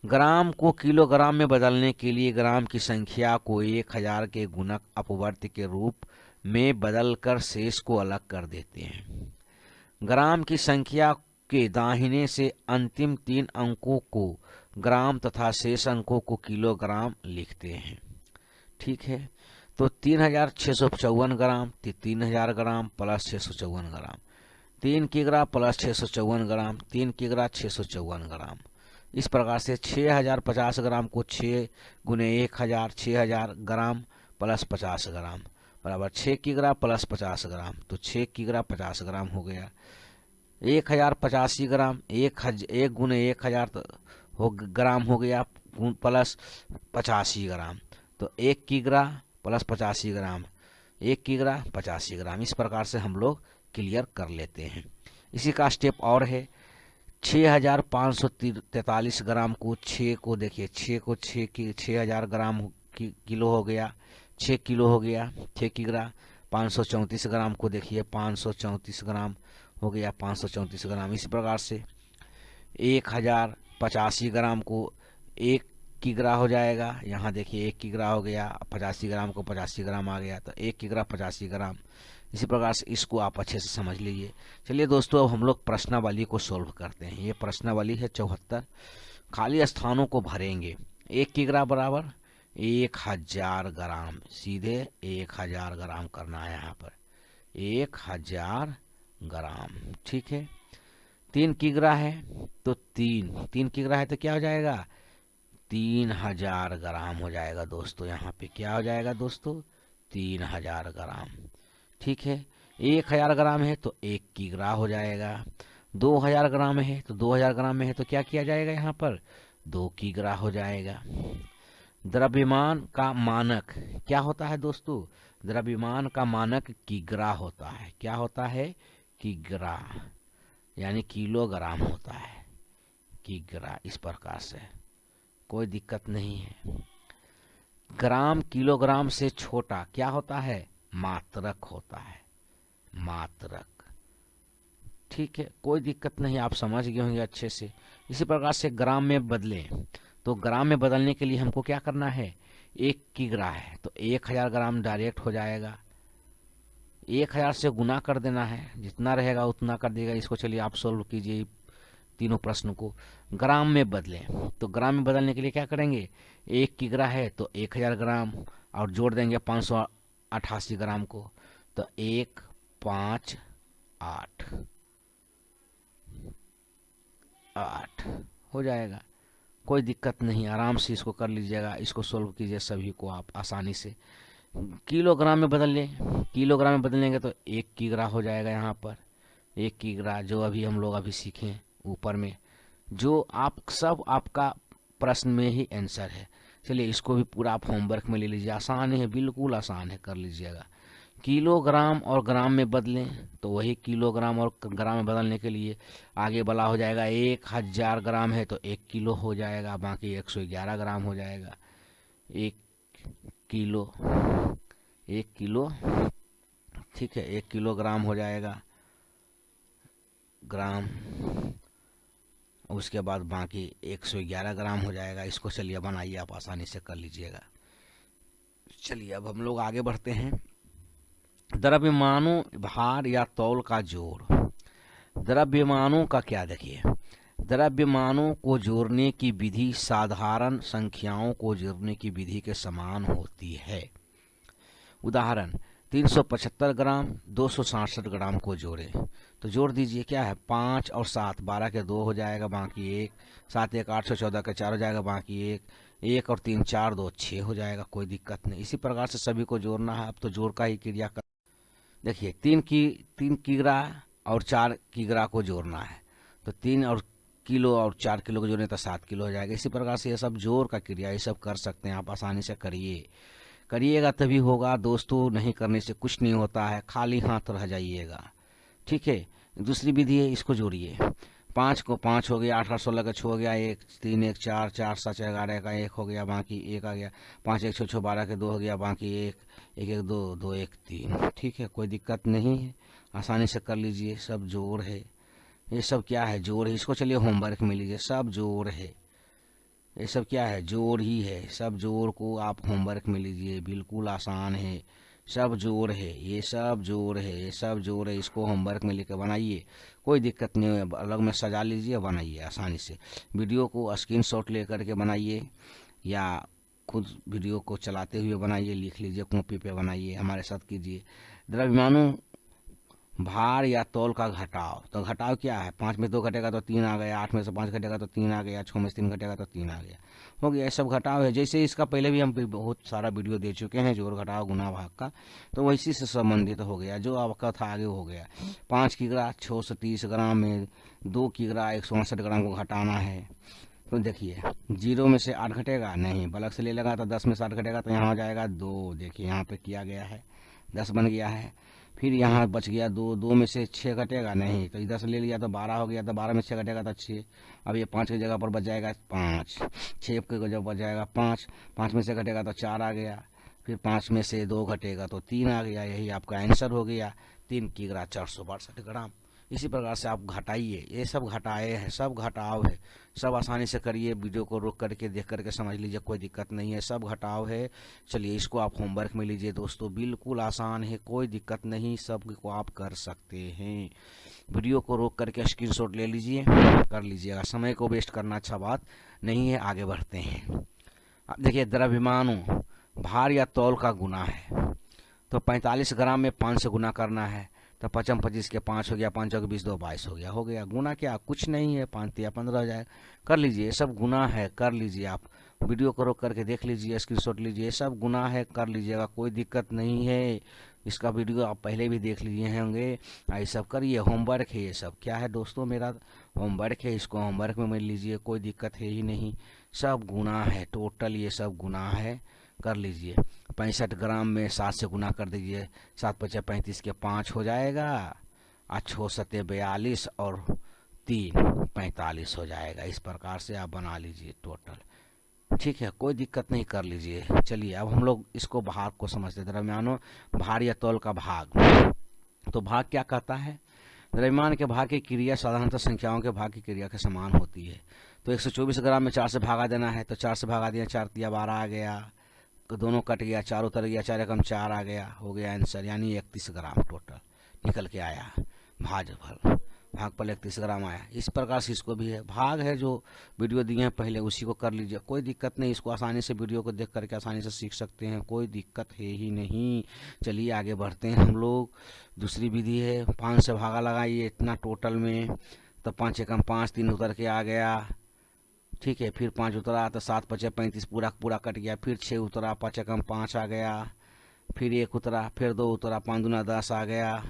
ग्राम को किलोग्राम में बदलने के लिए ग्राम की संख्या को 1000 के गुणक अपवर्त के रूप में बदलकर शेष को अलग कर देते हैं। ग्राम की संख्या के दाहिने से अंतिम 3 अंकों को ग्राम तथा शेष अंकों को किलोग्राम लिखते हैं। ठीक है, तो 3654 ग्राम, 3000 ग्राम प्लस 654 ग्राम, 3 किग्रा प्लस 654 ग्राम, 3 किग्रा 654 ग्राम। इस प्रकार से 6050 ग्राम को 6 गुने 1000, 6000 ग्राम प्लस 50 ग्राम बराबर 6 किग्रा प्लस 50 ग्राम, तो 6 किग्रा 50 ग्राम हो गया। 1085 ग्राम, 1 गुने 1000 हो ग्राम हो गया प्लस 85 ग्राम, तो 1 किग्रा प्लस 85 ग्राम, 1 किग्रा 85 ग्राम। इस प्रकार से हम लोग क्लियर कर लेते हैं। इसी का स्टेप और है। 6543 ग्राम को 6 को देखिए 6 को 6000 ग्राम किलो हो गया, 6 किलो हो गया, 6 किग्रा। 534 ग्राम को देखिए 534 ग्राम हो गया, 534 ग्राम। इस प्रकार से 1085 ग्राम को 1 किग्रा हो जाएगा। यहाँ देखिए 1 किग्रा हो गया, 85 ग्राम को 85 ग्राम आ गया, तो 1 किग्रा 85 ग्राम। इसी प्रकार से इसको आप अच्छे से समझ लीजिए। चलिए दोस्तों, अब हम लोग प्रश्नावली को सोल्व करते हैं। ये प्रश्नावली है 74। खाली स्थानों को भरेंगे। 1 किग्रा बराबर 1000 ग्राम, सीधे 1000 ग्राम करना है यहाँ पर, 1000 ग्राम। ठीक है, 3 किग्रा है तो 3 किग्रा है तो क्या हो जाएगा, 3000 ग्राम हो जाएगा दोस्तों। यहाँ पे क्या हो जाएगा दोस्तों, 3000 ग्राम। ठीक है, 1000 ग्राम है तो 1 किग्रा हो जाएगा। 2000 ग्राम है तो 2000 ग्राम में है तो क्या किया जाएगा, यहाँ पर 2 किग्रा हो जाएगा। द्रव्यमान का मानक क्या होता है दोस्तों, द्रव्यमान का मानक किग्रा होता है। क्या होता है, किग्रा, यानी किलोग्राम होता है, किग्रा। इस प्रकार से कोई दिक्कत नहीं है। ग्राम किलोग्राम से छोटा क्या होता है, मात्रक होता है, मात्रक। ठीक है, कोई दिक्कत नहीं, आप समझ गए होंगे अच्छे से। इसी प्रकार से ग्राम में बदलें, तो ग्राम में बदलने के लिए हमको क्या करना है, 1 किग्रा है तो 1000 ग्राम डायरेक्ट हो जाएगा। 1000 से गुना कर देना है, जितना रहेगा उतना कर देगा। इसको चलिए आप सोल्व कीजिए तीनों प्रश्न को। ग्राम में बदलें, तो ग्राम में बदलने के लिए क्या करेंगे, 1 किग्रा है तो 1000 ग्राम और जोड़ देंगे 588 ग्राम को, तो 158 हो जाएगा। कोई दिक्कत नहीं, आराम से इसको कर लीजिएगा। इसको सोल्व कीजिए सभी को आप आसानी से। किलोग्राम में बदल लें, किलोग्राम में बदलेंगे तो 1 किग्रा हो जाएगा। यहाँ पर 1 किग्रा जो अभी हम लोग अभी सीखें ऊपर में, जो आप सब आपका प्रश्न में ही आंसर है। चलिए इसको भी पूरा आप होमवर्क में ले लीजिए, आसान है, बिल्कुल आसान है, कर लीजिएगा। किलोग्राम और ग्राम में बदलें तो वही किलोग्राम और ग्राम में बदलने के लिए आगे बला हो जाएगा। 1000 ग्राम है तो 1 किलो हो जाएगा, बाकी 111 ग्राम हो जाएगा। 1 किलो, 1 किलो, ठीक है, 1 किलोग्राम हो जाएगा ग्राम, उसके बाद बाकी 111 ग्राम हो जाएगा। इसको चलिए बनाइए, आप आसानी से कर लीजिएगा। चलिए अब हम लोग आगे बढ़ते हैं। द्रव्यमानों, भार या तौल का जोड़। द्रव्यमानों का क्या, देखिए, द्रव्यमानों को जोड़ने की विधि साधारण संख्याओं को जोड़ने की विधि के समान होती है। उदाहरण, 375 ग्राम 267 ग्राम को जोड़े तो जोड़ दीजिए, क्या है, 5 और 7, 12 के 2 हो जाएगा, बाकी 1, 7 1 8 14 के 4 हो जाएगा, बाकी 1, 1 और 3 4 2 6 हो जाएगा, कोई दिक्कत नहीं। इसी प्रकार से सभी को जोड़ना है। अब तो जोड़ का ही क्रिया कर, देखिए 3 किग्रा और 4 किग्रा को जोड़ना है तो 3 और किलो और 4 किलो को जोड़ने तो 7 किलो हो जाएगा। इसी प्रकार से ये सब जोड़ का क्रिया, ये सब कर सकते हैं आप, आसानी से करिएगा तभी होगा दोस्तों, नहीं करने से कुछ नहीं होता है, खाली हाथ रह जाइएगा। ठीक है, दूसरी विधि है, इसको जोड़िए। 5 को 5 हो गया, 8 8 16 का 6 हो गया, 1 3 1 4 4 7 11 का 1 हो गया, बाकी 1 आ गया, 5 1 6 6 12 के 2 हो गया, बाकी 1 1 1 2 2 1 3। ठीक है, कोई दिक्कत नहीं है, आसानी से कर लीजिए। सब जोड़ है, ये सब क्या है, जोड़ है। इसको चलिए होमवर्क में लीजिए, सब जोड़ है, ये सब क्या है, जोड़ ही है। सब जोड़ को आप होमवर्क में लीजिए, बिल्कुल आसान है। सब जोड़ है, ये सब जोड़ है, ये सब जोड़ है। इसको होमवर्क में लेकर बनाइए, कोई दिक्कत नहीं है, अलग में सजा लीजिए, बनाइए आसानी से। वीडियो को स्क्रीनशॉट लेकर के बनाइए या खुद वीडियो को चलाते हुए बनाइए, लिख लीजिए, कॉपी पे बनाइए, हमारे साथ कीजिए। द्रव्यमानों, भार या तौल का घटाव। तो घटाव क्या है, 5 में 2 घटेगा तो 3 आ गया, 8 में से 5 घटेगा तो 3 आ गया, 6 में से 3 घटेगा तो 3 आ गया, हो गया। ये सब घटाव है। जैसे इसका पहले भी हम बहुत सारा वीडियो दे चुके हैं, जोड़ घटाव गुना भाग का, तो वैसी से संबंधित हो गया, जो आपका था आगे हो गया। 5 किग्रा 630 ग्राम में 2 किग्रा 168 ग्राम को घटाना है तो देखिए, 0 में से 8 घटेगा, नहीं, बलक से ले लगा तो 10 में से 8 घटेगा तो यहाँ हो जाएगा 2, देखिए यहाँ पे किया गया है, 10 बन गया है। फिर यहाँ बच गया 2, 2 में से 6 घटेगा, नहीं, तो इधर से ले लिया तो 12 हो गया, तो 12 में 6 घटेगा तो 6। अब ये 5 की जगह पर बच जाएगा 5, 6 की जगह बच जाएगा 5, 5 में से घटेगा तो 4 आ गया, फिर 5 में से 2 घटेगा तो 3 आ गया, यही आपका आंसर हो गया, 3 किग्रा 462 ग्राम। इसी प्रकार से आप घटाइए, ये सब घटाए हैं, सब घटाव है, सब आसानी से करिए। वीडियो को रोक करके देख करके समझ लीजिए, कोई दिक्कत नहीं है, सब घटाव है। चलिए इसको आप होमवर्क में लीजिए दोस्तों, बिल्कुल आसान है, कोई दिक्कत नहीं, सब को आप कर सकते हैं। वीडियो को रोक करके स्क्रीनशॉट ले लीजिए, कर लीजिएगा, समय को वेस्ट करना अच्छा बात नहीं है। आगे बढ़ते हैं। अब देखिए, द्रव्यमानों, भार या तौल का गुना है तो 45 ग्राम में 5 से गुना करना है तो 5 25 के 5 हो गया, 5 के 20 2 22 हो गया, हो गया। गुना क्या, कुछ नहीं है, 5 या 15 हो जाएगा, कर लीजिए। ये सब गुना है, कर लीजिए। आप वीडियो को रोक करके देख लीजिए, स्क्रीनशॉट लीजिए, सब गुना है, कर लीजिएगा, कोई दिक्कत नहीं है। इसका वीडियो आप पहले भी देख लिए होंगे। ये सब करिए, होमवर्क है ये सब, क्या है दोस्तों, मेरा होमवर्क है, इसको होमवर्क में मिल लीजिए, कोई दिक्कत है ही नहीं। सब गुना है, टोटल ये सब गुना है, कर लीजिए। 65 ग्राम में 7 से गुना कर दीजिए, 7 5 35 के 5 हो जाएगा, 6 7 42 और 3 45 हो जाएगा। इस प्रकार से आप बना लीजिए टोटल, ठीक है, कोई दिक्कत नहीं, कर लीजिए। चलिए अब हम लोग इसको भाग को समझते हैं। द्रव्यमानों, भार या तौल का भाग। तो भाग क्या कहता है, द्रव्यमान के भाग की क्रिया साधारणतः संख्याओं के भाग की क्रिया के समान होती है। तो 124 ग्राम में 4 से भागा देना है तो 4 से भागा दिया, 4 तिया 12 आ गया, दोनों कट गया, 4 उतर गया, 4 एकम 4 आ गया, हो गया आंसर, यानी 31 ग्राम टोटल निकल के आया। भाजफल, भागफल 31 ग्राम आया। इस प्रकार से इसको भी है, भाग है जो वीडियो दिए हैं पहले, उसी को कर लीजिए, कोई दिक्कत नहीं। इसको आसानी से वीडियो को देख करके आसानी से सीख सकते हैं, कोई दिक्कत है ही नहीं। चलिए आगे बढ़ते हैं हम लोग। दूसरी विधि है, 5 से भागा लगाइए इतना टोटल में, तो 5 एकम 5, 3 उतर के आ गया, ठीक है। फिर 5 उतरा तो 7 5 35 पूरा पूरा कट गया, फिर 6 उतरा, 5 एकम 5 आ गया, फिर 1 उतरा, फिर 2 उतरा, 5 दूना 10 आ गया,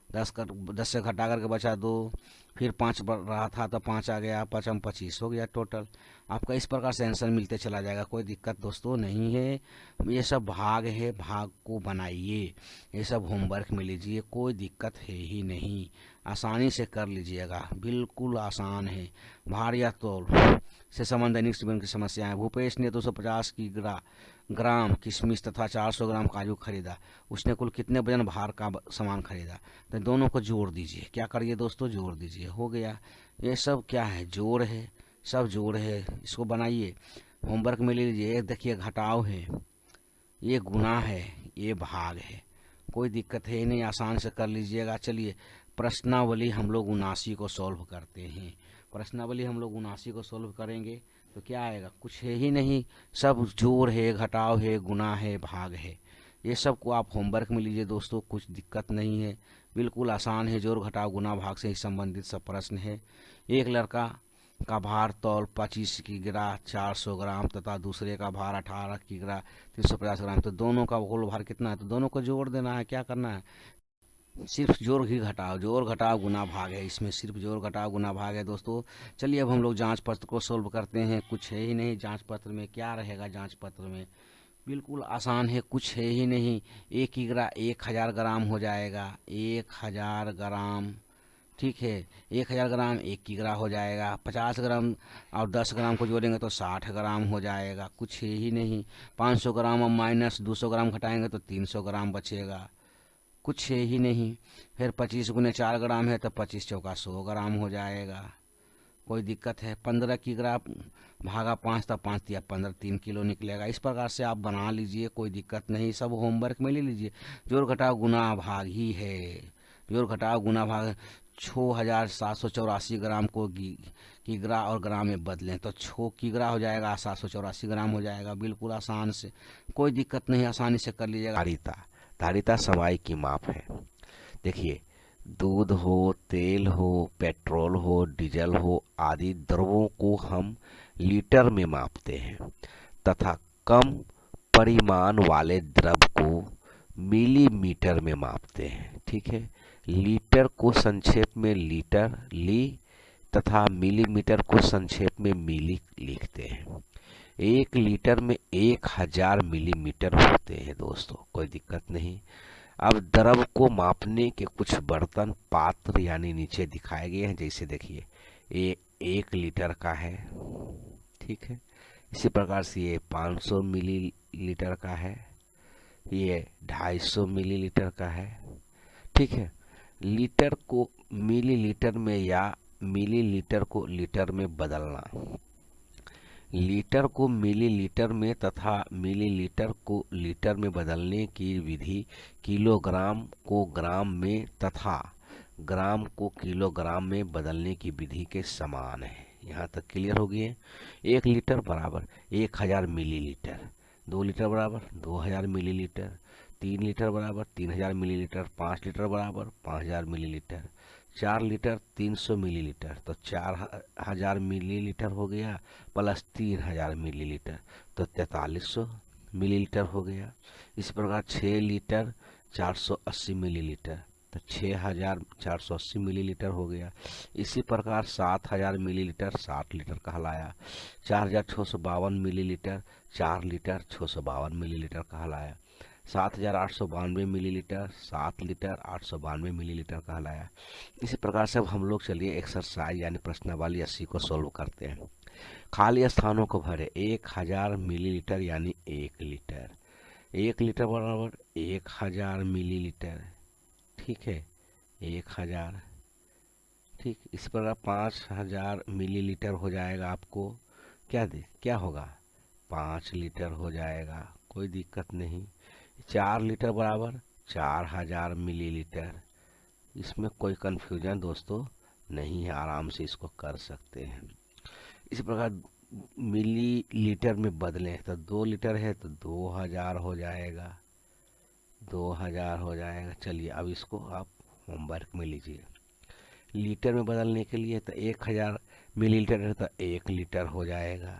10 से घटा करके बचा 2, फिर 5 बढ़ रहा था तो 5 आ गया, 5 25 हो गया टोटल। आपका इस प्रकार से आंसर मिलते चला जाएगा, कोई दिक्कत दोस्तों नहीं है। ये सब भाग है, भाग को बनाइए, ये सब होमवर्क में लीजिए, कोई दिक्कत है ही नहीं, आसानी से कर लीजिएगा, बिल्कुल आसान है। भार या तौल से संबंध दैनिक जीवन की समस्याएं। भूपेश ने 250 की ग्राम किशमिश तथा 400 ग्राम काजू खरीदा, उसने कुल कितने वजन भार का सामान खरीदा? तो दोनों को जोड़ दीजिए, क्या करिए दोस्तों, जोड़ दीजिए, हो गया। ये सब क्या है, जोड़ है, सब जोड़ है, इसको बनाइए, होमवर्क में ले लीजिए। एक देखिए घटाव है, ये गुना है, ये भाग है, कोई दिक्कत है नहीं, आसान से कर लीजिएगा। चलिए प्रश्नावली हम लोग 79 को सॉल्व करते हैं। प्रश्नावली हम लोग 79 को सॉल्व करेंगे तो क्या आएगा, कुछ है ही नहीं, सब जोड़ है, घटाव है, गुना है, भाग है। ये सब को आप होमवर्क में लीजिए दोस्तों, कुछ दिक्कत नहीं है, बिल्कुल आसान है। जोड़ घटाव गुना भाग से ही संबंधित सब प्रश्न है। एक लड़का का भार तौल 25 किग्रा 400 ग्राम तथा दूसरे का भार 18 किग्रा 350 ग्राम, तो दोनों का कुल भार कितना है? तो दोनों को जोड़ देना है, क्या करना है, सिर्फ जोड़ ही घटाव, जोड़ घटाव गुना भाग है, इसमें सिर्फ जोड़ घटाव गुना भाग है दोस्तों। चलिए अब हम लोग जांच पत्र को सोल्व करते हैं। कुछ है ही नहीं जांच पत्र में, क्या रहेगा जांच पत्र में, बिल्कुल आसान है, कुछ है ही नहीं। 1000 ग्राम हो जाएगा, 1000 ग्राम, ठीक है। 1000 ग्राम 1 किग्रा हो जाएगा। 50 ग्राम और 10 ग्राम को जोड़ेंगे तो 60 ग्राम हो जाएगा, कुछ है ही नहीं। 500 ग्राम और माइनस 200 ग्राम घटाएंगे तो 300 ग्राम बचेगा, कुछ है ही नहीं। फिर 25 गुने 4 ग्राम है तो 25 चौका 100 ग्राम हो जाएगा, कोई दिक्कत है। 15 किग्रा भागा 5 तब 5 या 15 3 किलो निकलेगा। इस प्रकार से आप बना लीजिए, कोई दिक्कत नहीं, सब होमवर्क में ले लीजिए। जोड़ घटाव गुना भाग ही है, जोड़ घटाव गुना भाग। 6784 ग्राम को किग्रा और ग्राम में बदलें तो 6 किग्रा हो जाएगा, 784 ग्राम हो जाएगा, बिल्कुल आसान से, कोई दिक्कत नहीं, आसानी से कर लीजिएगा। धारिता, धारिता समाई की माप है। देखिए दूध हो, तेल हो, पेट्रोल हो, डीजल हो आदि द्रवों को हम लीटर में मापते हैं तथा कम परिमाण वाले द्रव को मिलीमीटर में मापते हैं, ठीक है। लीटर को संक्षेप में लीटर ली तथा मिलीमीटर को संक्षेप में मिली लिखते हैं। 1 लीटर में 1000 मिलीमीटर होते हैं दोस्तों, कोई दिक्कत नहीं। अब द्रव को मापने के कुछ बर्तन पात्र यानी नीचे दिखाए गए हैं, जैसे देखिए ये 1 लीटर का है, ठीक है। इसी प्रकार से ये 500 मिलीलीटर का है, ये 250 मिलीलीटर का है, ठीक है। लीटर को मिलीलीटर में या मिलीलीटर को लीटर में बदलना, लीटर को मिलीलीटर में तथा मिलीलीटर को लीटर में बदलने की विधि किलोग्राम को ग्राम में तथा ग्राम को किलोग्राम में बदलने की विधि के समान है। यहाँ तक क्लियर हो गई है। 1 लीटर बराबर 1000 मिलीलीटर, 2 लीटर बराबर 2000 मिलीलीटर, 3 लीटर बराबर 3000 मिलीलीटर, 5 लीटर बराबर 5000 मिलीलीटर, 4 लीटर 300 मिलीलीटर, तो 4000 मिलीलीटर हो गया, प्लस 3000 मिलीलीटर तो 4300 मिलीलीटर हो गया। इस प्रकार 6 लीटर 480 मिलीलीटर तो 6480 मिलीलीटर हो गया। इसी प्रकार 7000 मिलीलीटर 60 लीटर कहलाया। 4652 मिलीलीटर 4 लीटर 652 मिलीलीटर कहलाया। 7892 मिलीलीटर 7 लीटर 892 मिलीलीटर कहलाया। इसी प्रकार से अब हम लोग चलिए एक्सरसाइज यानी प्रश्नावली 80 को सोल्व करते हैं। खाली स्थानों को भरे। 1000 मिलीलीटर यानी 1 लीटर, 1 लीटर बराबर 1000 मिलीलीटर, ठीक है, 1000, ठीक। इस प्रकार 5000 मिलीलीटर हो जाएगा, आपको क्या होगा, 5 लीटर हो जाएगा, कोई दिक्कत नहीं। 4 लीटर बराबर 4000 मिलीलीटर, इसमें कोई कंफ्यूजन दोस्तों नहीं है, आराम से इसको कर सकते हैं। इसी प्रकार मिलीलीटर में बदलें तो 2 लीटर है तो 2000 हो जाएगा, 2000 हो जाएगा। चलिए अब इसको आप होमवर्क में लीजिए। लीटर में बदलने के लिए तो 1000 मिलीलीटर है तो 1 लीटर हो जाएगा।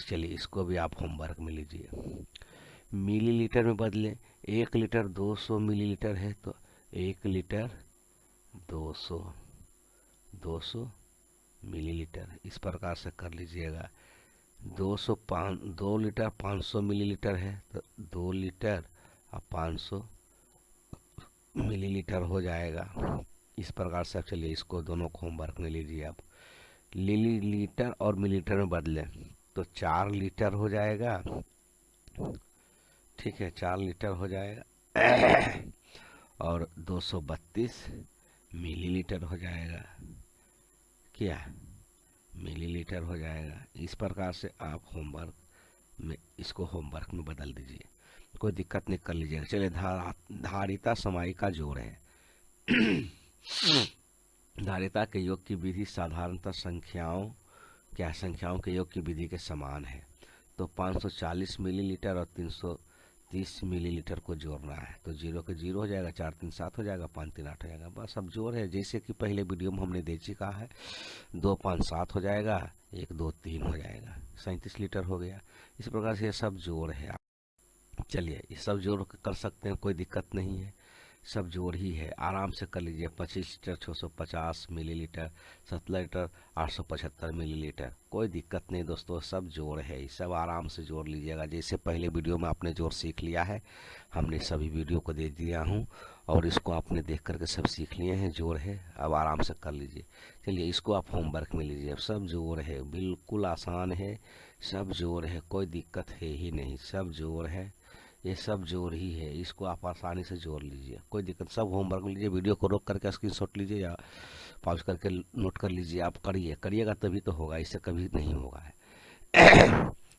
चलिए इसको भी आप होमवर्क में लीजिए। मिलीलीटर में बदलें, 1 लीटर 200 मिलीलीटर है तो 1 लीटर 200, 200 मिलीलीटर, इस प्रकार से कर लीजिएगा। 2 लीटर 500 मिलीलीटर है तो 2 लीटर और 500 मिलीलीटर हो जाएगा। इस प्रकार से चलिए इसको दोनों को होमवर्क में लीजिए आप। लीटर और मिलीलीटर में बदलें तो 4 लीटर हो जाएगा। ठीक है, 4 लीटर हो जाएगा और 232 मिलीलीटर हो जाएगा। क्या मिलीलीटर हो जाएगा। इस प्रकार से आप होमवर्क में इसको होमवर्क में बदल दीजिए, कोई दिक्कत नहीं, कर लीजिएगा। चलिए धारिता समाई का जोड़ है। धारिता के योग की विधि साधारणतः संख्याओं के योग की विधि के समान है। तो 540 मिलीलीटर और 330 मिलीलीटर को जोड़ना है तो 0 के 0 हो जाएगा, 4 3 7 हो जाएगा, 5 3 8 हो जाएगा। बस अब जोड़ है, जैसे कि पहले वीडियो में हमने दे चुका है। 2 5 7 हो जाएगा, 1 2 3 हो जाएगा, 37 लीटर हो गया। इस प्रकार से ये सब जोड़ है। चलिए ये सब जोड़ कर सकते हैं, कोई दिक्कत नहीं है, सब जोड़ ही है, आराम से कर लीजिए। 25 लीटर 650 मिलीलीटर, 17 लीटर 875 मिलीलीटर, कोई दिक्कत नहीं दोस्तों, सब जोड़ है, ये सब आराम से जोड़ लीजिएगा। जैसे पहले वीडियो में आपने जोड़ सीख लिया है, हमने सभी वीडियो को दे दिया हूँ और इसको आपने देख करके सब सीख लिए हैं, जोड़ है, अब आराम से कर लीजिए। चलिए इसको आप होमवर्क में लीजिए, सब जोड़ है, बिल्कुल आसान है, सब जोड़ है, कोई दिक्कत है ही नहीं, सब जोड़ है, ये सब जोड़ ही है, इसको आप आसानी से जोड़ लीजिए, कोई दिक्कत। सब होमवर्क लीजिए, वीडियो को रोक करके स्क्रीनशॉट लीजिए या पॉज करके नोट कर लीजिए, आप करिएगा तभी तो होगा, इससे कभी नहीं होगा है।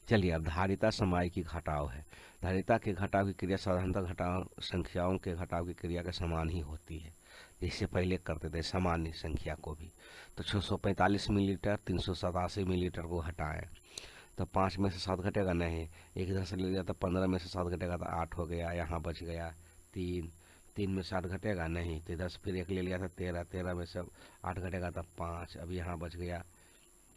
चलिए अब धारिता समाई की घटाव है। धारिता के घटाव की क्रिया साधारणतः घटाव संख्याओं के घटाव की क्रिया के समान ही होती है, जिससे पहले करते थे सामान्य संख्या को भी। तो 645 मिलीलीटर 387 मिलीलीटर को घटाएं तो 5 में से 7 घटेगा नहीं, एक इधर से ले लिया तो 15 में से 7 घटेगा तो 8 हो गया, यहाँ बच गया 3, 3 में 7 घटेगा नहीं तो इधर से फिर एक ले लिया था 13, 13 में से 8 घटेगा तो 5, अब यहाँ बच गया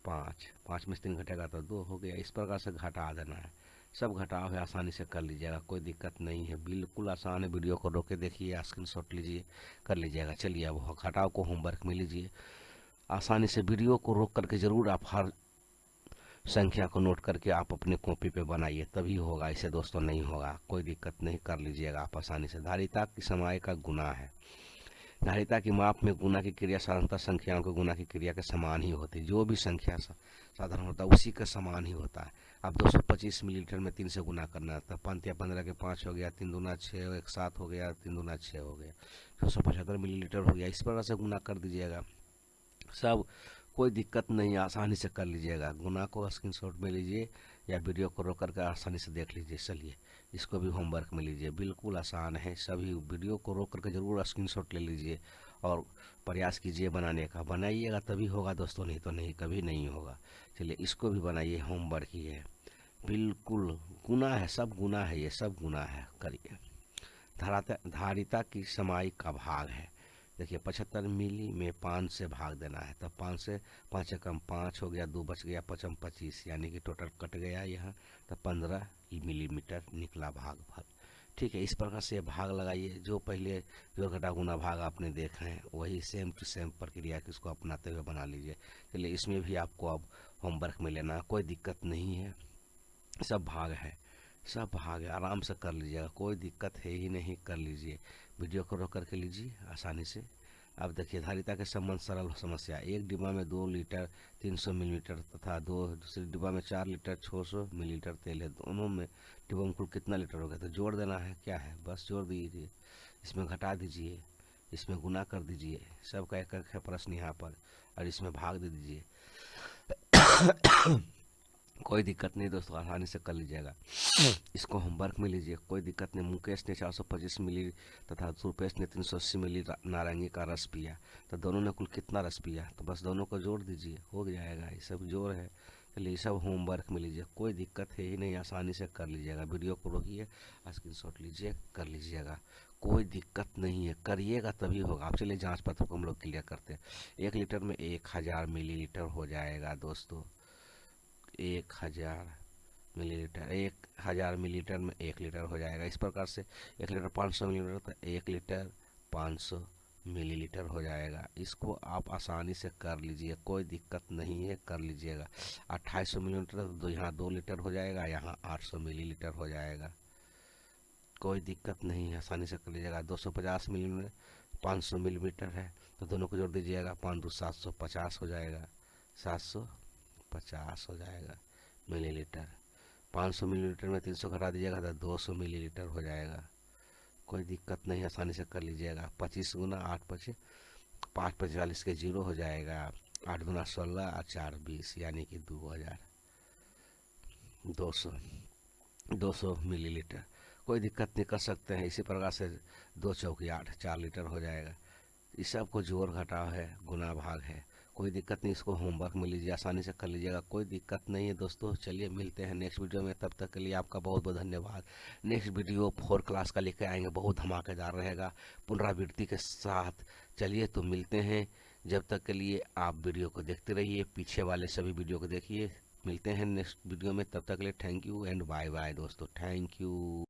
5, 5 में से 3 घटेगा तो 2 हो गया। इस प्रकार से घटा देना है, सब घटाव है, आसानी से कर लीजिएगा, कोई दिक्कत नहीं है, बिल्कुल आसान है। वीडियो को रोक के देखिए, स्क्रीनशॉट लीजिए, कर लीजिएगा। चलिए अब घटाव को होमवर्क में लीजिए, आसानी से वीडियो को रोक करके जरूर आप हर संख्या को नोट करके आप अपने कॉपी पे बनाइए, तभी होगा, ऐसे दोस्तों नहीं होगा, कोई दिक्कत नहीं, कर लीजिएगा आप आसानी से। धारिता की समाई का गुना है। धारिता की माप में गुना की क्रिया साधारणतः संख्याओं के गुना की क्रिया के समान ही होती है, जो भी संख्या साधारण होता है उसी के समान ही होता है। अब 225 मिलीलीटर में 3 से गुना करना है तो 5 या 15 के 5 हो गया, 3 दूना 6, 1 7 हो गया, 3 दूना 6 हो गया, 675 मिलीलीटर हो गया। इस प्रकार से गुना कर दीजिएगा, सब कोई दिक्कत नहीं, आसानी से कर लीजिएगा। गुना को स्क्रीनशॉट में लीजिए या वीडियो को रोक करके आसानी से देख लीजिए। चलिए इसको भी होमवर्क में लीजिए, बिल्कुल आसान है, सभी वीडियो को रोक करके ज़रूर स्क्रीनशॉट ले लीजिए और प्रयास कीजिए बनाने का, बनाइएगा तभी होगा दोस्तों, नहीं तो नहीं, कभी नहीं होगा। चलिए इसको भी बनाइए, होमवर्क ही है, बिल्कुल गुना है, सब गुना है, ये सब गुना है, करिए। धारिता की समाई का भाग है। देखिए 75 मिली में 5 से भाग देना है तो 5 से 5 से कम 5 हो गया, 2 बच गया, 5 25, यानी कि टोटल कट गया यहाँ तो 15 मिलीमीटर निकला भाग फल। ठीक है, इस प्रकार से भाग लगाइए, जो पहले जो घटा गुना भाग आपने देखा है वही सेम टू सेम प्रक्रिया की इसको अपनाते हुए बना लीजिए। चलिए इसमें भी आपको अब होमवर्क में लेना, कोई दिक्कत नहीं है, सब भाग है, सब भाग है, आराम से कर लीजिएगा, कोई दिक्कत है ही नहीं, कर लीजिए। वीडियो को रोक करके लीजिए आसानी से। अब देखिए धारिता के संबंध सरल समस्या, एक डिब्बा में 2 लीटर 300 मिलीलीटर तथा दूसरे डिब्बा में 4 लीटर 600 मिलीलीटर तेल है, दोनों में डिब्बा में कुल कितना लीटर हो गया, तो जोड़ देना है, क्या है, बस जोड़ दीजिए, इसमें घटा दीजिए, इसमें गुना कर दीजिए, सबका एक एक है प्रश्न यहाँ पर, और इसमें भाग दे दीजिए। कोई दिक्कत नहीं दोस्तों, आसानी से कर लीजिएगा, इसको होमवर्क में लीजिए, कोई दिक्कत नहीं। मुकेश ने 425 मिली तथा रुपेश ने 380 मिली नारंगी का रस पिया, तो दोनों ने कुल कितना रस पिया, तो बस दोनों को जोड़ दीजिए, हो जाएगा, ये सब जोड़ है। चलिए ये सब होमवर्क में लीजिए, कोई दिक्कत है ही नहीं, आसानी से कर लीजिएगा। वीडियो को रोकिए, स्क्रीनशॉट लीजिए, कर लीजिएगा, कोई दिक्कत नहीं है, करिएगा तभी होगा। आप चलिए जाँच पत्र को हम लोग क्लियर करते हैं। 1 लीटर में 1000 मिलीलीटर हो जाएगा दोस्तों, 1000 मिलीलीटर, 1000 मिलीलीटर में 1 लीटर हो जाएगा। इस प्रकार से 1 लीटर 500 मिलीलीटर तो 1 लीटर 500 मिलीलीटर हो जाएगा। इसको आप आसानी से कर लीजिए, कोई दिक्कत नहीं है, कर लीजिएगा। 2800 मिलीलीटर तो यहाँ 2 लीटर हो जाएगा, यहाँ 800 मिलीलीटर हो जाएगा, कोई दिक्कत नहीं है, आसानी से कर लीजिएगा। 250 मिलीलीटर 500 मिलीमीटर है तो दोनों को जोड़ दीजिएगा, 5 2 750 हो जाएगा, 750 हो जाएगा मिलीलीटर। 500 मिलीलीटर में 300 घटा दीजिएगा तो 200 मिलीलीटर हो जाएगा, कोई दिक्कत नहीं, आसानी से कर लीजिएगा। 25 गुना 8 25 5 45 के 0 हो जाएगा, 8 गुना 16 और 4 20 यानी कि 2200 200 मिलीलीटर, कोई दिक्कत नहीं, कर सकते हैं। इसी प्रकार से 2 चौकी 8 4 लीटर हो जाएगा। इस सब को जोड़ घटाव है, गुना भाग है, कोई दिक्कत नहीं, इसको होमवर्क में लीजिए, आसानी से कर लीजिएगा, कोई दिक्कत नहीं है दोस्तों। चलिए मिलते हैं नेक्स्ट वीडियो में, तब तक के लिए आपका बहुत बहुत धन्यवाद। नेक्स्ट वीडियो 4 क्लास का लेकर आएंगे, बहुत धमाकेदार रहेगा पुनरावृत्ति के साथ। चलिए तो मिलते हैं, जब तक के लिए आप वीडियो को देखते रहिए, पीछे वाले सभी वीडियो को देखिए। मिलते हैं नेक्स्ट वीडियो में, तब तक के लिए thank you and bye bye दोस्तों, थैंक यू।